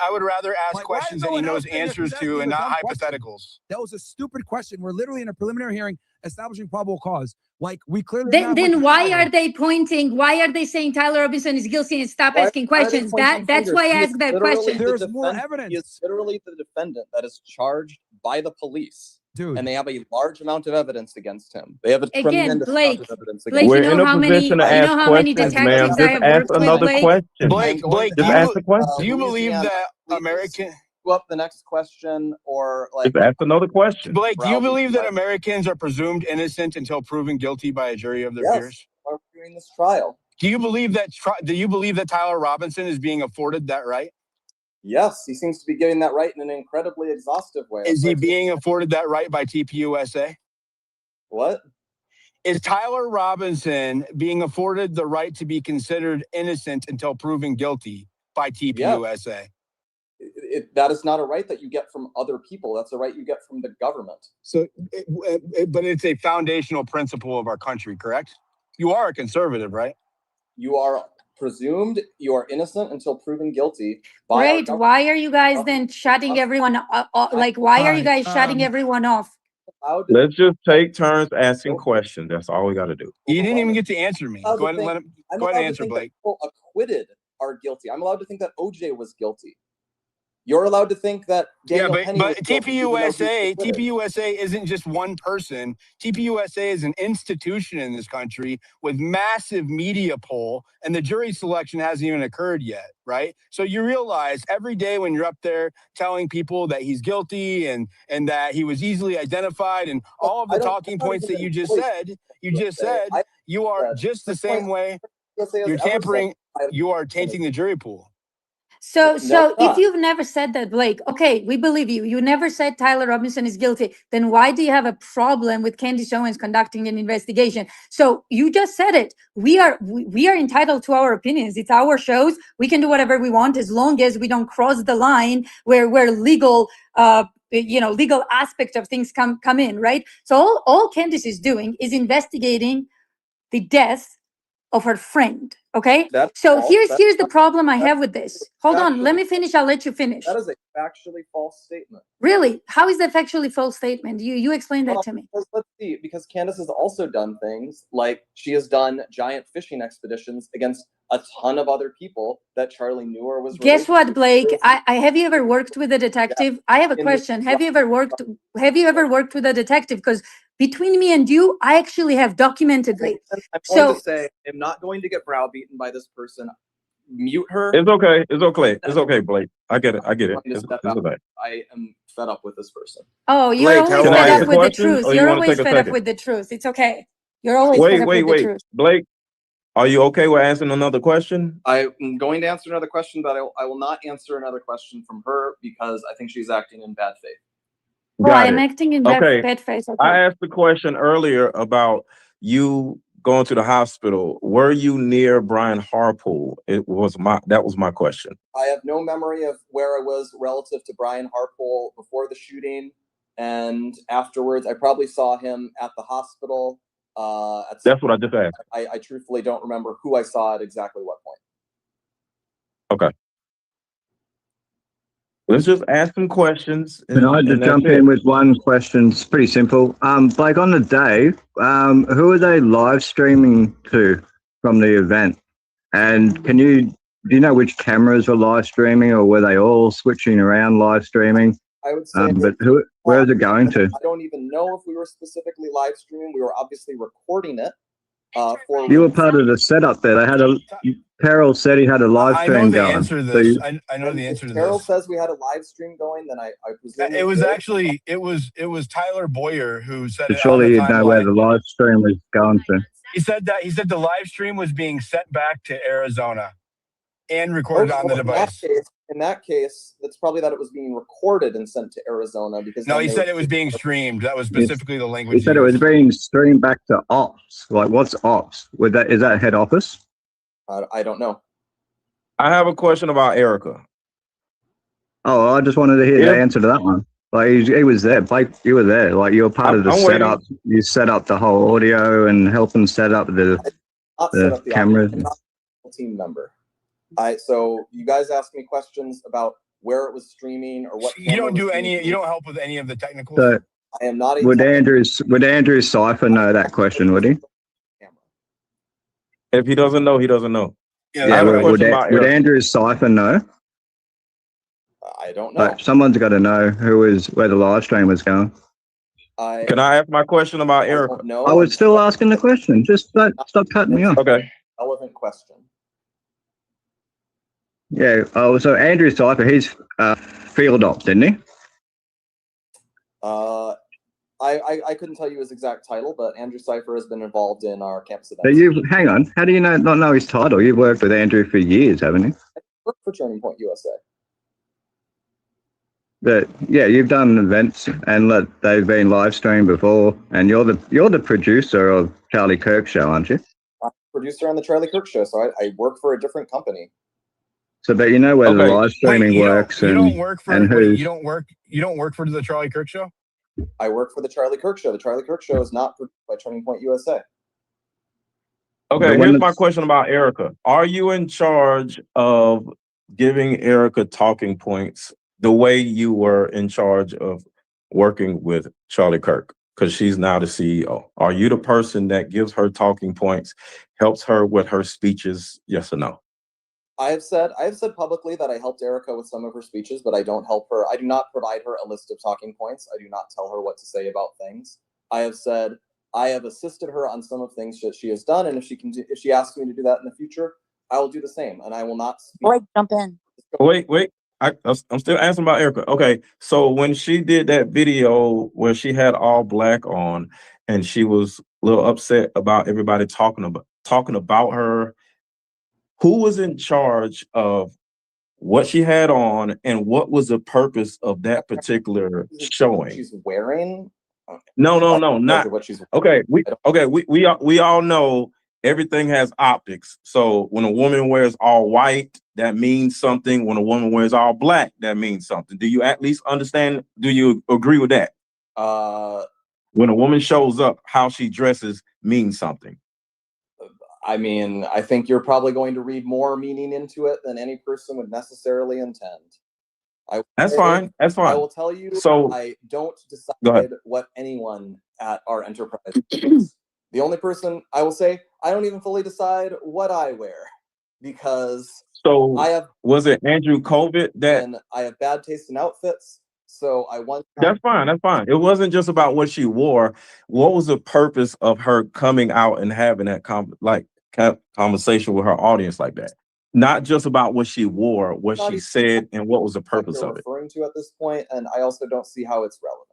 questions that he knows answers to and not hypotheticals. That was a stupid question. We're literally in a preliminary hearing establishing probable cause. Like we clearly. Then why are they pointing? Why are they saying Tyler Robinson is guilty and stop asking questions? That's why I asked that question. There's more evidence. He is literally the defendant that is charged by the police. Dude. And they have a large amount of evidence against him. They have a Again, tremendous Blake, amount of evidence Blake, against you We're know in how a many, position to you know ask how many questions, detectives ma'am. I Just have ask worked with, another Blake? question. Blake, Just ask the question. do you believe that American? Go up the next question, or like Just ask another question. Blake, do you believe that Americans are presumed innocent until proven guilty by a jury of their peers? We're doing this trial. Do you believe that Tyler Robinson is being afforded that right? Yes, he seems to be getting that right in an incredibly exhaustive way. Is he being afforded that right by TPUSA? What? Is Tyler Robinson being afforded the right to be considered innocent until proven guilty by TPUSA? That is not a right that you get from other people. That's a right you get from the government. So, but it's a foundational principle of our country, correct? You are a conservative, right? You are presumed you are innocent until proven guilty. By Great. Why are you guys then shutting everyone like why are you guys shutting everyone off? Let's just take turns asking questions. That's all we got to do. You didn't even get to answer me. Go ahead and let him. Go ahead and answer, Blake. People acquitted are guilty. I'm allowed to think that OJ was guilty. You're allowed to think that Daniel Penny was guilty, even though he was acquitted. TPUSA isn't just one person. TPUSA is an institution in this country with massive media pull, and the jury selection hasn't even occurred yet, right? So you realize every day when you're up there telling people that he's guilty and that he was easily identified and all of the talking points that you just said, you are just the same way. You're tampering. You are tainting the jury pool. So if you've never said that, Blake, okay, we believe you. You never said Tyler Robinson is guilty. Then why do you have a problem with Candace Owens conducting an investigation? So you just said it. We are entitled to our opinions. It's our shows. We can do whatever we want as long as we don't cross the line where legal legal aspect of things come in, right? So all Candace is doing is investigating the death of her friend. Okay. So here's the problem I have with this. Hold on. Let me finish. I'll let you finish. That is a factually false statement. Really? How is that factually false statement? You explain that to me. Let's see, because Candace has also done things like she has done giant fishing expeditions against a ton of other people that Charlie knew or was. Guess what, Blake? I have you ever worked with a detective? I have a question. Have you ever worked with a detective? Because between me and you, I actually have documentedly. I'm going to say I'm not going to get browbeaten by this person. Mute her. It's okay. It's okay. It's okay, Blake. I get it. It's okay. I am fed up with this person. Oh, you're always fed up with the truth. You're always fed up with the truth. It's okay. You're always fed up with the truth. Blake, are you okay with answering another question? I'm going to answer another question, but I will not answer another question from her because I think she's acting in bad faith. Well, I'm acting in bad faith. Okay. I asked the question earlier about you going to the hospital. Were you near Brian Harpool? That was my question. I have no memory of where I was relative to Brian Harpool before the shooting and afterwards. I probably saw him at the hospital. That's what I just asked. I truthfully don't remember who I saw at exactly what point. Okay. Let's just ask some questions. Can I just jump in with one question? It's pretty simple. Blake, on the day, who are they live streaming to from the event? And do you know which cameras were live streaming, or were they all switching around live streaming? I would say, but where is it going to? I don't even know if we were specifically live streaming. We were obviously recording it. You were part of the setup there. They had Carol said he had a live stream going. I know the answer to this. Carol says we had a live stream going. Then I presume it was actually it was Tyler Boyer who said it. Surely you'd know where the live stream was going to. He said the live stream was being sent back to Arizona and recorded on the device. In that case, it's probably that it was being recorded and sent to Arizona because. No, he said it was being streamed. That was specifically the language. He said it was being streamed back to ops. Like, what's ops? Is that head office? I don't know. I have a question about Erica. Oh, I just wanted to hear the answer to that one. Like, he was there. Blake, you were there. Like, you were part of the setup. You set up the whole audio and helping set up the cameras. I'm not a team member. So you guys asked me questions about where it was streaming or what. You don't help with any of the technicals. So I am not. Would Andrew Cipher know that question? Would he? If he doesn't know, he doesn't know. Yeah. Would Andrew Cipher know? I don't know. Someone's got to know where the live stream was going. Can I ask my question about Erica? No. I was still asking the question. Just stop cutting me off. Okay. Relevant question. Yeah. Oh, so Andrew Cipher, he's field ops, didn't he? I couldn't tell you his exact title, but Andrew Cipher has been involved in our campus events. But hang on. How do you not know his title? You've worked with Andrew for years, haven't you? I work for Turning Point USA. But yeah, you've done events and they've been live streamed before, and you're the producer of Charlie Kirk Show, aren't you? I'm a producer on the Charlie Kirk Show, so I work for a different company. So, but you know where the live streaming works, you don't work for the Charlie Kirk Show. I work for the Charlie Kirk Show. The Charlie Kirk Show is not produced by Turning Point USA. Okay, here's my question about Erica. Are you in charge of giving Erica talking points the way you were in charge of working with Charlie Kirk? Because she's now the CEO. Are you the person that gives her talking points, helps her with her speeches? Yes or no? I have said publicly that I helped Erica with some of her speeches, but I don't help her. I do not provide her a list of talking points. I do not tell her what to say about things. I have said I have assisted her on some of things that she has done, and if she asks me to do that in the future, I will do the same, and I will not speak. Wait, jump in. Wait. I'm still asking about Erica. Okay, so when she did that video where she had all black on, and she was a little upset about everybody talking about her, who was in charge of what she had on, and what was the purpose of that particular showing? She's wearing. No, not what she's. Okay. We all know everything has optics. So when a woman wears all white, that means something. When a woman wears all black, that means something. Do you at least understand? Do you agree with that? When a woman shows up, how she dresses means something. I mean, I think you're probably going to read more meaning into it than any person would necessarily intend. That's fine. I will tell you, So I don't go ahead. decide what anyone at our enterprise thinks. The only person I will say, I don't even fully decide what I wear, because So I have was it Andrew COVID that? and I have bad taste in outfits. So I want. That's fine. That's fine. It wasn't just about what she wore. What was the purpose of her coming out and having that conversation with her audience like that? Not just about what she wore, what Not she even said, and what was the what purpose you're of it. referring to at this point, and I also don't see how it's relevant.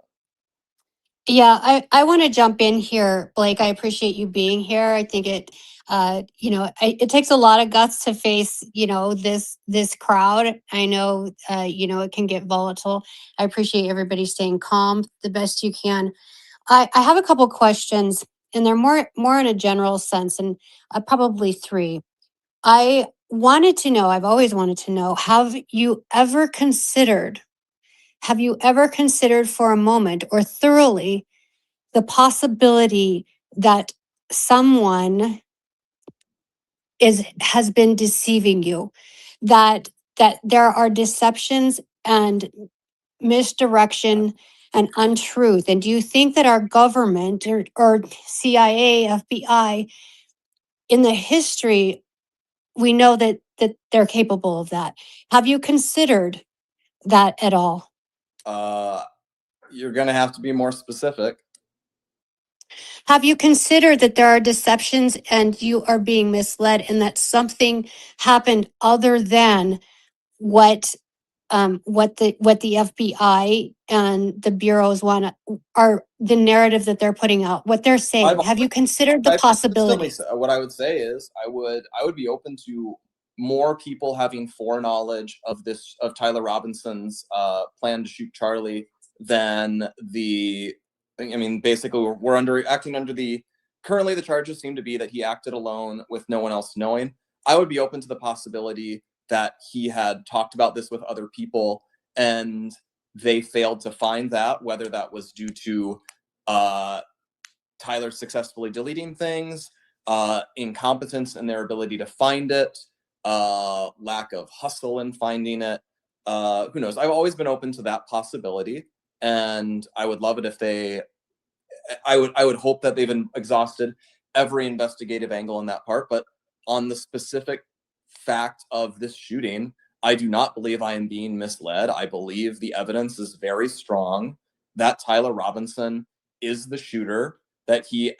Yeah, I want to jump in here, Blake. I appreciate you being here. I think it, it takes a lot of guts to face, this crowd. I know, it can get volatile. I appreciate everybody staying calm the best you can. I have a couple questions, and they're more in a general sense, and probably three. I've always wanted to know, have you ever considered for a moment or thoroughly the possibility that someone has been deceiving you, that there are deceptions and misdirection and untruth? And do you think that our government or CIA, FBI, in the history, we know that they're capable of that? Have you considered that at all? You're gonna have to be more specific. Have you considered that there are deceptions and you are being misled, and that something happened other than what the FBI and the bureaus are the narrative that they're putting out, what they're saying? Have you considered the possibility? What I would say is I would be open to more people having foreknowledge of Tyler Robinson's plan to shoot Charlie than basically we're acting under currently the charges seem to be that he acted alone with no one else knowing. I would be open to the possibility that he had talked about this with other people and they failed to find that, whether that was due to Tyler successfully deleting things, incompetence in their ability to find it, lack of hustle in finding it. Who knows? I've always been open to that possibility, and I would love it if I would hope that they've exhausted every investigative angle in that part. But on the specific fact of this shooting, I do not believe I am being misled. I believe the evidence is very strong that Tyler Robinson is the shooter, that he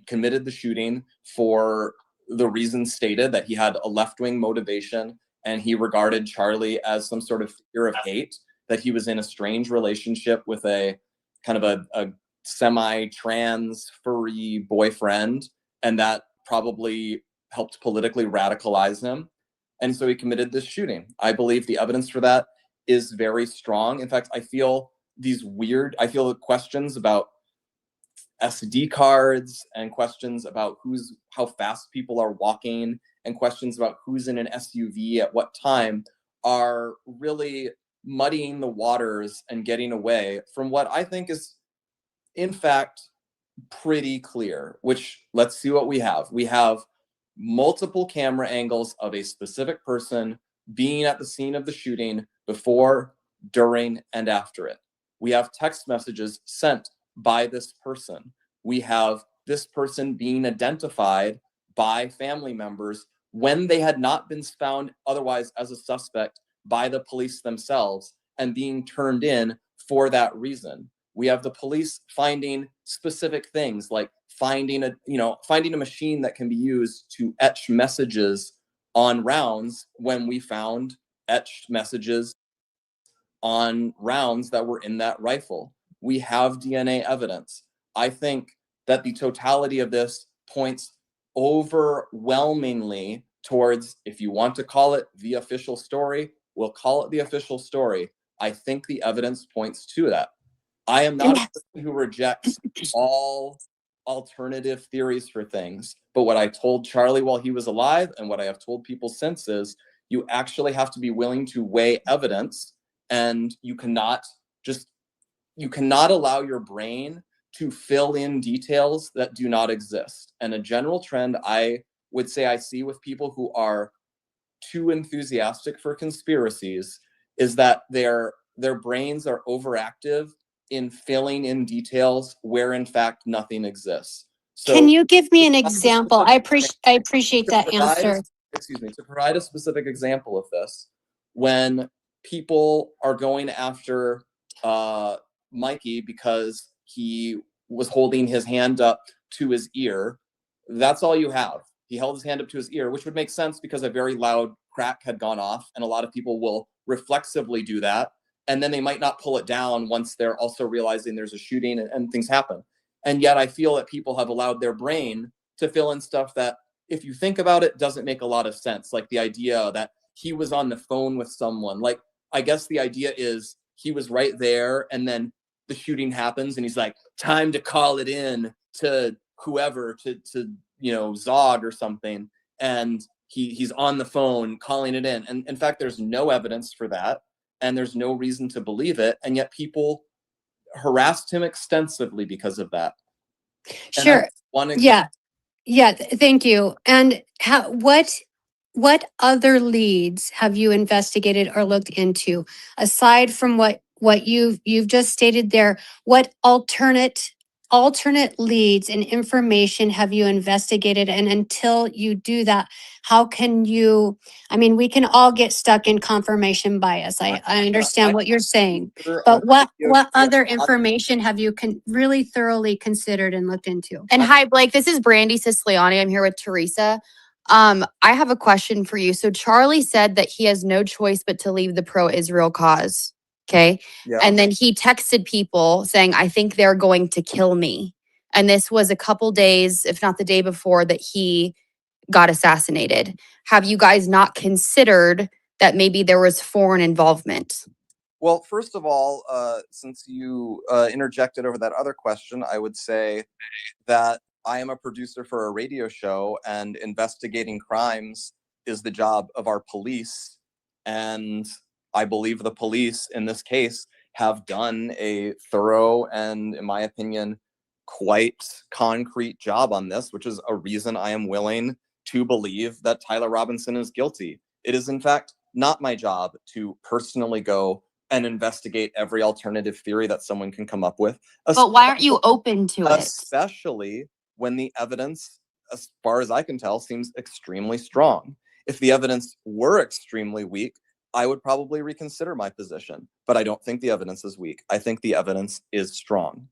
committed the shooting for the reasons stated, that he had a left-wing motivation and he regarded Charlie as some sort of figure of hate, that he was in a strange relationship with a kind of a semi-trans furry boyfriend, and that probably helped politically radicalize him. And so he committed this shooting. I believe the evidence for that is very strong. In fact, I feel the questions about SD cards and questions about how fast people are walking and questions about who's in an SUV at what time are really muddying the waters and getting away from what I think is, in fact, pretty clear. Which, let's see what we have. We have multiple camera angles of a specific person being at the scene of the shooting before, during, and after it. We have text messages sent by this person. We have this person being identified by family members when they had not been found otherwise as a suspect by the police themselves and being turned in for that reason. We have the police finding specific things like finding a machine that can be used to etch messages on rounds when we found etched messages on rounds that were in that rifle. We have DNA evidence. I think that the totality of this points overwhelmingly towards, if you want to call it the official story, we'll call it the official story. I think the evidence points to that. I am not a person who rejects all alternative theories for things, but what I told Charlie while he was alive and what I have told people since is you actually have to be willing to weigh evidence, and you cannot allow your brain to fill in details that do not exist. And a general trend I would say I see with people who are too enthusiastic for conspiracies is that their brains are overactive in filling in details where in fact nothing exists. So can you give me an example? I appreciate that answer. To provide a specific example of this, when people are going after Mikey because he was holding his hand up to his ear, that's all you have. He held his hand up to his ear, which would make sense because a very loud crack had gone off, and a lot of people will reflexively do that. And then they might not pull it down once they're also realizing there's a shooting and things happen. And yet I feel that people have allowed their brain to fill in stuff that, if you think about it, doesn't make a lot of sense. Like the idea that he was on the phone with someone. Like, I guess the idea is he was right there and then the shooting happens and he's like, time to call it in to whoever, to Zog or something. And he's on the phone calling it in. And in fact, there's no evidence for that. And there's no reason to believe it. And yet people harassed him extensively because of that. Sure. Yeah. Thank you. And what other leads have you investigated or looked into aside from what you've just stated there? What alternate leads and information have you investigated? And until you do that, how can you, I mean, we can all get stuck in confirmation bias. I understand what you're saying, but what other information have you really thoroughly considered and looked into? And hi, Blake, this is Brandy Siciliani. I'm here with Teresa. I have a question for you. So Charlie said that he has no choice but to leave the pro-Israel cause. Okay. Yeah. And then he texted people saying, I think they're going to kill me. And this was a couple days, if not the day before, that he got assassinated. Have you guys not considered that maybe there was foreign involvement? Well, first of all, since you interjected over that other question, I would say that I am a producer for a radio show, and investigating crimes is the job of our police. And I believe the police in this case have done a thorough and, in my opinion, quite concrete job on this, which is a reason I am willing to believe that Tyler Robinson is guilty. It is, in fact, not my job to personally go and investigate every alternative theory that someone can come up with. But why aren't you open to it? Especially when the evidence, as far as I can tell, seems extremely strong. If the evidence were extremely weak, I would probably reconsider my position. But I don't think the evidence is weak. I think the evidence is strong.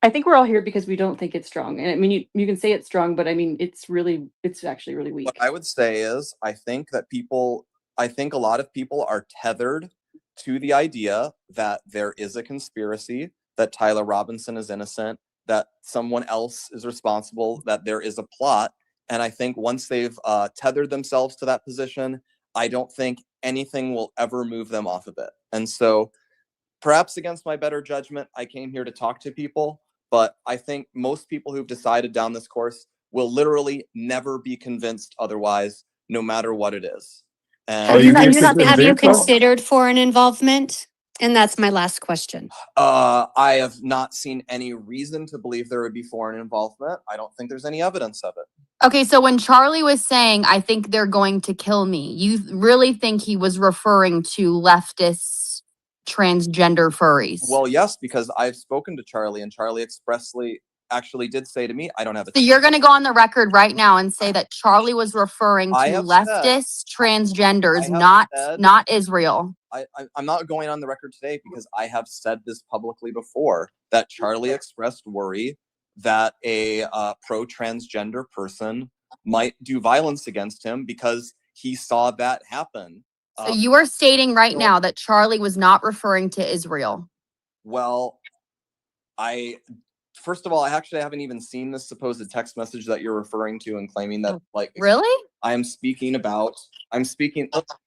I think we're all here because we don't think it's strong. And I mean, you can say it's strong, but I mean, it's actually really weak. What I would say is, I think a lot of people are tethered to the idea that there is a conspiracy, that Tyler Robinson is innocent, that someone else is responsible, that there is a plot. And I think once they've tethered themselves to that position, I don't think anything will ever move them off of it. And so perhaps against my better judgment, I came here to talk to people, but I think most people who've decided down this course will literally never be convinced otherwise, no matter what it is. And have you considered foreign involvement? And that's my last question. I have not seen any reason to believe there would be foreign involvement. I don't think there's any evidence of it. Okay, so when Charlie was saying, I think they're going to kill me, you really think he was referring to leftist transgender furries? Well, yes, because I've spoken to Charlie, and Charlie expressly actually did say to me, I don't have a. So you're going to go on the record right now and say that Charlie was referring to leftist transgenders, not Israel. I'm not going on the record today because I have said this publicly before, that Charlie expressed worry that a pro-transgender person might do violence against him because he saw that happen. So you are stating right now that Charlie was not referring to Israel. Well, first of all, I actually haven't even seen this supposed text message that you're referring to and claiming that, like, really?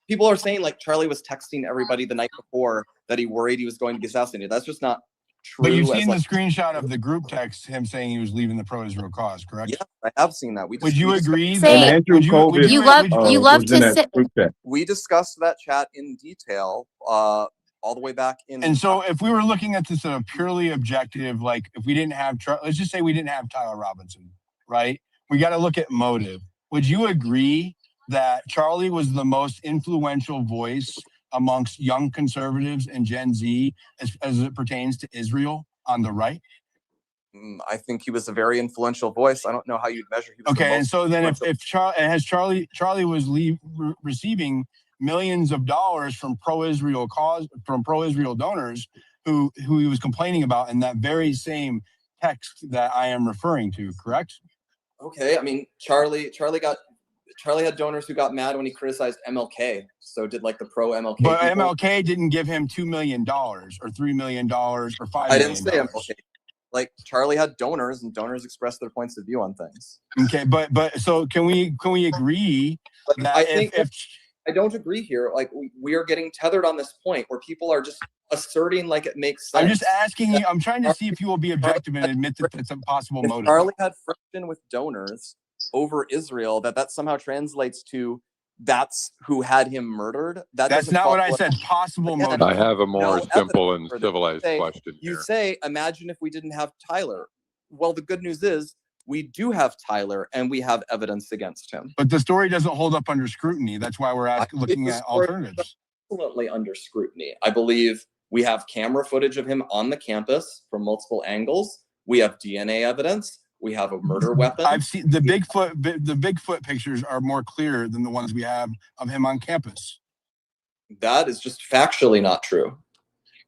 People are saying like Charlie was texting everybody the night before that he worried he was going to be assassinated. That's just not true. But you've seen the screenshot of the group text, him saying he was leaving the pro-Israel cause, correct? Yeah, I have seen that. Would you agree that we discussed that chat in detail all the way back in. And so if we were looking at this purely objective, like if we didn't have, let's just say we didn't have Tyler Robinson, right? We got to look at motive. Would you agree that Charlie was the most influential voice amongst young conservatives and Gen Z as it pertains to Israel on the right? I think he was a very influential voice. I don't know how you'd measure. Okay, and so then if Charlie was receiving millions of dollars from pro-Israel donors who he was complaining about in that very same text that I am referring to, correct? Okay, I mean Charlie had donors who got mad when he criticized MLK. So did like the pro MLK. But people. MLK didn't give him $2 million or $3 million or $5 million. I didn't say MLK. Like Charlie had donors, and donors expressed their points of view on things. Okay, but so can we agree that I don't agree here. Like we are getting tethered on this point where people are just asserting like it makes sense. I'm just asking you. I'm trying to see if you will be objective and admit that it's a possible motive. Charlie had friction with donors over Israel. That somehow translates to that's who had him murdered. That's not what I said. Possible motive. I have a more simple and civilized question here. You say, imagine if we didn't have Tyler. Well, the good news is we do have Tyler, and we have evidence against him. But the story doesn't hold up under scrutiny. That's why we're looking at alternatives. Excellently under scrutiny. I believe we have camera footage of him on the campus from multiple angles. We have DNA evidence. We have a murder weapon. I've seen the Bigfoot pictures are more clear than the ones we have of him on campus. That is just factually not true.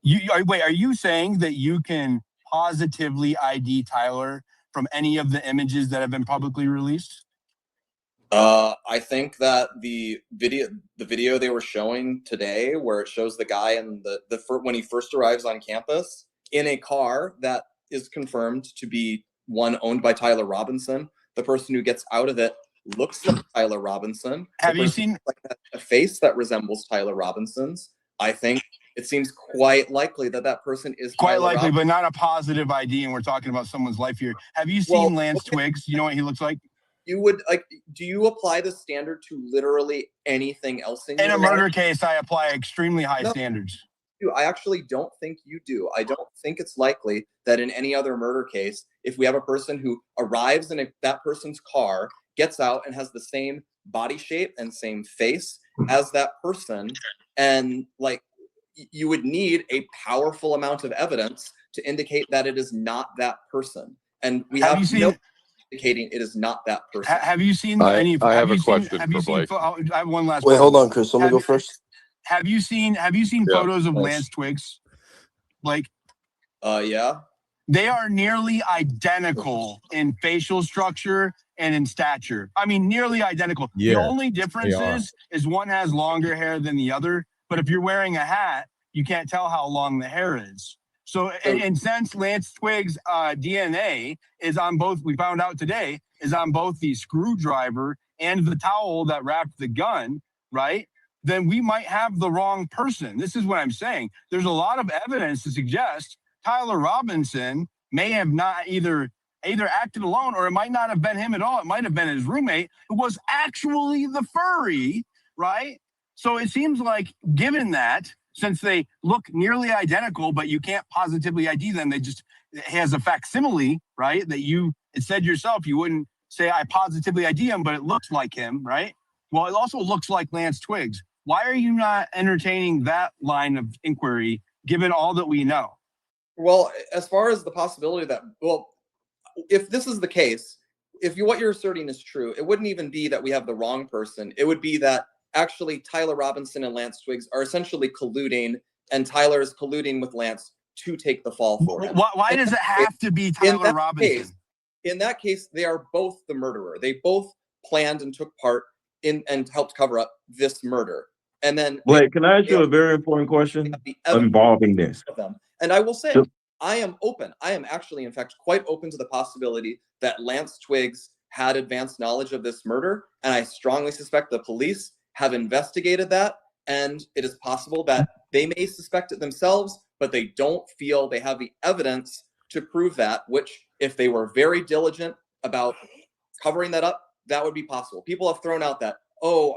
Wait, are you saying that you can positively ID Tyler from any of the images that have been publicly released? I think that the video they were showing today, where it shows the guy and when he first arrives on campus in a car that is confirmed to be one owned by Tyler Robinson. The person who gets out of it looks like Tyler Robinson. Have you seen a face that resembles Tyler Robinson's? I think it seems quite likely that person is quite Tyler likely, Robinson. but not a positive ID. And we're talking about someone's life here. Have you seen Lance Twiggs? You know what he looks like? You would do you apply the standard to literally anything else in a murder case? I apply extremely high standards. I actually don't think you do. I don't think it's likely that in any other murder case, if we have a person who arrives in that person's car, gets out and has the same body shape and same face as that person, and like you would need a powerful amount of evidence to indicate that it is not that person. And we have no indicating it is not that person. Have you seen any? I have a question for Blake. I have one last. Wait, hold on, Chris. Let me go first. Have you seen photos of Lance Twiggs? Like, yeah. They are nearly identical in facial structure and in stature. I mean, nearly identical. Yeah, the only difference is one has longer hair than the other. But if you're wearing a hat, you can't tell how long the hair is. So, and since Lance Twiggs' DNA is on both, we found out today, is on both the screwdriver and the towel that wrapped the gun, right? Then we might have the wrong person. This is what I'm saying. There's a lot of evidence to suggest Tyler Robinson may have not either acted alone, or it might not have been him at all. It might have been his roommate who was actually the furry, right? So it seems like, given that, since they look nearly identical, but you can't positively ID them, it has a facsimile, right? That it said yourself you wouldn't say I positively ID him, but it looks like him, right? Well, it also looks like Lance Twiggs. Why are you not entertaining that line of inquiry, given all that we know? Well, as far as the possibility that, well, if this is the case, if what you're asserting is true, it wouldn't even be that we have the wrong person. It would be that actually Tyler Robinson and Lance Twiggs are essentially colluding, and Tyler is colluding with Lance to take the fall for him. Why does it have to be Tyler Robinson? In that case, they are both the murderer. They both planned and took part in and helped cover up this murder. And then Blake, can I ask you a very important question involving this? And I will say, I am open. I am actually, in fact, quite open to the possibility that Lance Twiggs had advanced knowledge of this murder. And I strongly suspect the police have investigated that. And it is possible that they may suspect it themselves, but they don't feel they have the evidence to prove that, which if they were very diligent about covering that up, that would be possible. People have thrown out that, oh,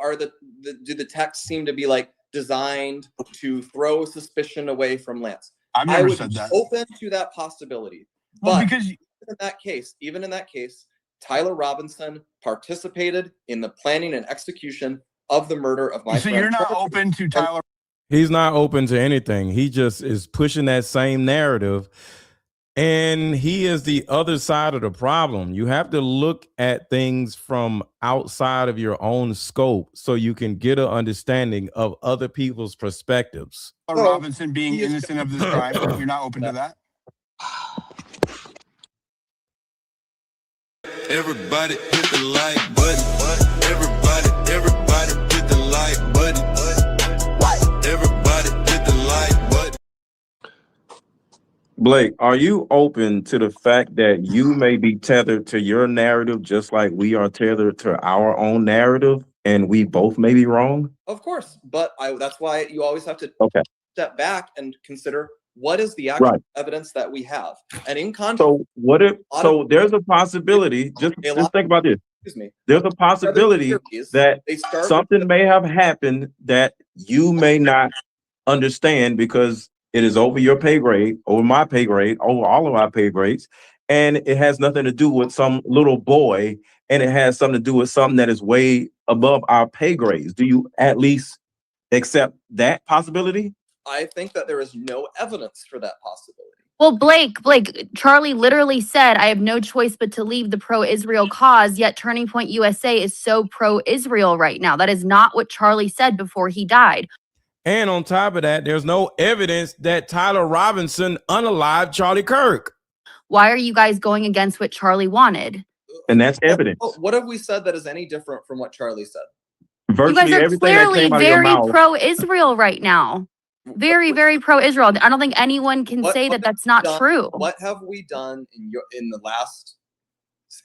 do the texts seem to be like designed to throw suspicion away from Lance? I've never said that. Open to that possibility. Well, but because even in that case, Tyler Robinson participated in the planning and execution of the murder of my friend. So you're not open to Tyler? He's not open to anything. He just is pushing that same narrative. And he is the other side of the problem. You have to look at things from outside of your own scope so you can get an understanding of other people's perspectives. Robinson being innocent of this crime, you're not open to that? Everybody hit the like button. Everybody hit the like button. Everybody hit the like button. Blake, are you open to the fact that you may be tethered to your narrative just like we are tethered to our own narrative and we both may be wrong? Of course, but that's why you always have to step back and consider what is the actual evidence that we have. And in contrast, there's a possibility, just think about this. Excuse me. There's a possibility that something may have happened that you may not understand because it is over your pay grade, over my pay grade, over all of our pay grades. And it has nothing to do with some little boy. And it has something to do with something that is way above our pay grades. Do you at least accept that possibility? I think that there is no evidence for that possibility. Well, Blake, Charlie literally said, I have no choice but to leave the pro-Israel cause, yet Turning Point USA is so pro-Israel right now. That is not what Charlie said before he died. And on top of that, there's no evidence that Tyler Robinson unalived Charlie Kirk. Why are you guys going against what Charlie wanted? And that's evidence. What have we said that is any different from what Charlie said? Virtually you guys are clearly very mouth. pro-Israel right now. Very, very pro-Israel. I don't think anyone can say that that's not true. What have we done in the last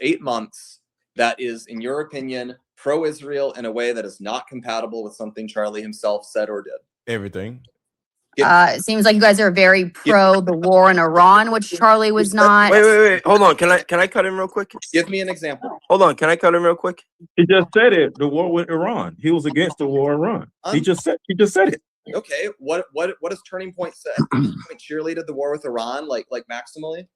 8 months that is, in your opinion, pro-Israel in a way that is not compatible with something Charlie himself said or did? Everything. It seems like you guys are very pro the war in Iran, which Charlie was not. Wait. Hold on. Can I cut in real quick? Give me an example. Hold on. Can I cut in real quick? He just said it. The war with Iran. He was against the war in Iran. He just said it. Okay. What does Turning Point say? Turning Point cheerleaded the war with Iran like maximally?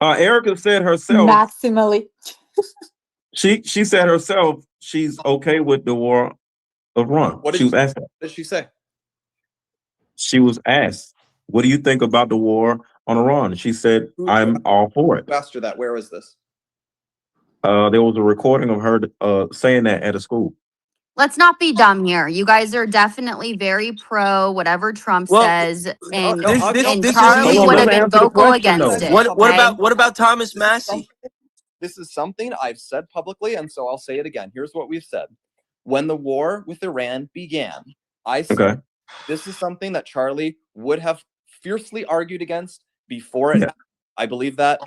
Erica said herself. Maximally. She said herself she's okay with the war of Iran. She was asked that. What did she say? She was asked, what do you think about the war on Iran? She said, I'm all for it. Who asked her that? Where was this? There was a recording of her saying that at a school. Let's not be dumb here. You guys are definitely very pro whatever Trump says, and Charlie would have been vocal against it. What about Thomas Massey? This is something I've said publicly, and so I'll say it again. Here's what we've said. When the war with Iran began, I said this is something that Charlie would have fiercely argued against before it happened. I believe that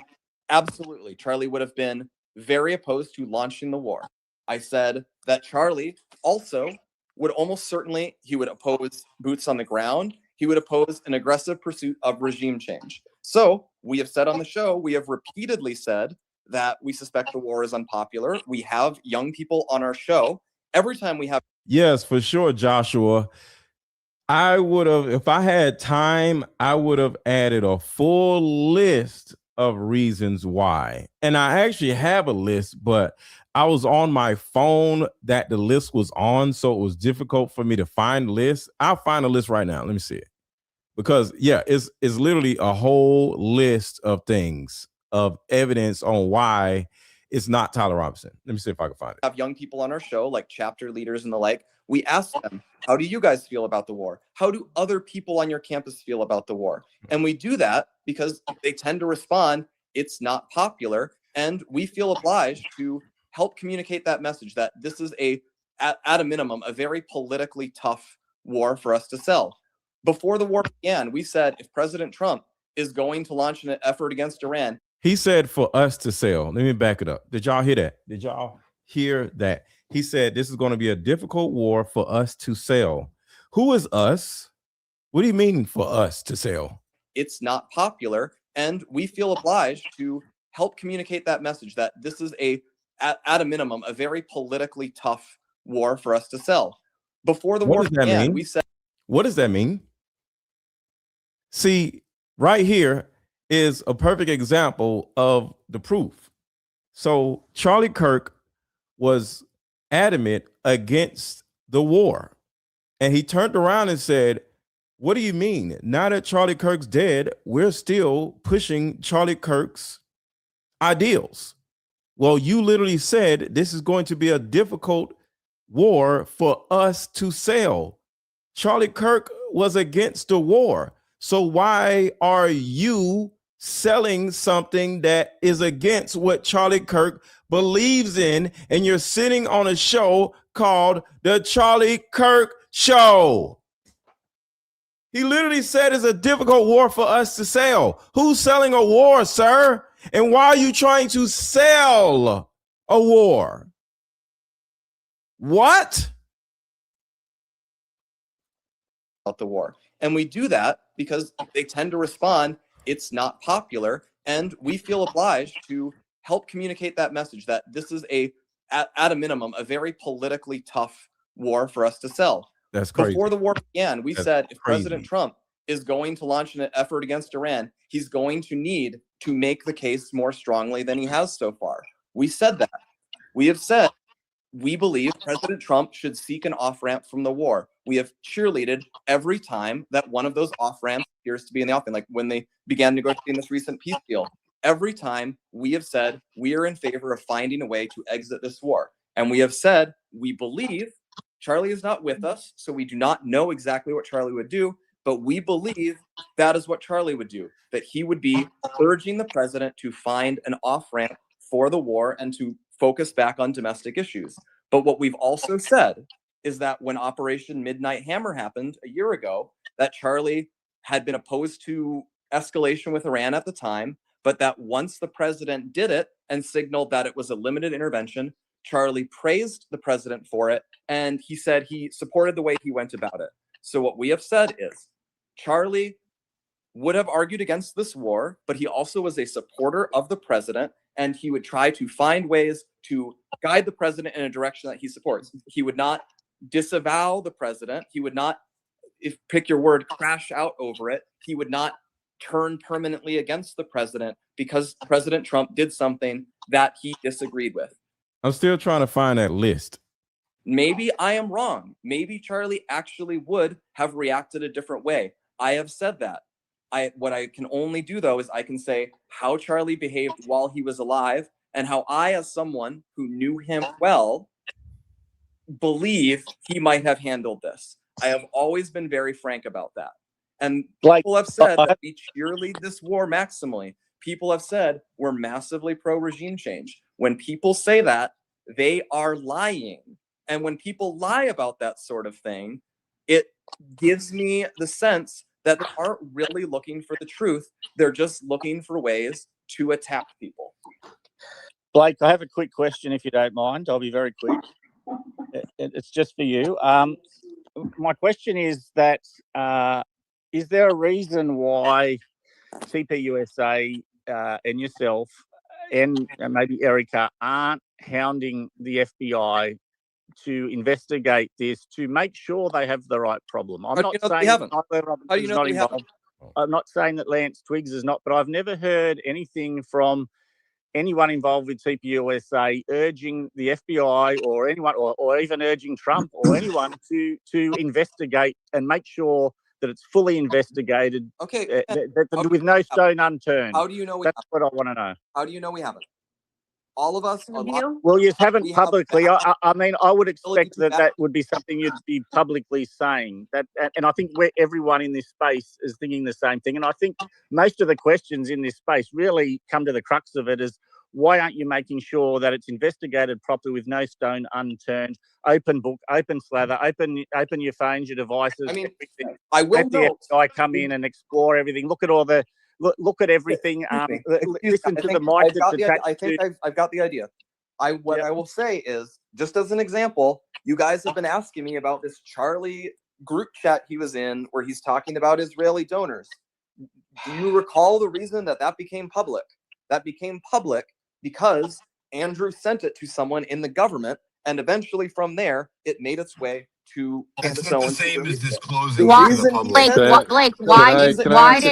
absolutely Charlie would have been very opposed to launching the war. I said that Charlie also would almost certainly, he would oppose boots on the ground. He would oppose an aggressive pursuit of regime change. So we have said on the show, we have repeatedly said that we suspect the war is unpopular. We have young people on our show. Every time we have. Yes, for sure, Joshua. I would have, if I had time, I would have added a full list of reasons why. And I actually have a list, but I was on my phone that the list was on, so it was difficult for me to find the list. I'll find a list right now. Let me see it. Because yeah, it's literally a whole list of things, of evidence on why it's not Tyler Robinson. Let me see if I can find it. Have young people on our show, like chapter leaders and the like. We ask them, how do you guys feel about the war? How do other people on your campus feel about the war? And we do that because they tend to respond, it's not popular. And we feel obliged to help communicate that message that this is at a minimum, a very politically tough war for us to sell. Before the war began, we said if President Trump is going to launch an effort against Iran. He said for us to sell. Let me back it up. Did y'all hear that? Did y'all hear that? He said this is going to be a difficult war for us to sell. Who is us? What do you mean for us to sell? It's not popular, and we feel obliged to help communicate that message that this is at a minimum, a very politically tough war for us to sell. Before the war began, we said. What does that mean? See, right here is a perfect example of the proof. So Charlie Kirk was adamant against the war. And he turned around and said, what do you mean? Now that Charlie Kirk's dead, we're still pushing Charlie Kirk's ideals. Well, you literally said this is going to be a difficult war for us to sell. Charlie Kirk was against the war. So why are you selling something that is against what Charlie Kirk believes in? And you're sitting on a show called The Charlie Kirk Show. He literally said it's a difficult war for us to sell. Who's selling a war, sir? And why are you trying to sell a war? What? About the war. And we do that because they tend to respond, it's not popular. And we feel obliged to help communicate that message that this is at a minimum, a very politically tough war for us to sell. That's crazy. Before the war began, we said if President Trump is going to launch an effort against Iran, he's going to need to make the case more strongly than he has so far. We said that. We have said we believe President Trump should seek an off-ramp from the war. We have cheerleaded every time that one of those off-ramps appears to be in the offing, like when they began negotiating this recent peace deal. Every time we have said we are in favor of finding a way to exit this war. And we have said we believe Charlie is not with us, so we do not know exactly what Charlie would do, but we believe that is what Charlie would do, that he would be urging the president to find an off-ramp for the war and to focus back on domestic issues. But what we've also said is that when Operation Midnight Hammer happened a year ago, that Charlie had been opposed to escalation with Iran at the time, but that once the president did it and signaled that it was a limited intervention, Charlie praised the president for it, and he said he supported the way he went about it. So what we have said is Charlie would have argued against this war, but he also was a supporter of the president, and he would try to find ways to guide the president in a direction that he supports. He would not disavow the president. He would not, if pick your word, crash out over it. He would not turn permanently against the president because President Trump did something that he disagreed with. I'm still trying to find that list. Maybe I am wrong. Maybe Charlie actually would have reacted a different way. I have said that. What I can only do, though, is I can say how Charlie behaved while he was alive and how I, as someone who knew him well, believe he might have handled this. I have always been very frank about that. And people have said that we cheerlead this war maximally. People have said we're massively pro-regime change. When people say that, they are lying. And when people lie about that sort of thing, it gives me the sense that they aren't really looking for the truth. They're just looking for ways to attack people. Blake, I have a quick question, if you don't mind. I'll be very quick. It's just for you. My question is that, is there a reason why TPUSA and yourself and maybe Erica aren't hounding the FBI to investigate this to make sure they have the right problem? I'm not saying they haven't. How do you know they haven't? I'm not saying that Lance Twiggs is not, but I've never heard anything from anyone involved with TPUSA urging the FBI or anyone, or even urging Trump or anyone to investigate and make sure that it's fully investigated. Okay. With no stone unturned. How do you know we That's what I want to know. How do you know we haven't? All of us. Well, you haven't publicly. I mean, I would expect that would be something you'd be publicly saying. And I think everyone in this space is thinking the same thing. And I think most of the questions in this space really come to the crux of it is, why aren't you making sure that it's investigated properly with no stone unturned? Open book, open slather, open your phones, your devices. I mean, everything. I will Let the FBI come in and explore everything. Look at all the. Look at everything. Listen to the mic that's attached. I think I've got the idea. What I will say is, just as an example, you guys have been asking me about this Charlie group chat he was in where he's talking about Israeli donors. Do you recall the reason that became public? That became public because Andrew sent it to someone in the government, and eventually from there, it made its way to That's Candace not the Owens. same as disclosing it Why, to the public. Blake, Can why I did ask a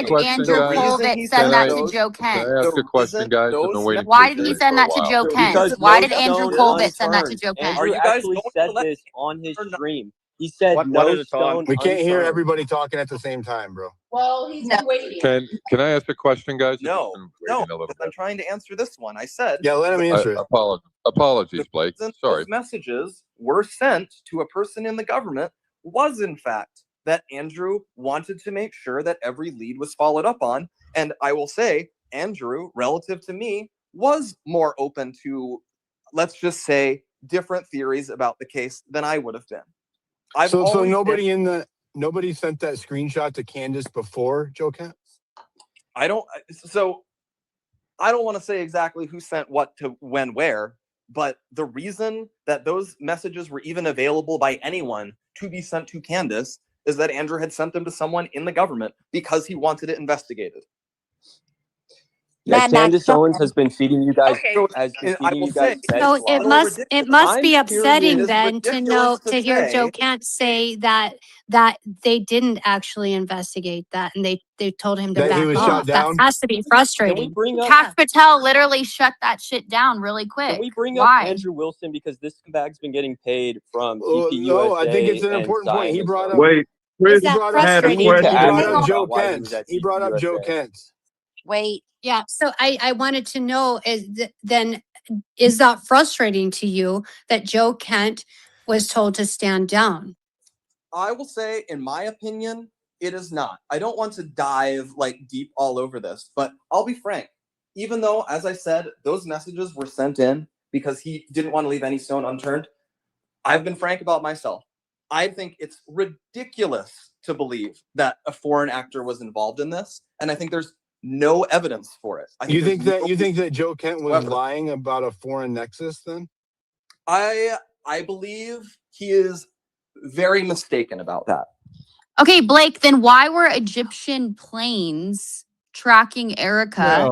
question, Andrew guys? Colvett send that to Joe Can Kent? I ask a question, guys? I've been waiting Why for did he Jay send for a that to while. Joe Kent? Because Why no did Andrew stone Colvett send that to unturned. Joe Kent? Andrew actually said this on his stream. He said One no at a time. stone We can't hear unturned. everybody talking at the same time, bro. Well, he's been waiting. Can I ask a question, guys? No, I've been waiting a little I'm trying to answer this one. I said, Yeah, let him answer it. Apologies, Blake. Those Sorry. messages were sent to a person in the government was in fact that Andrew wanted to make sure that every lead was followed up on. And I will say, Andrew, relative to me, was more open to, let's just say, different theories about the case than I would have been. So nobody sent that screenshot to Candace before Joe Kent? I don't want to say exactly who sent what to when, where, but the reason that those messages were even available by anyone to be sent to Candace is that Andrew had sent them to someone in the government because he wanted it investigated. Yeah, Candace Owens has been feeding you guys. So it must be upsetting then to hear Joe Kent say that they didn't actually investigate that and they told him to back off. That has to be frustrating. Kash Patel literally shut that shit down really quick. Can we bring up Andrew Wilson, because this bag's been getting paid from TPUSA? No, I think it's an important point. He brought up. Wait, Chris had a question. Joe Kent. He brought up Joe Kent. Wait. Yeah. So I wanted to know is that frustrating to you that Joe Kent was told to stand down? I will say, in my opinion, it is not. I don't want to dive deep all over this, but I'll be frank. Even though, as I said, those messages were sent in because he didn't want to leave any stone unturned, I've been frank about myself. I think it's ridiculous to believe that a foreign actor was involved in this, and I think there's no evidence for it. You think that Joe Kent was lying about a foreign nexus then? I believe he is very mistaken about that. Okay, Blake, then why were Egyptian planes tracking Erica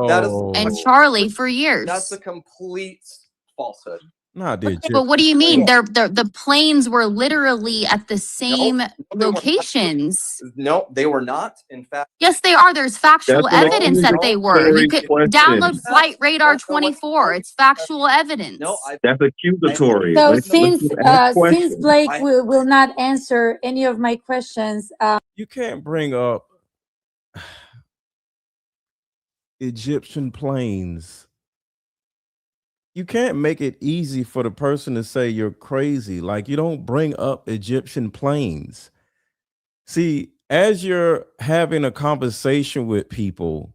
and Charlie for years? That's a complete falsehood. But what do you mean? The planes were literally at the same locations. No, they were not. In fact, yes, they are. There's factual evidence that they were. You could download Flight Radar 24. It's factual evidence. No, that's accusatory. So since Blake will not answer any of my questions, you can't bring up Egyptian planes. You can't make it easy for the person to say you're crazy. Like, you don't bring up Egyptian planes. See, as you're having a conversation with people,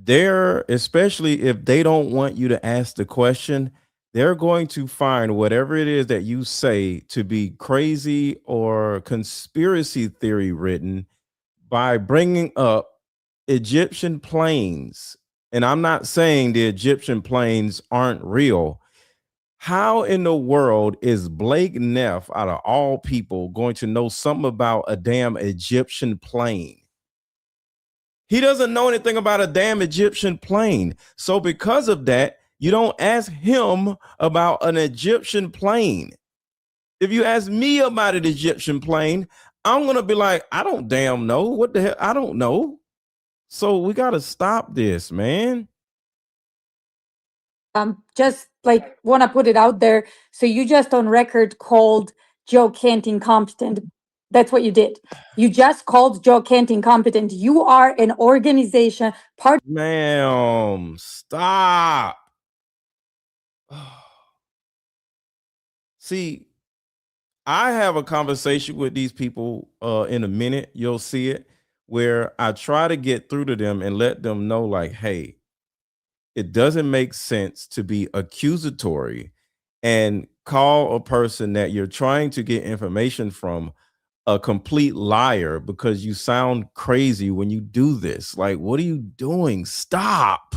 especially if they don't want you to ask the question, they're going to find whatever it is that you say to be crazy or conspiracy theory written by bringing up Egyptian planes. And I'm not saying the Egyptian planes aren't real. How in the world is Blake Neff, out of all people, going to know something about a damn Egyptian plane? He doesn't know anything about a damn Egyptian plane. So because of that, you don't ask him about an Egyptian plane. If you ask me about an Egyptian plane, I'm going to be like, I don't damn know. What the hell? I don't know. So we got to stop this, man. Just like want to put it out there. So you just on record called Joe Kent incompetent. That's what you did. You just called Joe Kent incompetent. You are an organization part. Ma'am, stop. See, I have a conversation with these people in a minute. You'll see it, where I try to get through to them and let them know, like, hey, it doesn't make sense to be accusatory and call a person that you're trying to get information from a complete liar because you sound crazy when you do this. Like, what are you doing? Stop.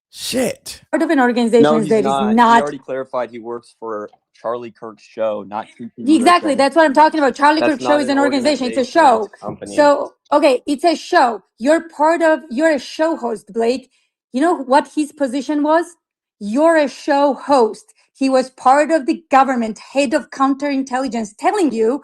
Shit. Part of an organization No, that he's is not. He not. already clarified he works for Charlie Kirk's show, not Exactly. TPUSA. That's what I'm talking about. Charlie That's Kirk Show not is an an organization. It's a organization, it's show. a company. So, okay, it's a show. You're a show host, Blake. You know what his position was? You're a show host. He was part of the government, head of counterintelligence, telling you,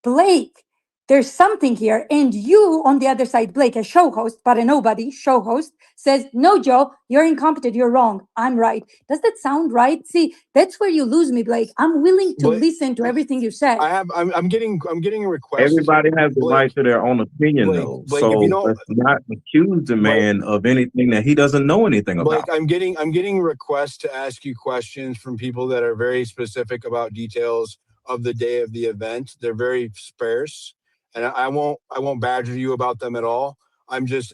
Blake, there's something here. And you, on the other side, Blake, a show host, but a nobody, show host, says, no, Joe, you're incompetent. You're wrong. I'm right. Does that sound right? See, that's where you lose me, Blake. I'm willing to listen to everything you said. I'm getting a request. Everybody has the right to their own opinion, though. Blake, if you So don't, let's not accuse the man of anything that he doesn't know anything Blake, about. I'm getting requests to ask you questions from people that are very specific about details of the day of the event. They're very sparse, and I won't badger you about them at all.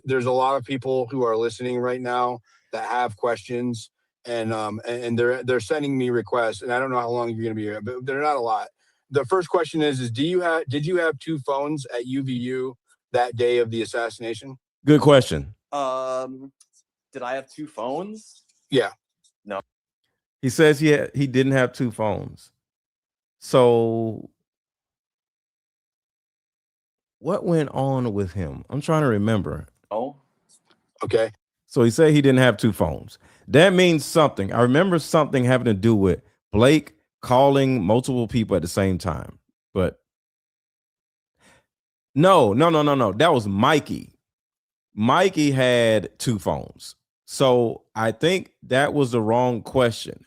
There's a lot of people who are listening right now that have questions, and they're sending me requests, and I don't know how long you're going to be here, but they're not a lot. The first question is did you have two phones at UVU that day of the assassination? Good question. Did I have two phones? Yeah. No. He says he didn't have two phones. So what went on with him? I'm trying to remember. Oh. Okay. So he said he didn't have two phones. That means something. I remember something having to do with Blake calling multiple people at the same time. But no. That was Mikey. Mikey had two phones. So I think that was the wrong question.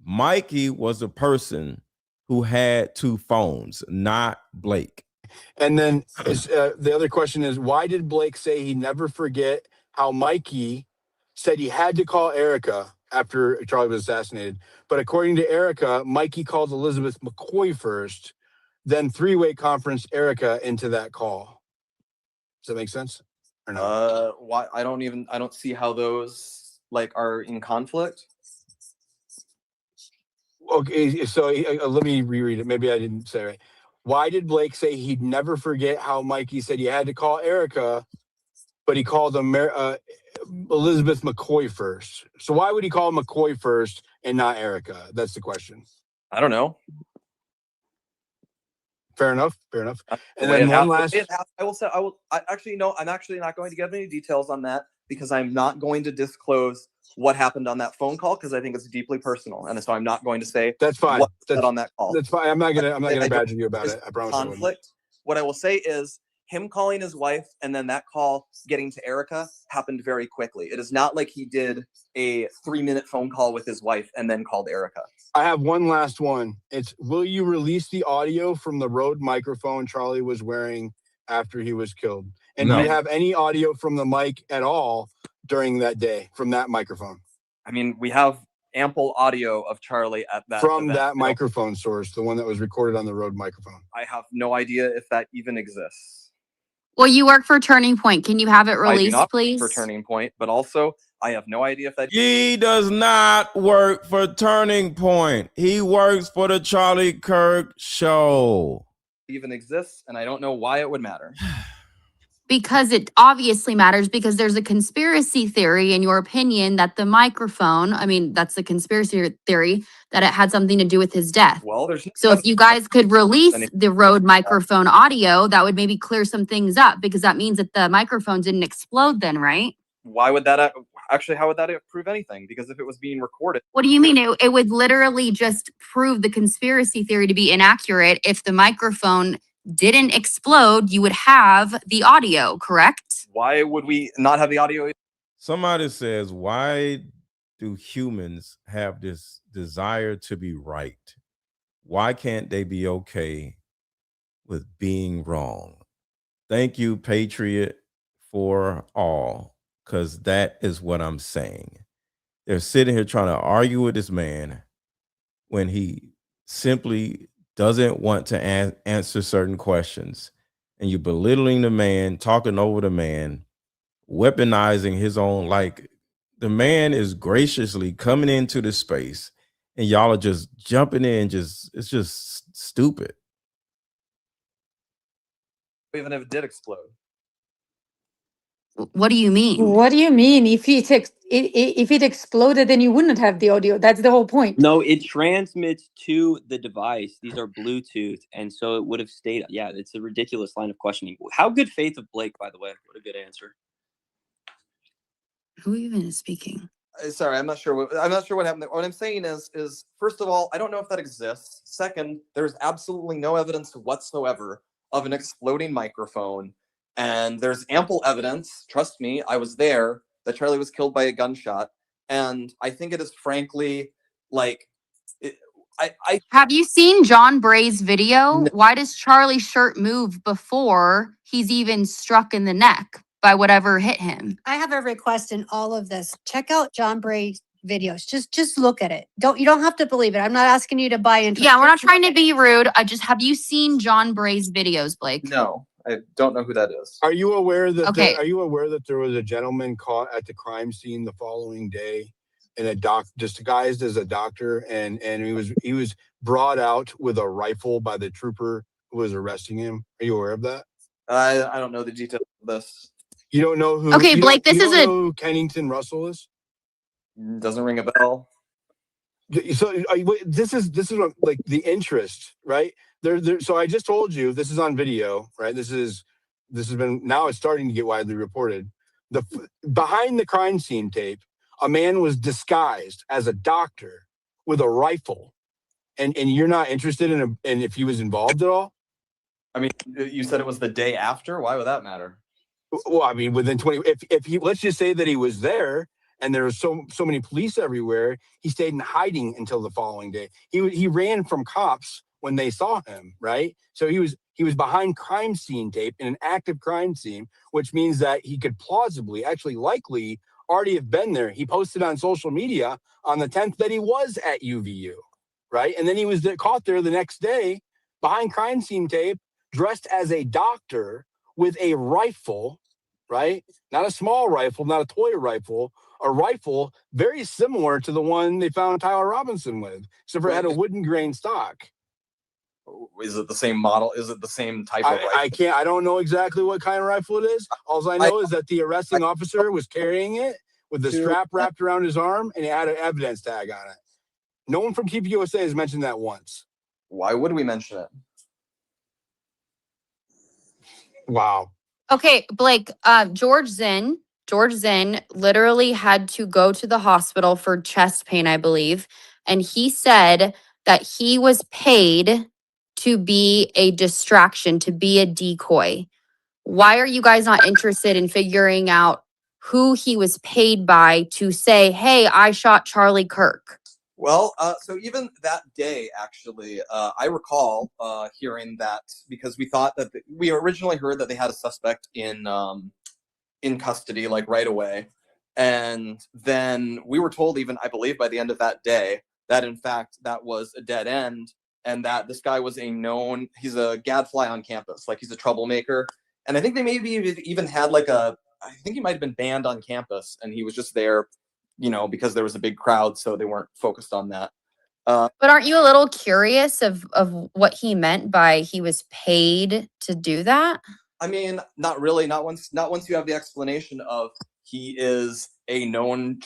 Mikey was a person who had two phones, not Blake. And then the other question is, why did Blake say he never forget how Mikey said he had to call Erica after Charlie was assassinated? But according to Erica, Mikey called Elizabeth McCoy first, then three-way conferenced Erica into that call. Does that make sense? Or no? Why? I don't see how those are in conflict. Okay, so let me reread it. Maybe I didn't say it right. Why did Blake say he'd never forget how Mikey said he had to call Erica, but he called Elizabeth McCoy first? So why would he call McCoy first and not Erica? That's the question. I don't know. Fair enough. And then one last. I'm actually not going to give any details on that because I'm not going to disclose what happened on that phone call because I think it's deeply personal, and so I'm not going to say that's fine. What was said on that call. That's fine. I'm not gonna badger you about it. I promise. Conflict. What I will say is him calling his wife and then that call getting to Erica happened very quickly. It is not like he did a 3-minute phone call with his wife and then called Erica. I have one last one. It's, will you release the audio from the Rode microphone Charlie was wearing after he was killed? And do you have any audio from the mic at all during that day from that microphone? I mean, we have ample audio of Charlie at that from event. that microphone source, the one that was recorded on the Rode microphone. I have no idea if that even exists. Well, you work for Turning Point. Can you have it released, I do not please? work for Turning Point, but also I have no idea if that. He does not work for Turning Point. He works for the Charlie Kirk Show. Even exists, and I don't know why it would matter. Because it obviously matters, because there's a conspiracy theory in your opinion that the microphone, that's the conspiracy theory, that it had something to do with his death. Well, there's so if you guys could release the Rode microphone audio, that would maybe clear some things up, because that means that the microphone didn't explode then, right? Why would that actually, how would that prove anything? Because if it was being recorded. What do you mean? It would literally just prove the conspiracy theory to be inaccurate if the microphone didn't explode, you would have the audio, correct? Why would we not have the audio? Somebody says, why do humans have this desire to be right? Why can't they be okay with being wrong? Thank you, Patriot, for all, because that is what I'm saying. They're sitting here trying to argue with this man when he simply doesn't want to answer certain questions. And you're belittling the man, talking over the man, weaponizing his own. Like, the man is graciously coming into the space and y'all are just jumping in. It's just stupid. Even if it did explode. What do you mean? What do you mean? If it exploded, then you wouldn't have the audio. That's the whole point. No, it transmits to the device. These are Bluetooth, and so it would have stayed. Yeah, it's a ridiculous line of questioning. How good faith of Blake, by the way. What a good answer. Who even is speaking? Sorry, I'm not sure what happened there. What I'm saying is first of all, I don't know if that exists. Second, there's absolutely no evidence whatsoever of an exploding microphone. And there's ample evidence, trust me, I was there, that Charlie was killed by a gunshot. And I think it is frankly like Have you seen John Bray's video? Why does Charlie's shirt move before he's even struck in the neck by whatever hit him? I have a request in all of this. Check out John Bray's videos. Just look at it. You don't have to believe it. I'm not asking you to buy into it. Yeah, we're not trying to be rude. Have you seen John Bray's videos, Blake? No, I don't know who that is. Are you aware that Okay. are you aware that there was a gentleman caught at the crime scene the following day in disguised as a doctor, and he was brought out with a rifle by the trooper who was arresting him? Are you aware of that? I don't know the details of this. You don't know who? Okay, Blake, you don't know who Kennington Russell is? Doesn't ring a bell. So this is what, like, the interest, right? So I just told you this is on video, right? This has been, now it's starting to get widely reported. Behind the crime scene tape, a man was disguised as a doctor with a rifle, and you're not interested in if he was involved at all? I mean, you said it was the day after. Why would that matter? Well, I mean, within 20, if he, let's just say that he was there and there was so many police everywhere, he stayed in hiding until the following day. He ran from cops when they saw him, right? So he was behind crime scene tape in an active crime scene, which means that he could plausibly, actually likely, already have been there. He posted on social media on the 10th that he was at UVU, right? And then he was caught there the next day behind crime scene tape, dressed as a doctor with a rifle, right? Not a small rifle, not a toy rifle, a rifle very similar to the one they found Tyler Robinson with, except for it had a wooden grain stock. Is it the same model? Is it the same type of rifle? I don't know exactly what kind of rifle it is. All I know is that the arresting officer was carrying it with the strap wrapped around his arm, and it had an evidence tag on it. No one from TPUSA has mentioned that once. Why would we mention it? Wow. Okay, Blake, George Zinn literally had to go to the hospital for chest pain, I believe. And he said that he was paid to be a distraction, to be a decoy. Why are you guys not interested in figuring out who he was paid by to say, hey, I shot Charlie Kirk? Well, so even that day, actually, I recall hearing that, because we thought that we originally heard that they had a suspect in custody, like, right away. And then we were told, even, I believe, by the end of that day, that in fact that was a dead end, and that this guy was he's a gadfly on campus, like, he's a troublemaker. And I think they maybe even had I think he might have been banned on campus, and he was just there, because there was a big crowd, so they weren't focused on that. But aren't you a little curious of what he meant by he was paid to do that? I mean, not really. Not once you have the explanation of he is a known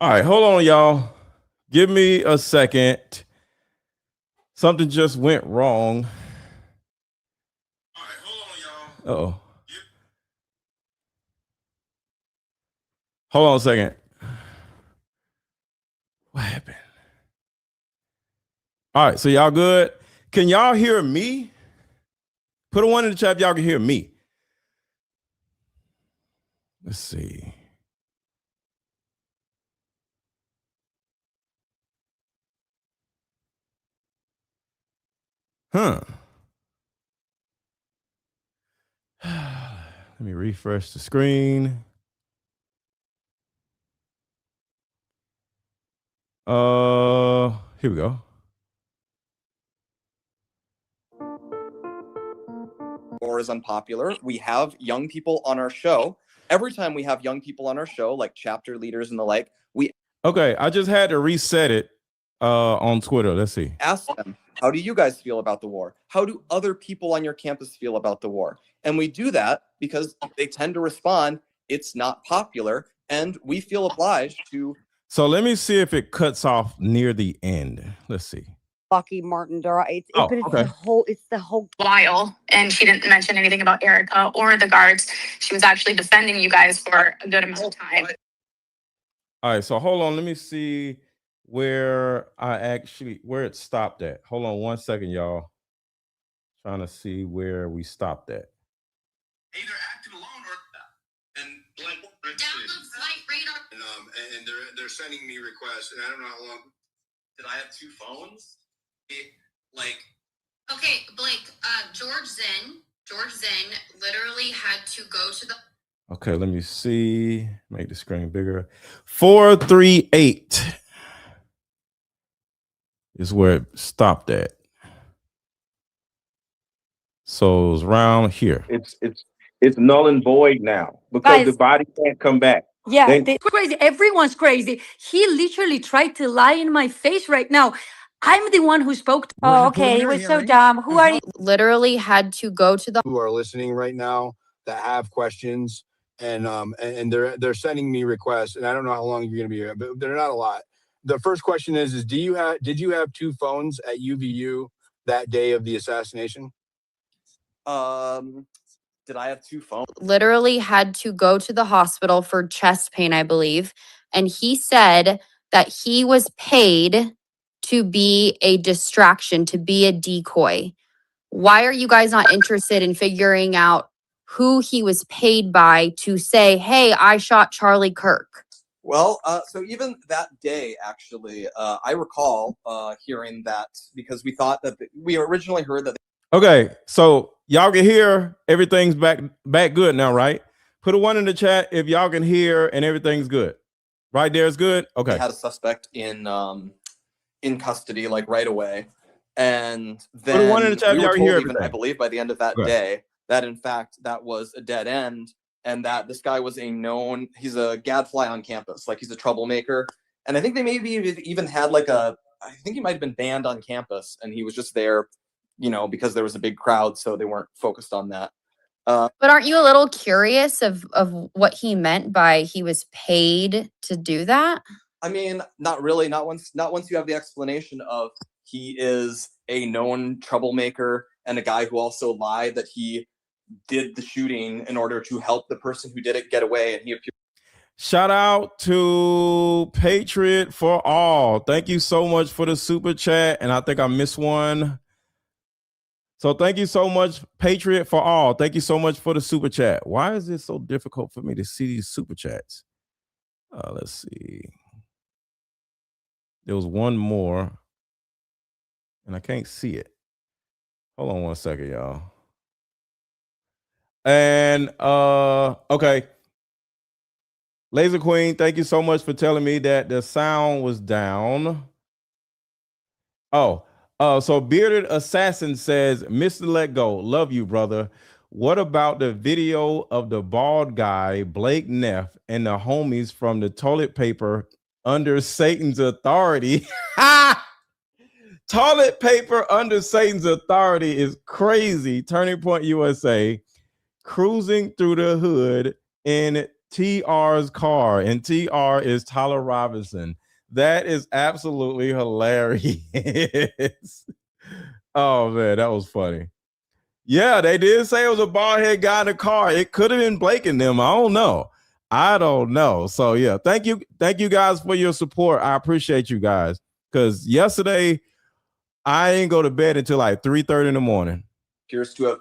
All right, hold on, y'all. Give me a second. Something just went wrong. All right, hold on, y'all. Uh-oh. Hold on a second. What happened? All right, so y'all good? Can y'all hear me? Put a 1 in the chat if y'all can hear me. Let's see. Huh. Let me refresh the screen. Here we go. Or is unpopular. We have young people on our show. Every time we have young people on our show, like chapter leaders and the like, we Okay, I just had to reset it on Twitter. Let's see. ask them, how do you guys feel about the war? How do other people on your campus feel about the war? And we do that because they tend to respond, it's not popular, and we feel obliged to. So let me see if it cuts off near the end. Let's see. Lucky Martin Dura. It's the whole While, and she didn't mention anything about Erica or the guards. She was actually defending you guys for a good amount of time. All right, so hold on. Let me see where it stopped at. Hold on 1 second, y'all. Trying to see where we stopped at. Either acting alone or and like down the flight radar. And they're sending me requests, and I don't know how long. Did I have 2 phones? Okay, Blake, George Zen literally had to go to the. Okay, let me see. Make the screen bigger. 438 is where it stopped at. So it was around here. It's null and void now because the body can't come back. Yeah, it's crazy. Everyone's crazy. He literally tried to lie in my face right now. I'm the one who spoke to. Oh, okay. It was so dumb. Who are you? Literally had to go to the. Who are listening right now that have questions, and they're sending me requests, and I don't know how long you're going to be here, but they're not a lot. The first question is did you have 2 phones at UVU that day of the assassination? Did I have 2 phones? Literally had to go to the hospital for chest pain, I believe. And he said that he was paid to be a distraction, to be a decoy. Why are you guys not interested in figuring out who he was paid by to say, hey, I shot Charlie Kirk? Well, so even that day, actually, I recall hearing that because we thought that we originally heard that. Okay, so y'all can hear everything's back good now, right? Put a 1 in the chat if y'all can hear and everything's good. Right there is good. Okay. They had a suspect in custody like right away, and then Put a 1 in the chat if y'all can hear everything. I believe by the end of that day that in fact that was a dead end, and that this guy was he's a gadfly on campus, like he's a troublemaker, and I think they maybe even had I think he might have been banned on campus, and he was just there, because there was a big crowd, so they weren't focused on that. But aren't you a little curious of what he meant by he was paid to do that? I mean, not really. Not once you have the explanation of he is a known troublemaker and a guy who also lied that he did the shooting in order to help the person who did it get away, and he appeared. Shout out to Patriot for All. Thank you so much for the super chat, and I think I missed one. So thank you so much, Patriot for All. Thank you so much for the super chat. Why is it so difficult for me to see these super chats? Let's see. There was one more, and I can't see it. Hold on 1 second, y'all. And okay. Laser Queen, thank you so much for telling me that the sound was down. So Bearded Assassin says, Mr. Let Go, love you, brother. What about the video of the bald guy, Blake Neff, and the homies from the toilet paper under Satan's authority? Toilet paper under Satan's authority is crazy. Turning Point USA, cruising through the hood in TR's car, and TR is Tyler Robinson. That is absolutely hilarious. Oh man, that was funny. Yeah, they did say it was a bald head guy in the car. It could have been Blake and them. I don't know. So yeah, thank you guys for your support. I appreciate you guys, because yesterday I didn't go to bed until like 3:30 in the morning. Appears to have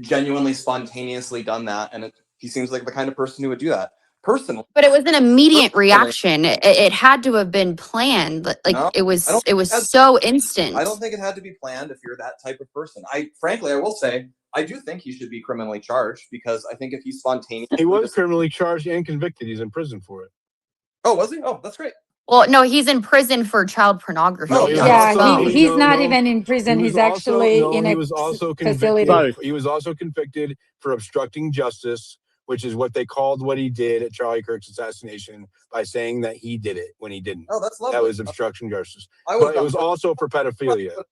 genuinely spontaneously done that, and he seems like the kind of person who would do that personally. But it was an immediate reaction. It had to have been planned. Like No, it was has- so instant. I don't think it had to be planned if you're that type of person. I will say, I do think he should be criminally charged, because I think if he's spontaneous. He was criminally charged and convicted. He's in prison for it. Oh, was he? Oh, that's great. Well, no, he's in prison for child pornography. No, he's not even in prison. He's actually in a facility. He was also convicted for obstructing justice, which is what they called what he did at Charlie Kirk's assassination, by saying that he did it when he didn't. Oh, that's lovely. That was obstruction justice. But it was also for pedophilia.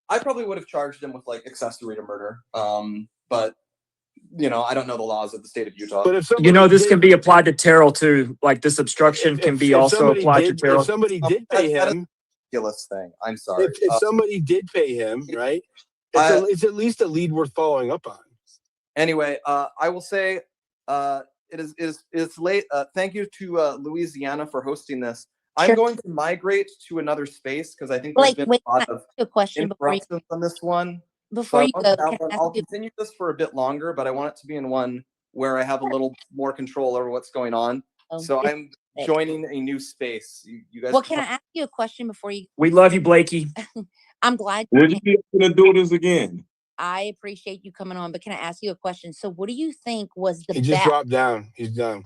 I probably would have charged him with like accessory to murder. But I don't know the laws of the state of Utah. But if this can be applied to Terrell too. Like this obstruction can be also applied to Terrell. If somebody did pay him, ridiculous thing. I'm sorry. If somebody did pay him, right? It's at least a lead worth following up on. Anyway, I will say, it's late. Thank you to Louisiana for hosting this. I'm going to migrate to another space because I think there's been a lot of interruptions on this one. Before you go, I'll continue this for a bit longer, but I want it to be in one where I have a little more control over what's going on. So I'm joining a new space. You guys. Well, can I ask you a question before you? We love you, Blakey. I'm glad you're gonna do this again. I appreciate you coming on, but can I ask you a question? So, what do you think was the? He just dropped down. He's done.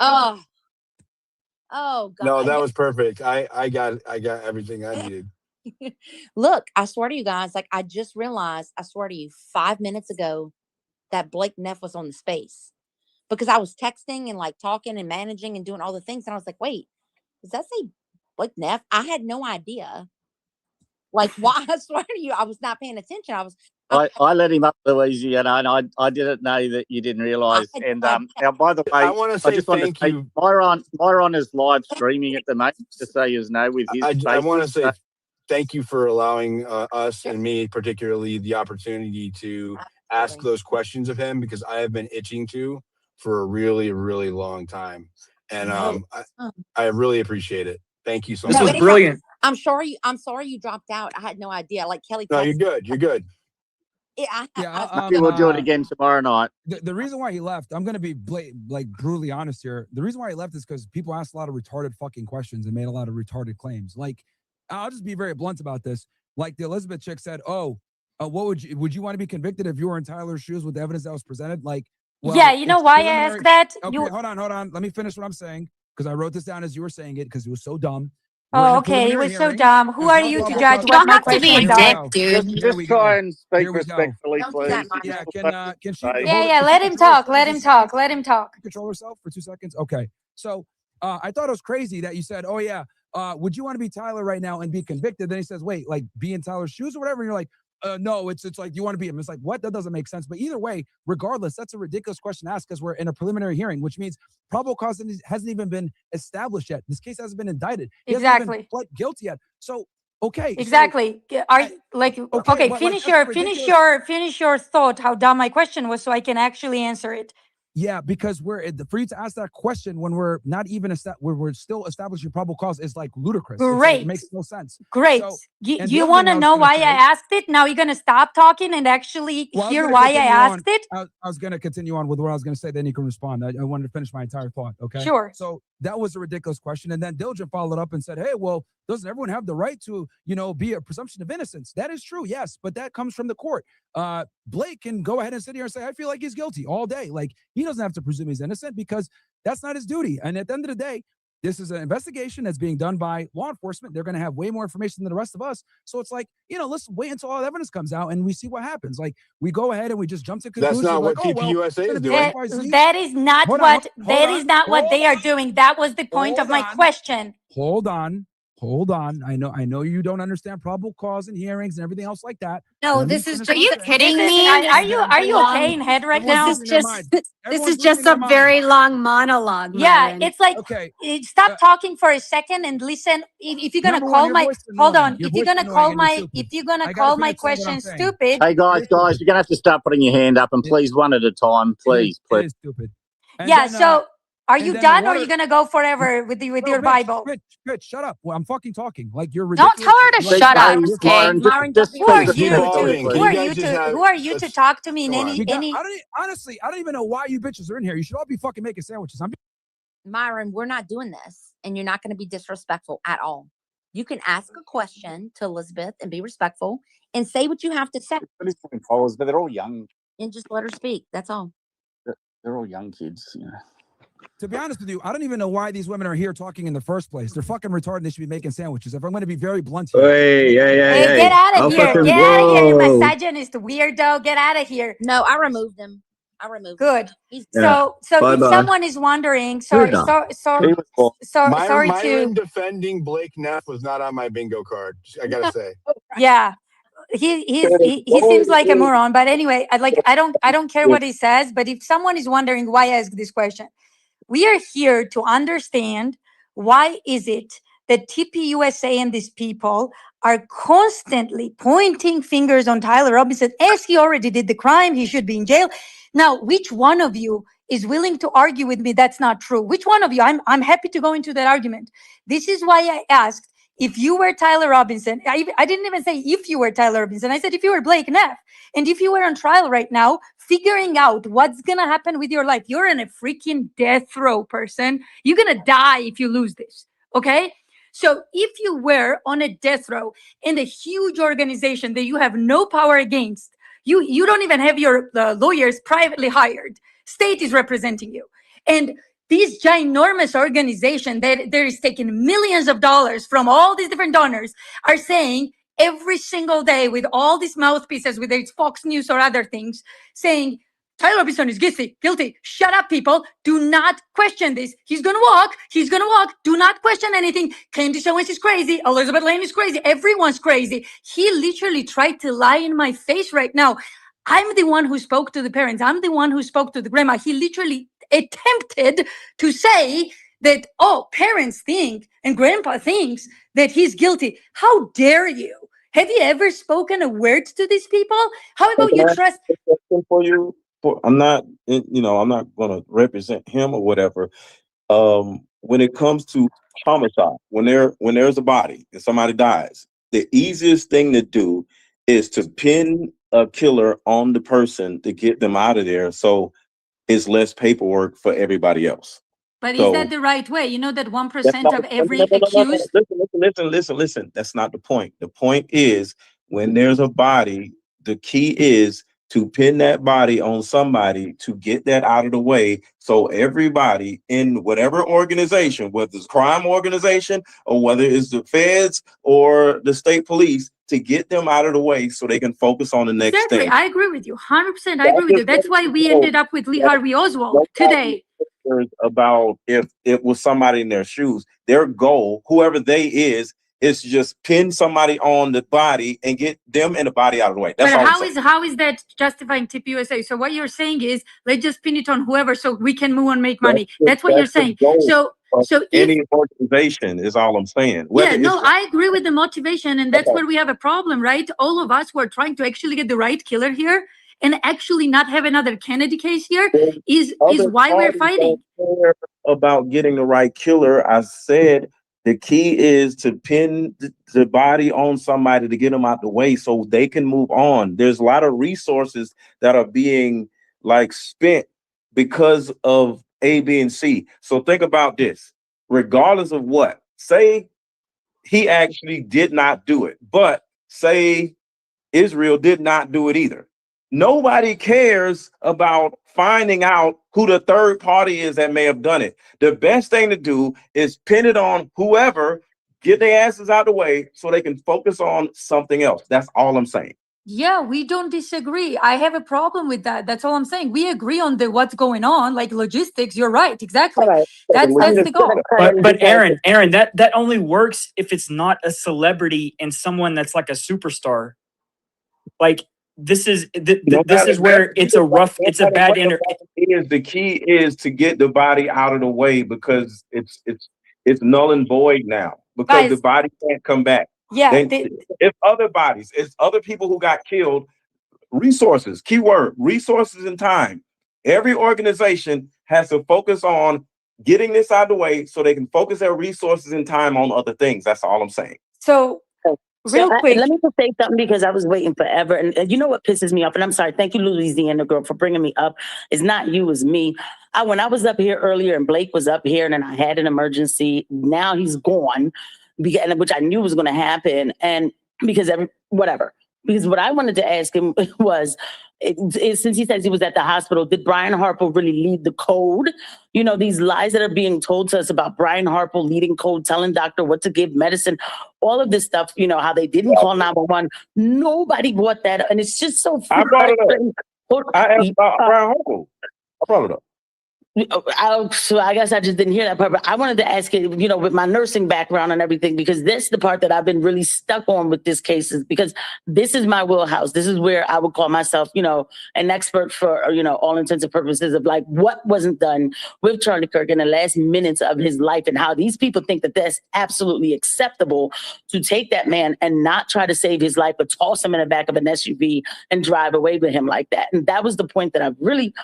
Oh God! No, that was perfect. I got everything I needed. Look, I swear to you guys, like I just realized, I swear to you, 5 minutes ago, that Blake Neff was on the space, because I was texting and like talking and managing and doing all the things, and I was like, wait, does that say Blake Neff? I had no idea. Like, why? I swear to you, I was not paying attention. I let him up, Louisiana, and I didn't know that you didn't realise. And now, by the way, I want to say thank you. Myron is live streaming at the moment, just so you know. With his, I want to say thank you for allowing us and me, particularly, the opportunity to ask those questions of him, because I have been itching to for a really, really long time, and I really appreciate it. Thank you so much. This was brilliant. I'm sorry you dropped out. I had no idea. Like Kelly. No, you're good. You're good. We'll do it again tomorrow night. The reason why he left, I'm going to be brutally honest here. The reason why he left is because people asked a lot of retarded fucking questions and made a lot of retarded claims. Like, I'll just be very blunt about this. Like the Elizabeth chick said, what would you want to be convicted if you were in Tyler's shoes with the evidence that was presented? Like, well, yeah, you know why I asked that? Okay, hold on. Let me finish what I'm saying, because I wrote this down as you were saying it, because it was so dumb. Oh, okay. It was so dumb. Who are you to judge what my question is? Dude. Just try and speak respectfully, please. Yeah, can she? Yeah. Let him talk. Let him talk. Control herself for 2 seconds. Okay. So I thought it was crazy that you said, "Oh yeah, would you want to be Tyler right now and be convicted?" Then he says, "Wait, like be in Tyler's shoes or whatever." And you're like, "No, it's like you want to be him." It's like, what? That doesn't make sense. But either way, regardless, that's a ridiculous question to ask, because we're in a preliminary hearing, which means probable cause hasn't even been established yet. This case hasn't been indicted. He hasn't even pled guilty yet. So okay. Exactly. Finish your thought. How dumb my question was, so I can actually answer it. Yeah, because we're for you to ask that question when we're not even we're still establishing probable cause is like ludicrous. Great, it makes no sense. Great. So, you want to know why I asked it? Now you're gonna stop talking and actually hear why I asked it. I was gonna continue on with what I was gonna say. Then you can respond. I wanted to finish my entire thought. Okay. Sure. So that was a ridiculous question, and then Diligent followed up and said, "Hey, well, doesn't everyone have the right to, be a presumption of innocence?" That is true, yes, but that comes from the court. Blake can go ahead and sit here and say, "I feel like he's guilty" all day. Like, he doesn't have to presume he's innocent, because that's not his duty. And at the end of the day, this is an investigation that's being done by law enforcement. They're going to have way more information than the rest of us. So it's like, let's wait until all the evidence comes out and we see what happens. Like, we go ahead and we just jump to conclusions. That's not what TPUSA is doing. That is not what they are doing. That was the point of my question. Hold on. hold on. I know you don't understand probable cause and hearings and everything else like that. No, Let me this is finish just. what Are you I'm saying. kidding me? Are you okay in head right This now? is just. This Everyone's is just losing their a mind. very long monologue. Yeah, Myron. it's like Okay. stop talking for a second and listen. If you're gonna Number call one, your my voice is hold annoying. on, Your if you're voice is gonna annoying call and you're my stupid. if you're gonna I gotta call my finish saying what I'm question saying. stupid, Hey guys, you're gonna have to start putting your hand up, and please one at a time, please, It please. is stupid. And yeah. then, So are and you then done, or what are you gonna go forever with No, your Bible? Bitch, shut up. Well, I'm fucking talking. Like you're Don't ridiculous. tell her to Like, shut up, you're okay? Myron, just Who are keep you it to going, who please. are you to who are you to talk to me in Come on. any honestly, I don't even know why you bitches are in here. You should all be fucking making sandwiches. Myron, we're not doing this, and you're not going to be disrespectful at all. You can ask a question to Elizabeth and be respectful and say what you have to say Followers, but they're all young. and just let her speak. That's all. They're all young kids, you know. To be honest with you, I don't even know why these women are here talking in the first place. They're fucking retarded. They should be making sandwiches. If I'm going to be very blunt here. Hey, get out of here. fucking Get out of here, you whoa. misogynist weirdo. Get out of here. No, I removed him. Good. He's So if Bye-bye. someone is wondering, sorry Myron to defending Blake Neff was not on my bingo card. I gotta say. yeah. He seems like a moron, but anyway, I don't care what he says, but if someone is wondering why I ask this question, we are here to understand why is it that TPUSA and these people are constantly pointing fingers on Tyler Robinson as he already did the crime, he should be in jail. Now, which one of you is willing to argue with me that's not true? Which one of you? I'm happy to go into that argument. This is why I asked if you were Tyler Robinson. I didn't even say if you were Tyler Robinson. I said if you were Blake Neff. And if you were on trial right now, figuring out what's going to happen with your life, you're in a freaking death row, person. You're going to die if you lose this. Okay? So if you were on a death row in a huge organization that you have no power against, you don't even have your lawyers privately hired. State is representing you. And these ginormous organization that is taking millions of dollars from all these different donors are saying every single day with all these mouthpieces, whether it's Fox News or other things, saying Tyler Robinson is guilty. Shut up, people. Do not question this. He's going to walk. Do not question anything. Candace Owens is crazy. Elizabeth Lane is crazy. Everyone's crazy. He literally tried to lie in my face right now. I'm the one who spoke to the parents. I'm the one who spoke to the grandma. He literally attempted to say that, oh, parents think and grandpa thinks that he's guilty. How dare you? Have you ever spoken a word to these people? How about you trust? For you, I'm not, I'm not going to represent him or whatever. When it comes to homicide, when there's a body and somebody dies, the easiest thing to do is to pin a killer on the person to get them out of there. So it's less paperwork for everybody else. But So is that the right way? You know that 1% of every accused. Listen. That's not the point. The point is when there's a body, the key is to pin that body on somebody to get that out of the way. So everybody in whatever organization, whether it's crime organization or whether it's the feds or the state police, to get them out of the way so they can focus on the next Exactly. thing. I agree with you. 100%. I agree with you. That's why we ended up with Lee Harvey Oswald today. About if it was somebody in their shoes, their goal, whoever they is to just pin somebody on the body and get them and the body out of the way. That's But all. how is that justifying TPUSA? So what you're saying is let's just pin it on whoever so we can move and make money. That's what you're saying. So if any organization is all I'm saying. yeah, no, I agree with the motivation, and that's where we have a problem, right? All of us who are trying to actually get the right killer here and actually not have another Kennedy case here is why we're fighting. About getting the right killer, I said the key is to pin the body on somebody to get them out the way so they can move on. There's a lot of resources that are being spent because of A, B, and C. So think about this. Regardless of what, say he actually did not do it, but say Israel did not do it either. Nobody cares about finding out who the third party is that may have done it. The best thing to do is pin it on whoever, get their asses out of the way so they can focus on something else. That's all I'm saying. Yeah, we don't disagree. I have a problem with that. That's all I'm saying. We agree on the what's going on, like logistics. You're right, exactly. That's the goal. But Aaron, that only works if it's not a celebrity and someone that's like a superstar. Like this is this is where it's a bad The key is to get the body out of the way because it's null and void now because the body can't come back. Yeah, it's other bodies, it's other people who got killed. Resources, keyword, resources and time. Every organization has to focus on getting this out of the way so they can focus their resources and time on other things. That's all I'm saying. So real quick, let me just say something because I was waiting forever. And you know what pisses me off? And I'm sorry. Thank you, Louisiana girl, for bringing me up. It's not you, it's me. When I was up here earlier and Blake was up here and then I had an emergency. Now he's gone, which I knew was going to happen. And because whatever. Because what I wanted to ask him was, since he says he was at the hospital, did Brian Harper really lead the code? You know, these lies that are being told to us about Brian Harper leading code, telling doctor what to give medicine, all of this stuff, you know, how they didn't call 911. Nobody brought that up. And it's just so I brought it up. I asked about Brian Harper. I brought it up. So I guess I just didn't hear that part, but I wanted to ask you, you know, with my nursing background and everything, because this is the part that I've been really stuck on with this case is because this is my wheelhouse. This is where I would call myself, you know, an expert for, you know, all intents and purposes of like what wasn't done with Charlie Kirk in the last minutes of his life and how these people think that that's absolutely acceptable to take that man and not try to save his life, but toss him in the back of an SUV and drive away with him like that. And that was the point that I really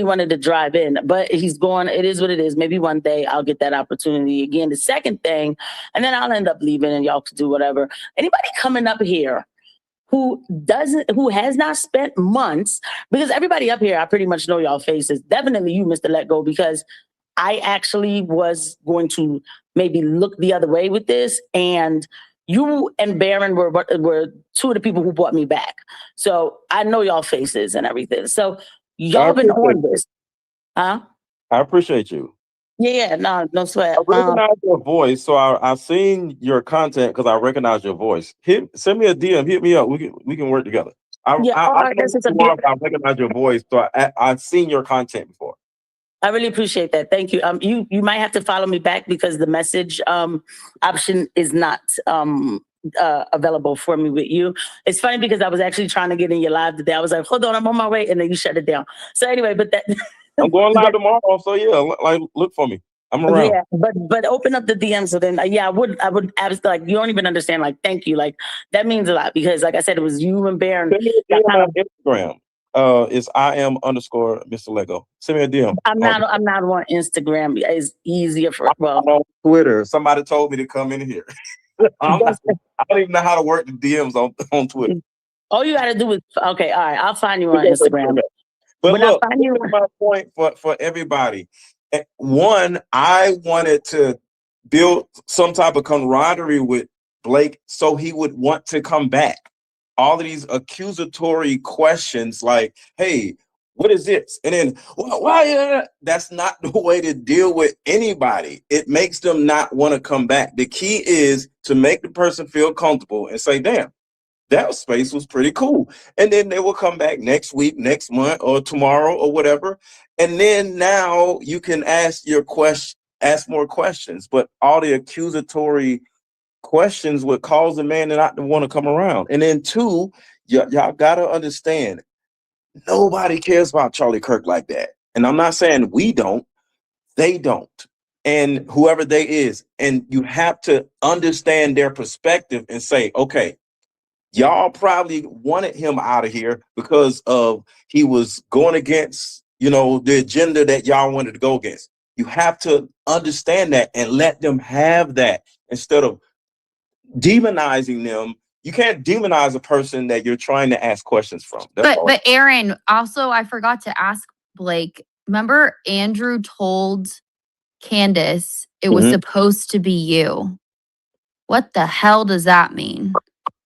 wanted to drive in, but he's gone. It is what it is. Maybe one day I'll get that opportunity again. The second thing, and then I'll end up leaving and y'all can do whatever. Anybody coming up here who has not spent months, because everybody up here, I pretty much know y'all faces. Definitely you, Mr. Let Go, because I actually was going to maybe look the other way with this. And you and Baron were two of the people who brought me back. So I know y'all faces and everything. So y'all been on this, huh? I appreciate you. Yeah, no sweat. I recognize your voice, so I've seen your content because I recognize your voice. Send me a DM, hit me up. We can work together. I recognize your voice, so I've seen your content before. I really appreciate that. Thank you. You might have to follow me back because the message option is not available for me with you. It's funny because I was actually trying to get in your live today. I was like, hold on, I'm on my way, and then you shut it down. So anyway, but that I'm going live tomorrow, so yeah, like look for me. I'm around. Yeah, but open up the DM. So then, yeah, I would like, you don't even understand. Like, thank you. Like, that means a lot because, like I said, it was you and Baron. Send me a DM on Instagram. It's _Mr. Lego. Send me a DM. I'm not on Instagram. It's easier for I'm on Twitter. Somebody told me to come in here. I don't even know how to work the DMs on Twitter. All you got to do is okay. All right, I'll find you on Instagram. But look, here's my point for everybody. One, I wanted to build some type of camaraderie with Blake so he would want to come back. All of these accusatory questions like, hey, what is this? And then, why? That's not the way to deal with anybody. It makes them not want to come back. The key is to make the person feel comfortable and say, damn, that space was pretty cool. And then they will come back next week, next month, or tomorrow, or whatever. And then now you can ask more questions. But all the accusatory questions would cause the man not to want to come around. And then two, y'all gotta understand, nobody cares about Charlie Kirk like that. And I'm not saying we don't, they don't. And whoever they is, and you have to understand their perspective and say, okay, y'all probably wanted him out of here because of he was going against, the agenda that y'all wanted to go against. You have to understand that and let them have that instead of demonizing them. You can't demonize a person that you're trying to ask questions from. But Aaron, also, I forgot to ask Blake. Remember, Andrew told Candace it was supposed to be you. What the hell does that mean?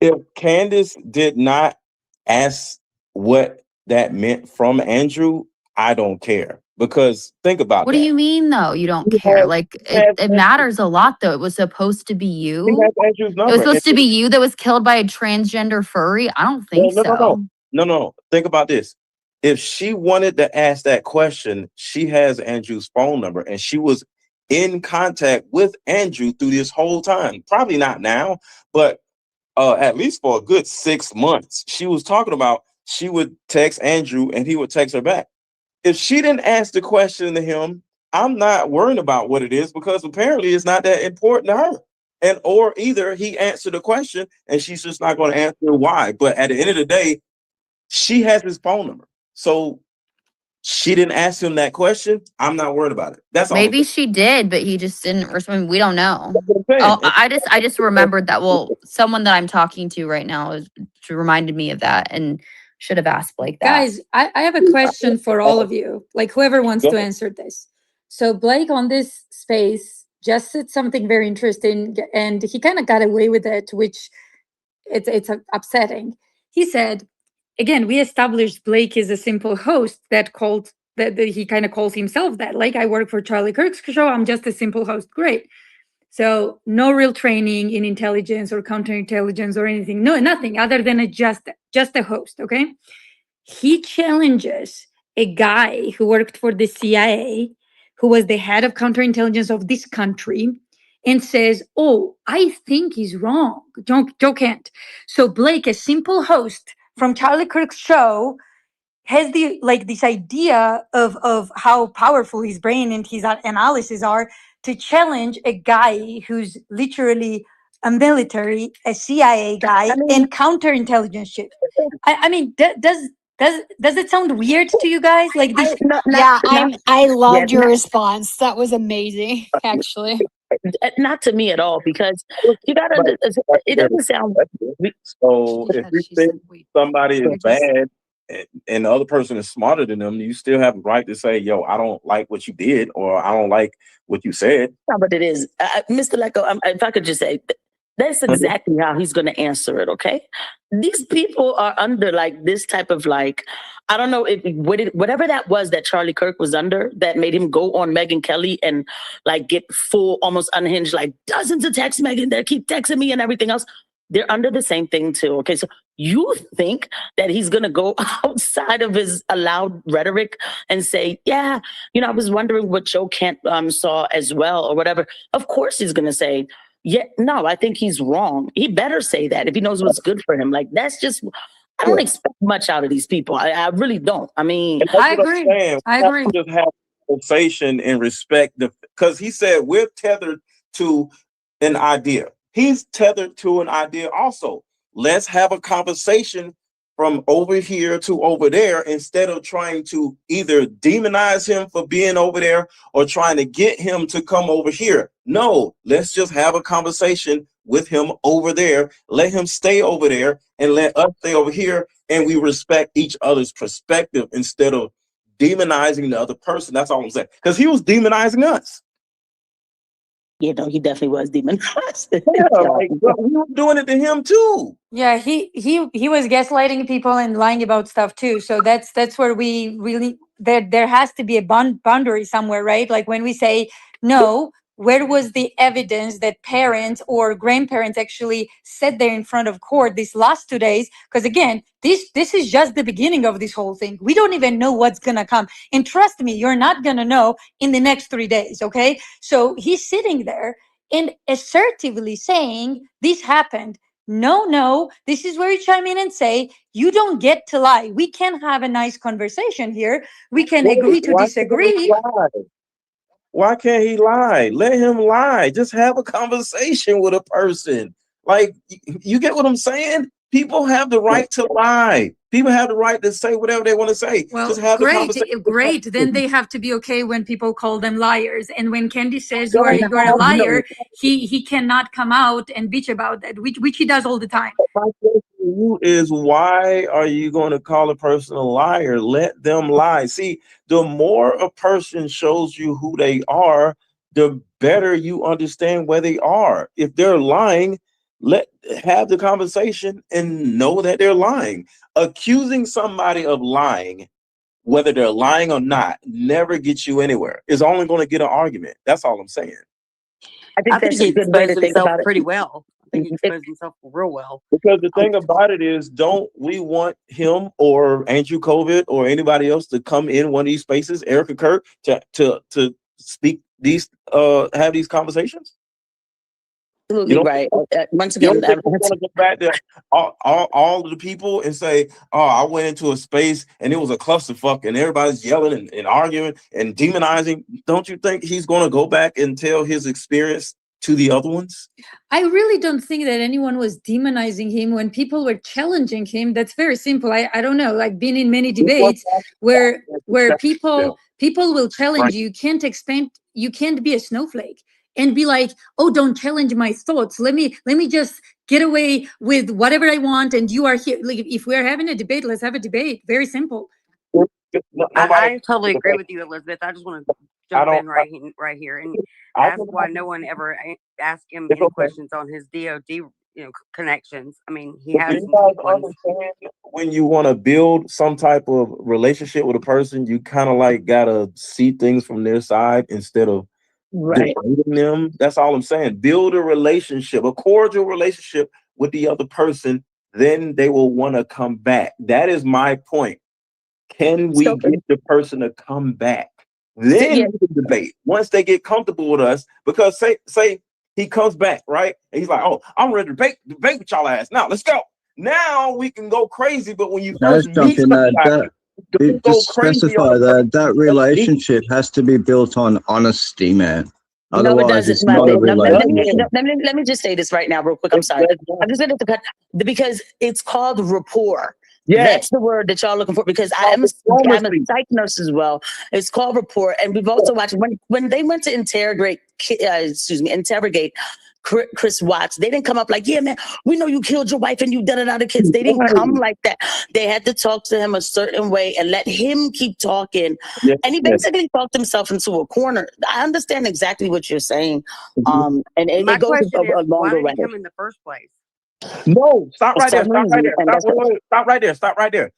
If Candace did not ask what that meant from Andrew, I don't care. Because think about What that. do you mean though? You don't He care? has, Like he has it matters a lot though. It was supposed to be he you. has Andrew's It number. was supposed to And be you that was killed by a transgender furry. I don't no, think no, no, no, so. no, no. Think about this. If she wanted to ask that question, she has Andrew's phone number, and she was in contact with Andrew through this whole time. Probably not now, but at least for a good 6 months. She was talking about she would text Andrew and he would text her back. If she didn't ask the question to him, I'm not worrying about what it is, because apparently it's not that important to her. And or either he answered the question and she's just not going to answer why. But at the end of the day, she has his phone number. So she didn't ask him that question. I'm not worried about it. That's all. Maybe she did, but he just didn't respond. We don't know. That's what I'm saying. Oh, I just remembered that. Well, someone that I'm talking to right now reminded me of that and should have asked Blake that. Guys, I have a question for all of you, like whoever wants to answer this. So Blake on this space just said something very interesting, and he kind of got away with it, which it's upsetting. He said, again, we established Blake is a simple host that he kind of calls himself that. Like, I work for Charlie Kirk's show, I'm just a simple host. Great. So no real training in intelligence or counterintelligence or anything. No, nothing other than just a host, okay? He challenges a guy who worked for the CIA, who was the head of counterintelligence of this country, and says, oh, I think he's wrong. Joe can't. So Blake, a simple host from Charlie Kirk's show, has this idea of how powerful his brain and his analysis are to challenge a guy who's literally a military, a CIA guy, and counterintelligence shit. I mean, does it sound weird to you guys? Like this? I loved your response. That was amazing, actually. Not to me at all, because you gotta. It doesn't sound. So if you think somebody is bad and the other person is smarter than them, you still have the right to say, yo, I don't like what you did, or I don't like what you said. No, but it is, Mr. Lecco. If I could just say, that's exactly how he's going to answer it. Okay, these people are under like this type of like, I don't know if whatever that was that Charlie Kirk was under that made him go on Megyn Kelly and like get full, almost unhinged, like dozens of texts, Megyn, that keep texting me and everything else. They're under the same thing too. Okay, so you think that he's gonna go outside of his allowed rhetoric and say, yeah, I was wondering what Joe Kent saw as well, or whatever. Of course he's gonna say, yeah, no, I think he's wrong. He better say that if he knows what's good for him. Like, that's just, I don't expect much out of these people. I really don't. I mean, I agree. I agree. Just have a conversation and respect because he said we're tethered to an idea. He's tethered to an idea also. Let's have a conversation from over here to over there instead of trying to either demonize him for being over there or trying to get him to come over here. No, let's just have a conversation with him over there. Let him stay over there and let us stay over here. And we respect each other's perspective instead of demonizing the other person. That's all I'm saying. Because he was demonizing us. He definitely was demonized. Yeah, like, we were doing it to him too. Yeah, he was gaslighting people and lying about stuff too. So that's where we really there has to be a boundary somewhere, right? Like when we say no, where was the evidence that parents or grandparents actually sat there in front of court these last 2 days? Because again, this is just the beginning of this whole thing. We don't even know what's gonna come. And trust me, you're not gonna know in the next 3 days, okay? So he's sitting there and assertively saying this happened. No, this is where you chime in and say, you don't get to lie. We can have a nice conversation here. We can agree to disagree. Why can't he lie? Let him lie. Just have a conversation with a person. Like, you get what I'm saying? People have the right to lie. People have the right to say whatever they want to say. Well, just have the conversation. great. Then they have to be okay when people call them liars. And when Candy says you are a liar, he cannot come out and bitch about that, which he does all the time. My question to you is, why are you going to call a person a liar? Let them lie. See, the more a person shows you who they are, the better you understand where they are. If they're lying, have the conversation and know that they're lying. Accusing somebody of lying whether they're lying or not, never gets you anywhere. It's only going to get an argument. That's all I'm saying. I think that's a good way to think about it. Pretty well. I think he exposed himself real well. Because the thing about it is, don't we want him or Andrew COVID or anybody else to come in one of these spaces, Erica Kirk, to speak these, have these conversations? Absolutely right. Once again, I want to go back to all of the people and say, "Oh, I went into a space and it was a clusterfuck, and everybody's yelling and arguing and demonizing." Don't you think he's going to go back and tell his experience to the other ones? I really don't think that anyone was demonizing him when people were challenging him. That's very simple. I don't know, like being in many debates where people will challenge you. You can't be a snowflake and be like, oh, don't challenge my thoughts. Let me just get away with whatever I want. And you are here. Like, if we're having a debate, let's have a debate. Very simple. I totally agree with you, Elizabeth. I just want to jump in right here and ask why no one ever asked him any questions on his DOD, connections. I mean, he has some deep ones. When you want to build some type of relationship with a person, you kind of like gotta see things from their side instead of debating them. That's all I'm saying. Build a relationship, a cordial relationship with the other person. Then they will want to come back. That is my point. Can we get the person to come back? Then we can debate once they get comfortable with us. Because say he comes back, right? And he's like, "Oh, I'm ready to debate with y'all ass. Now let's go." Now we can go crazy. But when you first meet somebody, just specify that relationship has to be built on honesty, man. Otherwise, it's not a relationship. Let me just say this right now, real quick. I'm sorry. I'm just going to cut because it's called rapport. Yeah. That's the word that y'all looking for, because I'm a psych nurse as well. It's called rapport. And we've also watched when they went to interrogate Chris Watts, they didn't come up like, "Yeah, man, we know you killed your wife and you da-da-da the kids." They didn't come like that. They had to talk to him a certain way and let him keep talking. And he basically talked himself into a corner. I understand exactly what you're saying. And it goes a longer way. Why did he come in the first place? No, stop right there. Stop right there.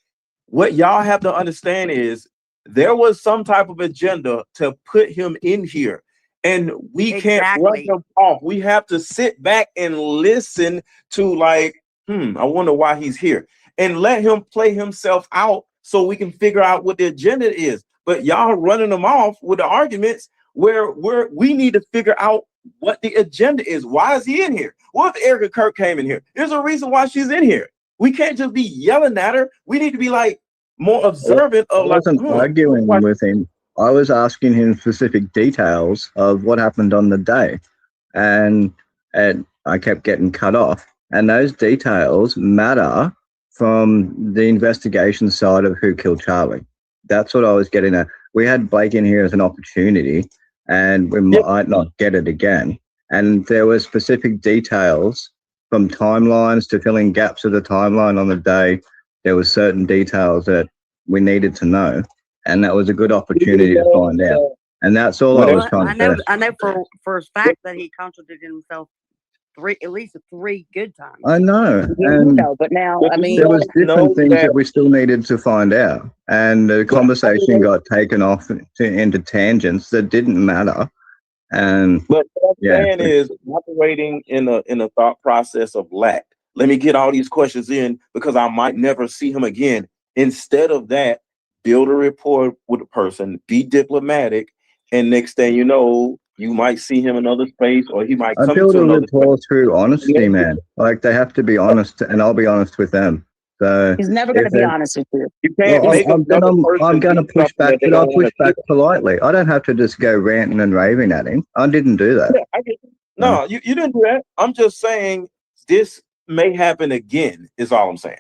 What y'all have to understand is there was some type of agenda to put him in here. And we can't run him off. We have to sit back and listen to like, I wonder why he's here. And let him play himself out so we can figure out what the agenda is. But y'all running him off with the arguments where we need to figure out what the agenda is. Why is he in here? What if Erica Kirk came in here? There's a reason why she's in here. We can't just be yelling at her. We need to be like more observant of I wasn't arguing with him. I was asking him specific details of what happened on the day, and I kept getting cut off. And those details matter from the investigation side of who killed Charlie. That's what I was getting at. We had Blake in here as an opportunity, and we might not get it again. And there were specific details from timelines to filling gaps of the timeline on the day. There were certain details that we needed to know. And that was a good opportunity to find out. And that's all I was trying to say. I know for a fact that he contradicted himself at least three good times. I know. And but now, I mean, there was different things that we still needed to find out. And the conversation got taken off into tangents that didn't matter. And but what I'm saying is operating in a thought process of lack. Let me get all these questions in because I might never see him again. Instead of that, build a rapport with the person, be diplomatic, and next thing you know, you might see him in another space, or he might come build into a another rapport through honesty, man. Like they have to be honest, and I'll be honest with them. So he's never going to be honest with you. You can't make I'm going to push back, but I'll push back politely. I don't have to just go ranting and raving at him. I didn't do that. No, you didn't do that. I'm just saying this may happen again, is all I'm saying,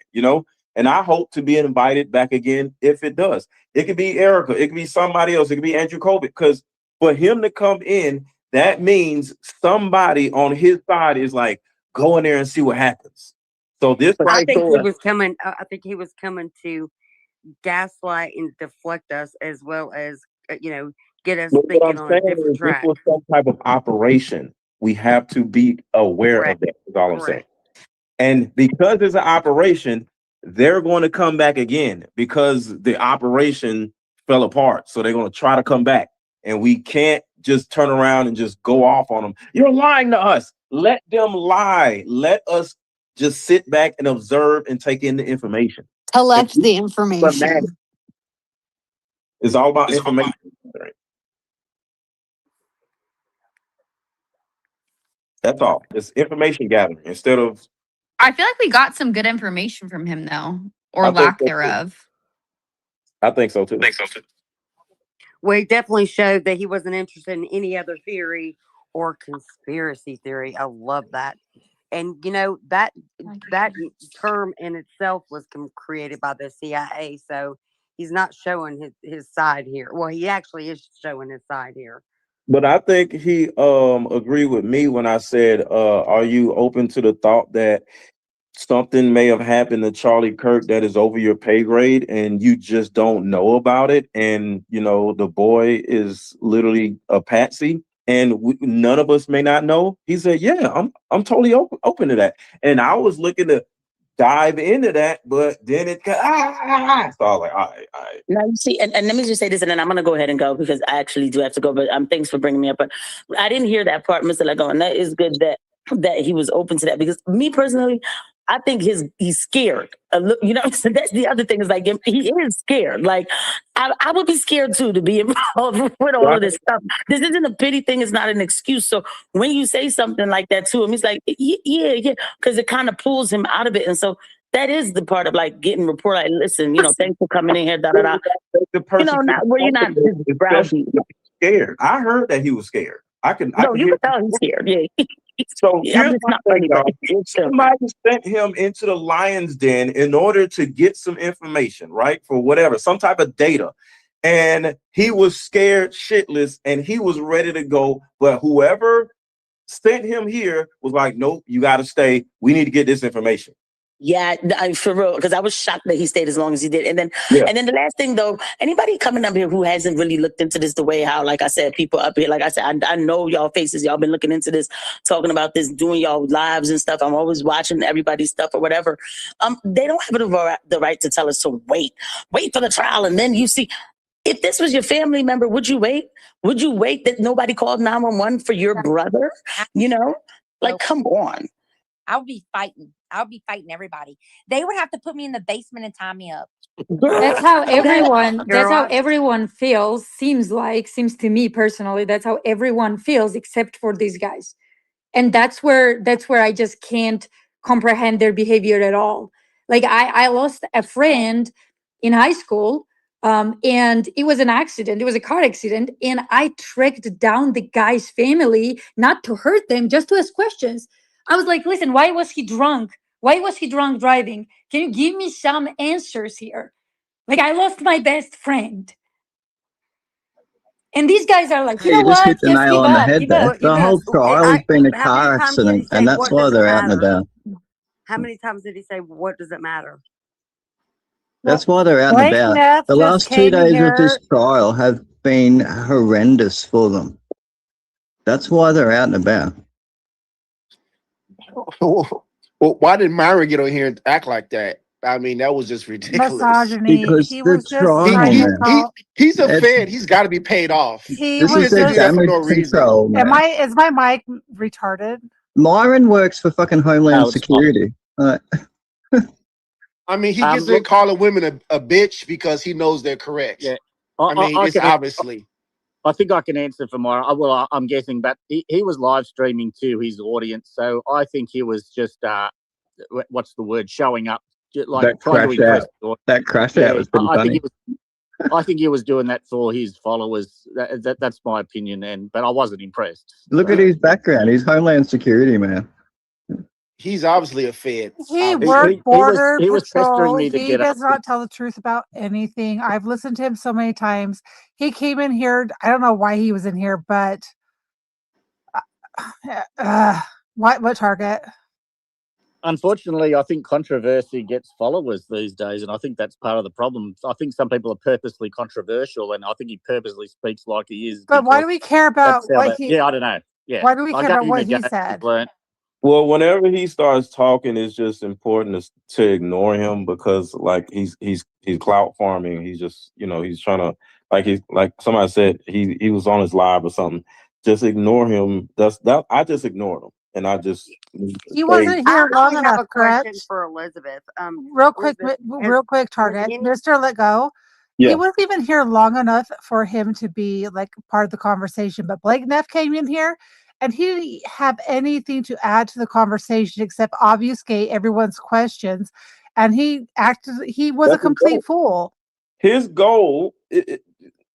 And I hope to be invited back again if it does. It could be Erica. It could be somebody else. It could be Andrew COVID. Because for him to come in, that means somebody on his side is like, go in there and see what happens. So this I think he was coming. I think he was coming to gaslight and deflect us, as well as get us thinking on a different track. This was some type of operation. We have to be aware of that. Is all I'm saying. And because it's an operation, they're going to come back again because the operation fell apart. So they're going to try to come back. And we can't just turn around and just go off on them. You're lying to us. Let them lie. Let us just sit back and observe and take in the information. Collect the information. It's all about information. That's all. It's information gathering instead of. I feel like we got some good information from him though, or I think lack so, too. thereof. I think so too. Well, he definitely showed that he wasn't interested in any other theory or conspiracy theory. I love that. And you know that term in itself was created by the CIA. So he's not showing his side here. Well, he actually is showing his side here. But I think he agreed with me when I said, are you open to the thought that something may have happened to Charlie Kirk that is over your pay grade and you just don't know about it? And, you know, the boy is literally a patsy and none of us may not know. He said, yeah, I'm totally open to that. And I was looking to dive into that, but then it got, so I was like, all right. Now you see, and let me just say this, and then I'm gonna go ahead and go because I actually do have to go. But thanks for bringing me up. But I didn't hear that part, Mr. Lego, and that is good that he was open to that because me personally, I think he's scared. You know, so that's the other thing is like he is scared. Like I would be scared too to be involved with all of this stuff. This isn't a pity thing. It's not an excuse. So when you say something like that to him, he's like, yeah, because it kind of pulls him out of it. And so that is the part of like getting report. Like, listen, you know, thanks for coming in here. Da da da. You know, where you're not browsing. Scared. I heard that he was scared. I can tell he's scared. Yeah. So yeah, here's my thing, y'all. Somebody sent him into the lion's den in order to get some information, right? For whatever, some type of data. And he was scared shitless and he was ready to go. But whoever sent him here was like, nope, you got to stay. We need to get this information. Yeah, for real, because I was shocked that he stayed as long as he did. And then the last thing though, anybody coming up here who hasn't really looked into this the way how, like I said, people up here, like I said, I know y'all faces, y'all been looking into this, talking about this, doing y'all lives and stuff. I'm always watching everybody's stuff or whatever. They don't have the right to tell us to wait for the trial. And then you see, if this was your family member, would you wait? Would you wait that nobody called 911 for your brother? You know, like, come on. I would be fighting. I would be fighting everybody. They would have to put me in the basement and tie me up. That's how everyone feels. Seems to me personally, that's how everyone feels except for these guys. And that's where I just can't comprehend their behavior at all. Like I lost a friend in high school, and it was an accident. It was a car accident, and I tracked down the guy's family, not to hurt them, just to ask questions. I was like, listen, why was he drunk? Why was he drunk driving? Can you give me some answers here? Like, I lost my best friend. And these guys are like, you know just what? hit the nail on the head there. The whole trial has been a car accident, and that's why they're out and about. How many times did he say, what does it matter? That's why they're out and about. The last 2 days of this trial have been horrendous for them. That's why they're out and about. Well, why did Myra get on here and act like that? I mean, that was just ridiculous. Misogyny. Because He the was just trial, he's a Fed. He's got to be paid off. This is their damage control, man. Is my mic retarded? Myron works for fucking Homeland Security. I mean, he gets in calling women a bitch because he knows they're correct. Yeah. I mean, it's obviously. I think I can answer for Myron. Well, I'm guessing, but he was live streaming to his audience, so I think he was just what's the word? Showing up, like that trying to impress. That crash out was pretty funny. I think he was doing that for his followers. That's my opinion, but I wasn't impressed. Look at his background. He's Homeland Security, man. He's obviously a Fed. He worked border he was patrol. pestering me to He get does up. not tell the truth about anything. I've listened to him so many times. He came in here. I don't know why he was in here, but what target? Unfortunately, I think controversy gets followers these days, and I think that's part of the problem. I think some people are purposely controversial, and I think he purposely speaks like he is. But why do we care about what he? Yeah, I don't know. Yeah, Why do we care about what he said? Well, whenever he starts talking, it's just important to ignore him because like he's clout farming. He's just he's trying to like somebody said he was on his live or something. Just ignore him. I just ignored him and I just He wasn't here long I have enough, a question correct? for Elizabeth. Real quick, Elizabeth, Target. Mr. Let Go. Yeah. He wasn't even here long enough for him to be like part of the conversation. But Blake Neff came in here and he didn't have anything to add to the conversation except obfuscate everyone's questions. And he was a complete fool. His goal,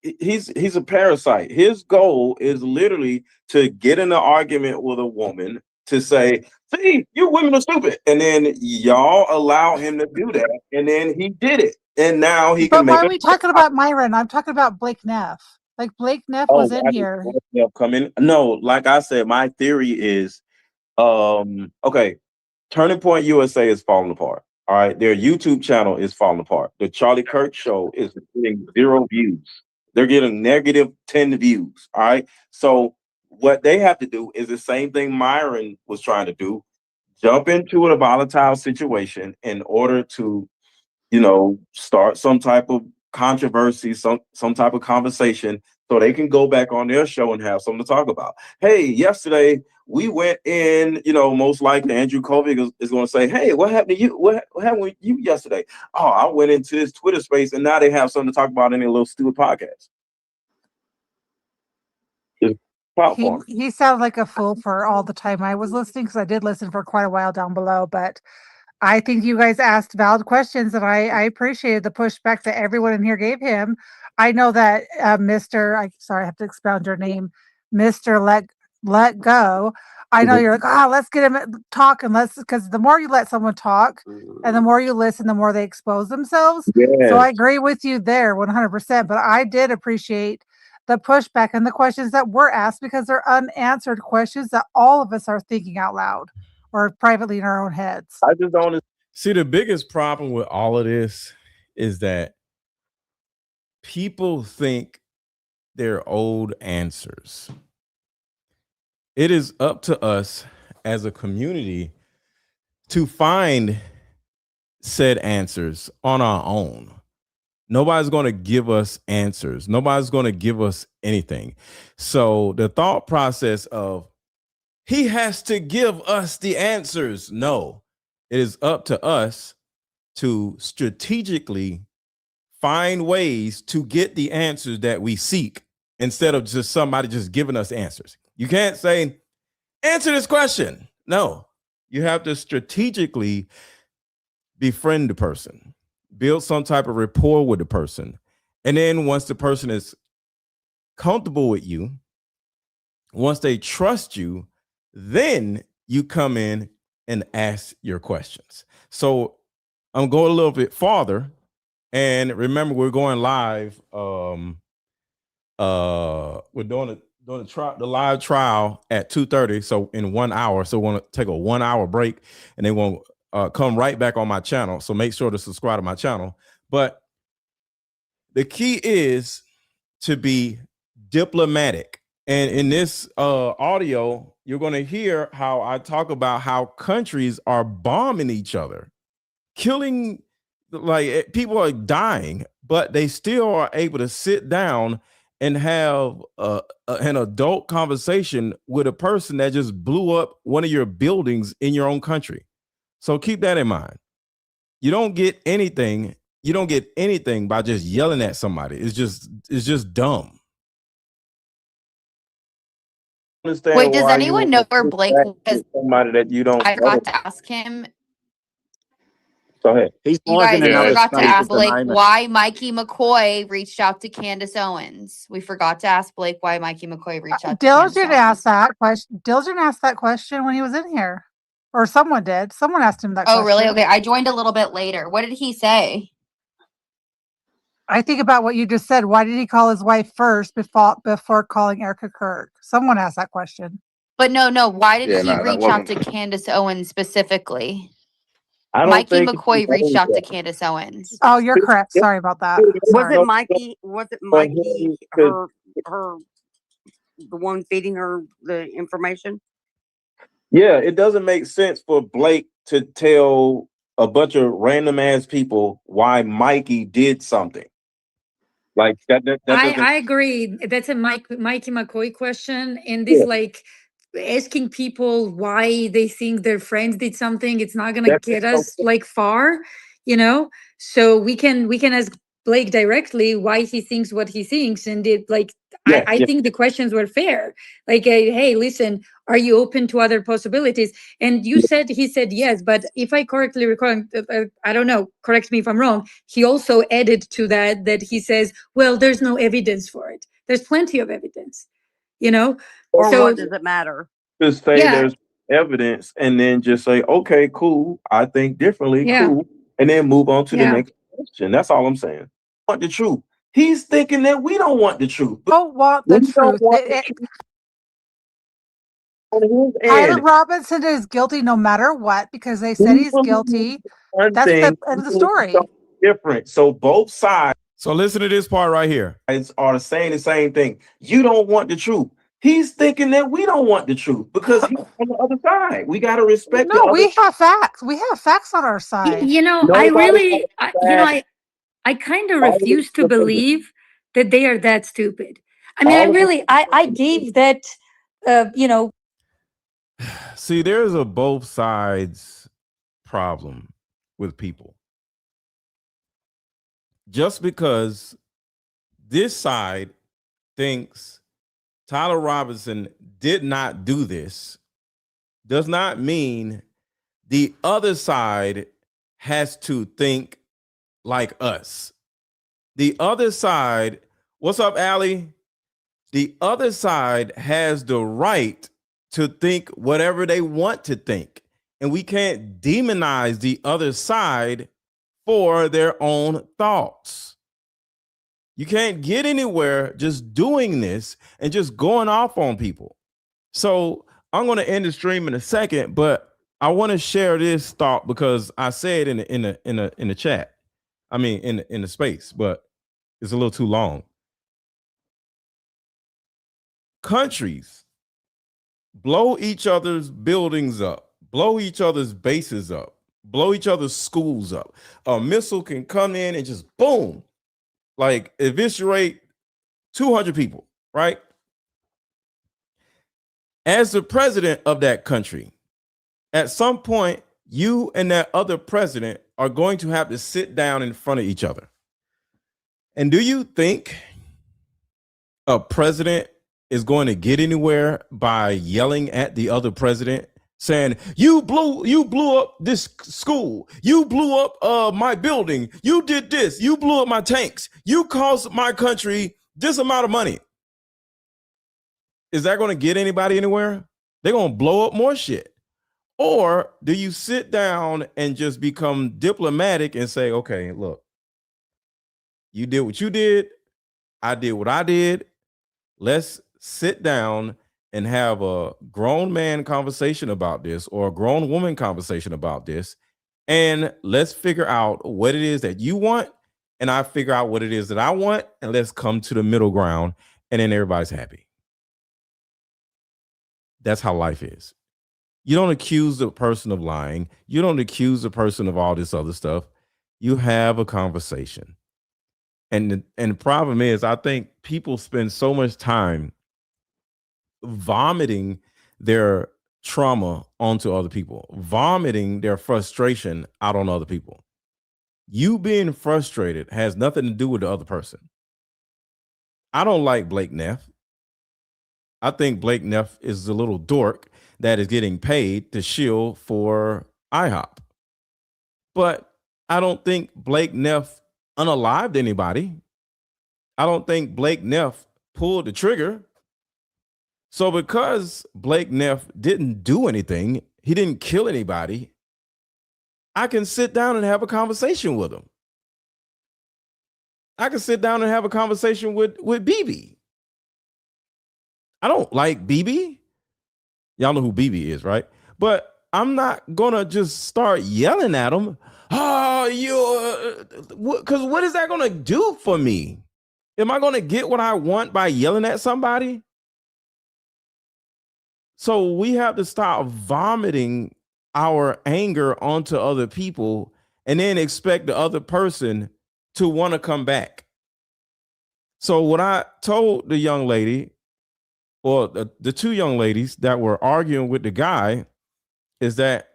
he's a parasite. His goal is literally to get in an argument with a woman to say, see, you women are stupid. And then y'all allow him to do that. And then he did it. And now he can But why make are we talking about Myron? I'm talking about Blake Neff. Like Blake Neff was in here. No, like I said, my theory is okay, Turning Point USA is falling apart. All right, their YouTube channel is falling apart. The Charlie Kirk show is getting 0 views. They're getting negative 10 views. All right, so what they have to do is the same thing Myron was trying to do: jump into a volatile situation in order to, start some type of controversy, some type of conversation, so they can go back on their show and have something to talk about. Hey, yesterday we went in, most likely Andrew Kovic is going to say, hey, what happened to you? What happened with you yesterday? Oh, I went into this Twitter space and now they have something to talk about in a little stupid podcast. He sounded like a fool for all the time I was listening, because I did listen for quite a while down below, but I think you guys asked valid questions, and I appreciated the pushback that everyone in here gave him. I know that I have to expound your name, Mr. Let Go. I know you're like, let's get him talking. Because the more you let someone talk and the more you listen, the more they expose themselves. Yes. So I agree with you there 100%. But I did appreciate the pushback and the questions that were asked, because they're unanswered questions that all of us are thinking out loud or privately in our own heads. I just don't see. The biggest problem with all of this is that people think they're old answers. It is up to us as a community to find said answers on our own. Nobody's going to give us answers. Nobody's going to give us anything. So the thought process of he has to give us the answers. No, it is up to us to strategically find ways to get the answers that we seek instead of just somebody just giving us answers. You can't say, answer this question. No, you have to strategically befriend the person, build some type of rapport with the person. And then once the person is comfortable with you, once they trust you, then you come in and ask your questions. So I'm going a little bit farther. And remember, we're going live. We're doing the live trial at 2:30. So in 1 hour. So we want to take a 1 hour break and they won't come right back on my channel. So make sure to subscribe to my channel. But the key is to be diplomatic. And in this audio, you're going to hear how I talk about how countries are bombing each other, killing, like people are dying, but they still are able to sit down and have an adult conversation with a person that just blew up one of your buildings in your own country. So keep that in mind. You don't get anything. You don't get anything by just yelling at somebody. It's just dumb. Wait, does anyone know where Blake was? Somebody that you don't. I forgot to ask him. Go ahead. He's You live guys, in we another forgot to state ask at the Blake moment. why Mikey McCoy reached out to Candace Owens. We forgot to ask Blake why Mikey McCoy reached out to Candace Diligent Owens. asked that question. Diligent asked that question when he was in here, or someone did. Someone asked him that question. Oh, really? Okay, I joined a little bit later. What did he say? I think about what you just said. Why did he call his wife first before calling Erica Kirk? Someone asked that question. But no. Why did he that reach out to wasn't- Candace Owens specifically? I don't Mikey think McCoy reached out to Candace Owens. Oh, you're correct. Sorry about that. Was Sorry. it Mikey? Was it Mikey? Her, the one feeding her the information? Yeah, it doesn't make sense for Blake to tell a bunch of random ass people why Mikey did something. Like that doesn't. I agree. That's a Mikey McCoy question. And this Yeah. like asking people why they think their friends did something, it's not gonna get us like far, you know? So we can ask Blake directly why he thinks what he thinks. And it like I think the questions were fair. Like, hey, listen, are you open to other possibilities? And you said he said yes, but if I correctly recall, I don't know, correct me if I'm wrong, he also added to that he says, well, there's no evidence for it. There's plenty of evidence, you know? Or So what does it matter? Just say yeah. there's evidence and then just say, okay, cool. I think differently, Yeah. cool. And then move on to the Yeah. next question. That's all I'm saying. Want the truth. He's thinking that we don't want the truth. Don't want the truth. Tyler Robinson is guilty no matter what because they said he's guilty. That's the end of the story. Different. So both sides. So listen to this part right here. Are saying the same thing. You don't want the truth. He's thinking that we don't want the truth because he's on the other side. We got to respect No, we have facts. We have facts on our side. You know, I kind of refuse to believe that they are that stupid. I mean, I gave that, you know. See, there's a both sides problem with people. Just because this side thinks Tyler Robinson did not do this does not mean the other side has to think like us. The other side, what's up, Allie? The other side has the right to think whatever they want to think. And we can't demonize the other side for their own thoughts. You can't get anywhere just doing this and just going off on people. So I'm going to end the stream in a second, but I want to share this thought because I said in the chat. I mean, in the space, but it's a little too long. Countries blow each other's buildings up, blow each other's bases up, blow each other's schools up. A missile can come in and just boom, like eviscerate 200 people, right? As the president of that country, at some point, you and that other president are going to have to sit down in front of each other. And do you think a president is going to get anywhere by yelling at the other president, saying, you blew up this school, you blew up my building, you did this, you blew up my tanks, you cost my country this amount of money? Is that going to get anybody anywhere? They're going to blow up more shit. Or do you sit down and just become diplomatic and say, okay, look, you did what you did, I did what I did. Let's sit down and have a grown man conversation about this or a grown woman conversation about this. And let's figure out what it is that you want. And I figure out what it is that I want. And let's come to the middle ground. And then everybody's happy. That's how life is. You don't accuse the person of lying. You don't accuse the person of all this other stuff. You have a conversation. And the problem is, I think people spend so much time vomiting their trauma onto other people, vomiting their frustration out on other people. You being frustrated has nothing to do with the other person. I don't like Blake Neff. I think Blake Neff is a little dork that is getting paid to shill for IHOP. But I don't think Blake Neff unalived anybody. I don't think Blake Neff pulled the trigger. So because Blake Neff didn't do anything, he didn't kill anybody, I can sit down and have a conversation with him. I can sit down and have a conversation with BB. I don't like BB. Y'all know who BB is, right? But I'm not gonna just start yelling at him. Oh, because what is that gonna do for me? Am I gonna get what I want by yelling at somebody? So we have to stop vomiting our anger onto other people and then expect the other person to want to come back. So what I told the young lady, or the two young ladies that were arguing with the guy, is that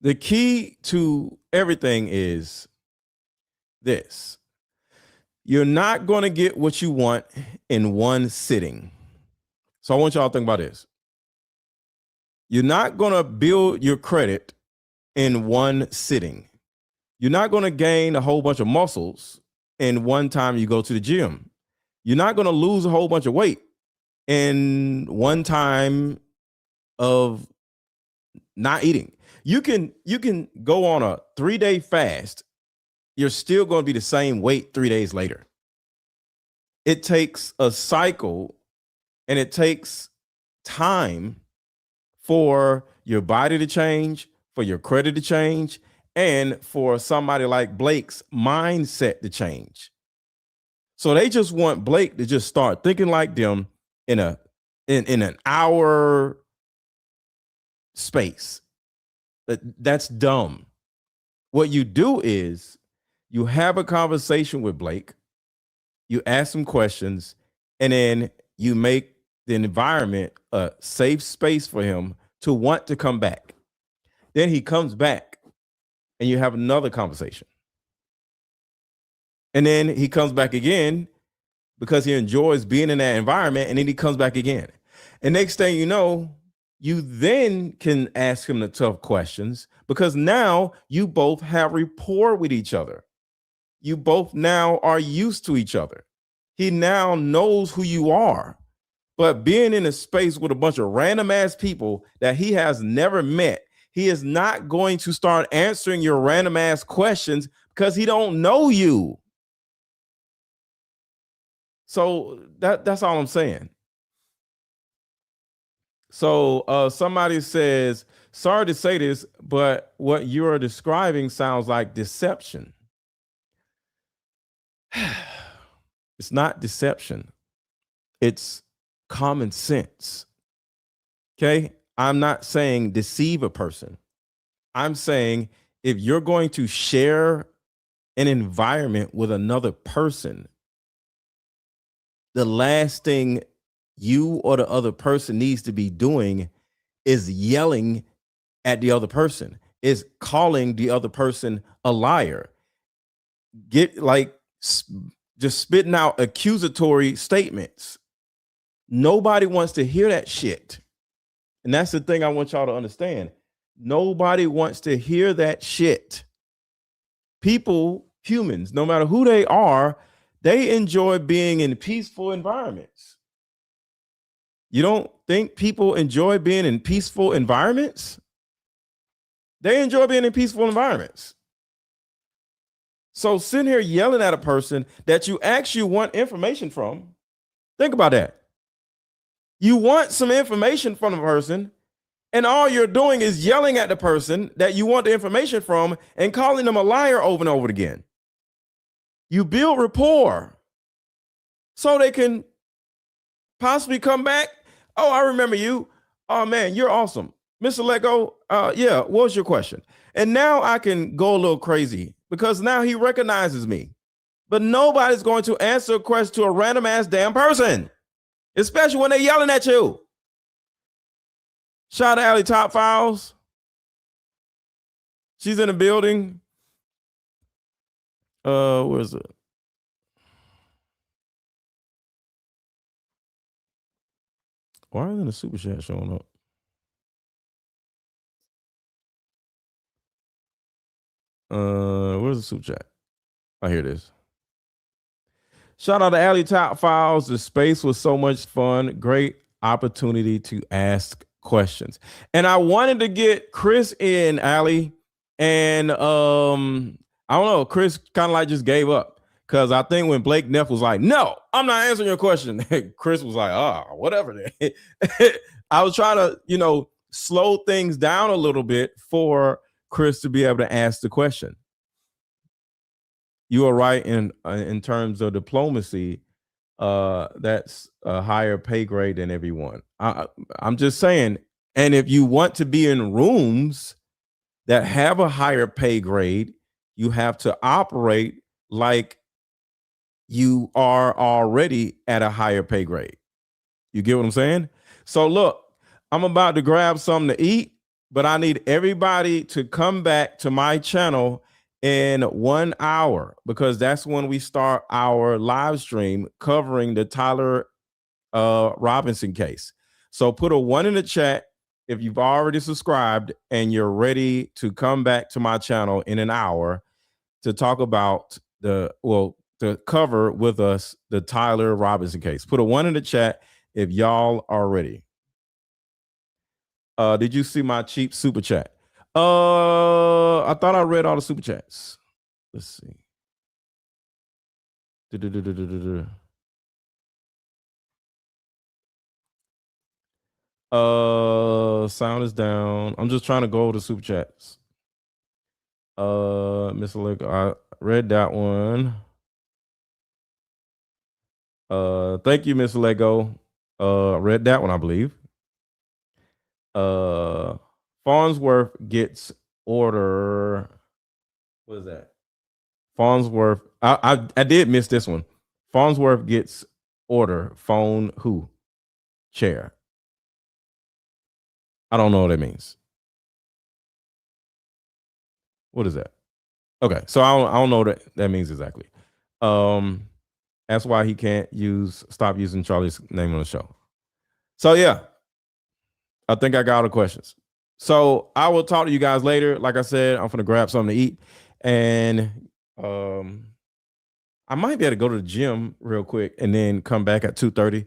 the key to everything is this. You're not going to get what you want in one sitting. So I want y'all to think about this. You're not going to build your credit in one sitting. You're not going to gain a whole bunch of muscles in one time you go to the gym. You're not going to lose a whole bunch of weight in one time of not eating. You can go on a 3-day fast. You're still going to be the same weight 3 days later. It takes a cycle and it takes time for your body to change, for your credit to change, and for somebody like Blake's mindset to change. So they just want Blake to just start thinking like them in an hour space. That's dumb. What you do is you have a conversation with Blake, you ask him questions, and then you make the environment a safe space for him to want to come back. Then he comes back and you have another conversation. And then he comes back again because he enjoys being in that environment, and then he comes back again. And next thing you know, you then can ask him the tough questions because now you both have rapport with each other. You both now are used to each other. He now knows who you are. But being in a space with a bunch of random ass people that he has never met, he is not going to start answering your random ass questions because he don't know you. So that's all I'm saying. So somebody says, sorry to say this, but what you're describing sounds like deception. It's not deception. It's common sense. Okay? I'm not saying deceive a person. I'm saying if you're going to share an environment with another person, the last thing you or the other person needs to be doing is yelling at the other person, is calling the other person a liar. Just spitting out accusatory statements. Nobody wants to hear that shit. And that's the thing I want y'all to understand. Nobody wants to hear that shit. People, humans, no matter who they are, they enjoy being in peaceful environments. You don't think people enjoy being in peaceful environments? They enjoy being in peaceful environments. So sitting here yelling at a person that you actually want information from, think about that. You want some information from the person, and all you're doing is yelling at the person that you want the information from and calling them a liar over and over again. You build rapport so they can possibly come back. Oh, I remember you. Oh, man, you're awesome. Mr. Lego, yeah, what was your question? And now I can go a little crazy because now he recognizes me. But nobody's going to answer a question to a random ass damn person, especially when they're yelling at you. Shout out to Alley Top Files. She's in the building. Where is it? Why isn't the super chat showing up? Where's the super chat? Oh, here it is. Shout out to Alley Top Files. The space was so much fun. Great opportunity to ask questions. And I wanted to get Chris in, Alley. And I don't know, Chris kind of like just gave up. Because I think when Blake Neff was like, no, I'm not answering your question, Chris was like, whatever. I was trying to, slow things down a little bit for Chris to be able to ask the question. You are right in terms of diplomacy. that's a higher pay grade than everyone. I'm just saying. And if you want to be in rooms that have a higher pay grade, you have to operate like you are already at a higher pay grade. You get what I'm saying? So look, I'm about to grab something to eat, but I need everybody to come back to my channel in 1 hour, because that's when we start our live stream covering the Tyler Robinson case. So put a 1 in the chat if you've already subscribed and you're ready to come back to my channel in an hour to talk about to cover with us the Tyler Robinson case. Put a 1 in the chat if y'all are ready. Did you see my cheap super chat? I thought I read all the super chats. Let's see. Sound is down. I'm just trying to go over the super chats. Miss Lego, I read that one. Thank you, Miss Lego. Read that one, I believe. Farnsworth gets order. What is that? Farnsworth. I did miss this one. Farnsworth gets order. Phone who? Chair. I don't know what that means. What is that? Okay, so I don't know what that means exactly. That's why he can't stop using Charlie's name on the show. So yeah, I think I got all the questions. So I will talk to you guys later. Like I said, I'm gonna grab something to eat, and I might be able to go to the gym real quick and then come back at 2:30.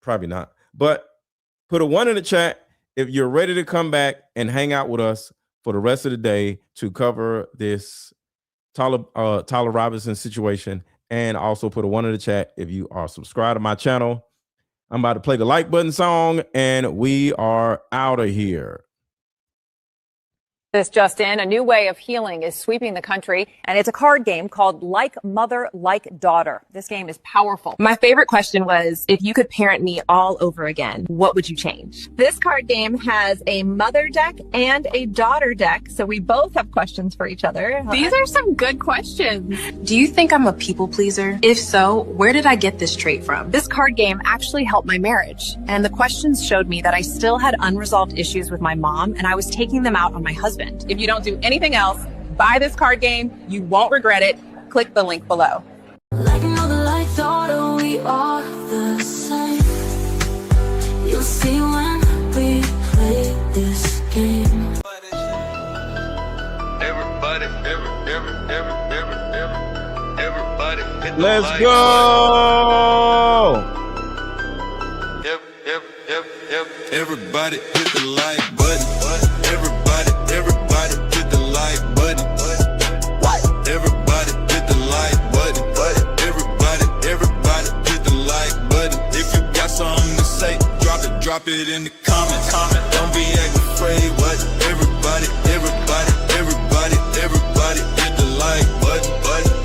Probably not, but put a 1 in the chat if you're ready to come back and hang out with us for the rest of the day to cover this Tyler Robinson situation, and also put a 1 in the chat if you are subscribed to my channel. I'm about to play the like button song, and we are out of here. This just in, a new way of healing is sweeping the country, and it's a card game called Like Mother, Like Daughter. This game is powerful. My favorite question was, if you could parent me all over again, what would you change? This card game has a mother deck and a daughter deck, so we both have questions for each other. These are some good questions. Do you think I'm a people pleaser? If so, where did I get this trait from? This card game actually helped my marriage, and the questions showed me that I still had unresolved issues with my mom, and I was taking them out on my husband. If you don't do anything else, buy this card game. You won't regret it. Click the link below. Like mother, like daughter, we are the same. You'll see when we play this game. Everybody, Let's go. Everybody hit the like button. Everybody hit the like button. Everybody hit the like button. Everybody hit the like button. If you got something to say, drop it in the comments. Don't be acting afraid. What? Everybody hit the like button.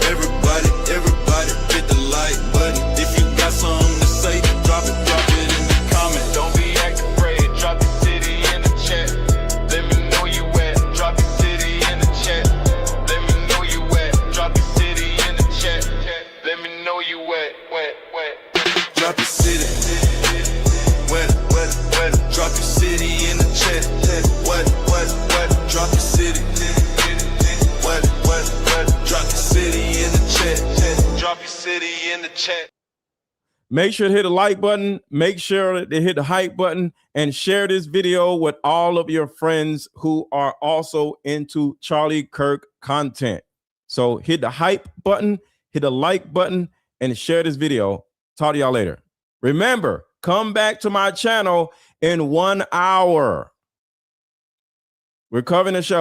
Everybody hit the like button. If you got something to say, drop it in the comments. Don't be acting afraid. Drop your city in the chat. Let me know you at. Drop your city in the chat. Let me know you at. Drop your city in the chat. Let me know you at. Drop your city. What? Drop your city in the chat. What? Drop your city. What? Drop your city in the chat. Drop your city in the chat. Make sure to hit the like button. Make sure to hit the hype button and share this video with all of your friends who are also into Charlie Kirk content. So hit the hype button, hit the like button, and share this video. Talk to y'all later. Remember, come back to my channel in 1 hour. We're covering the show.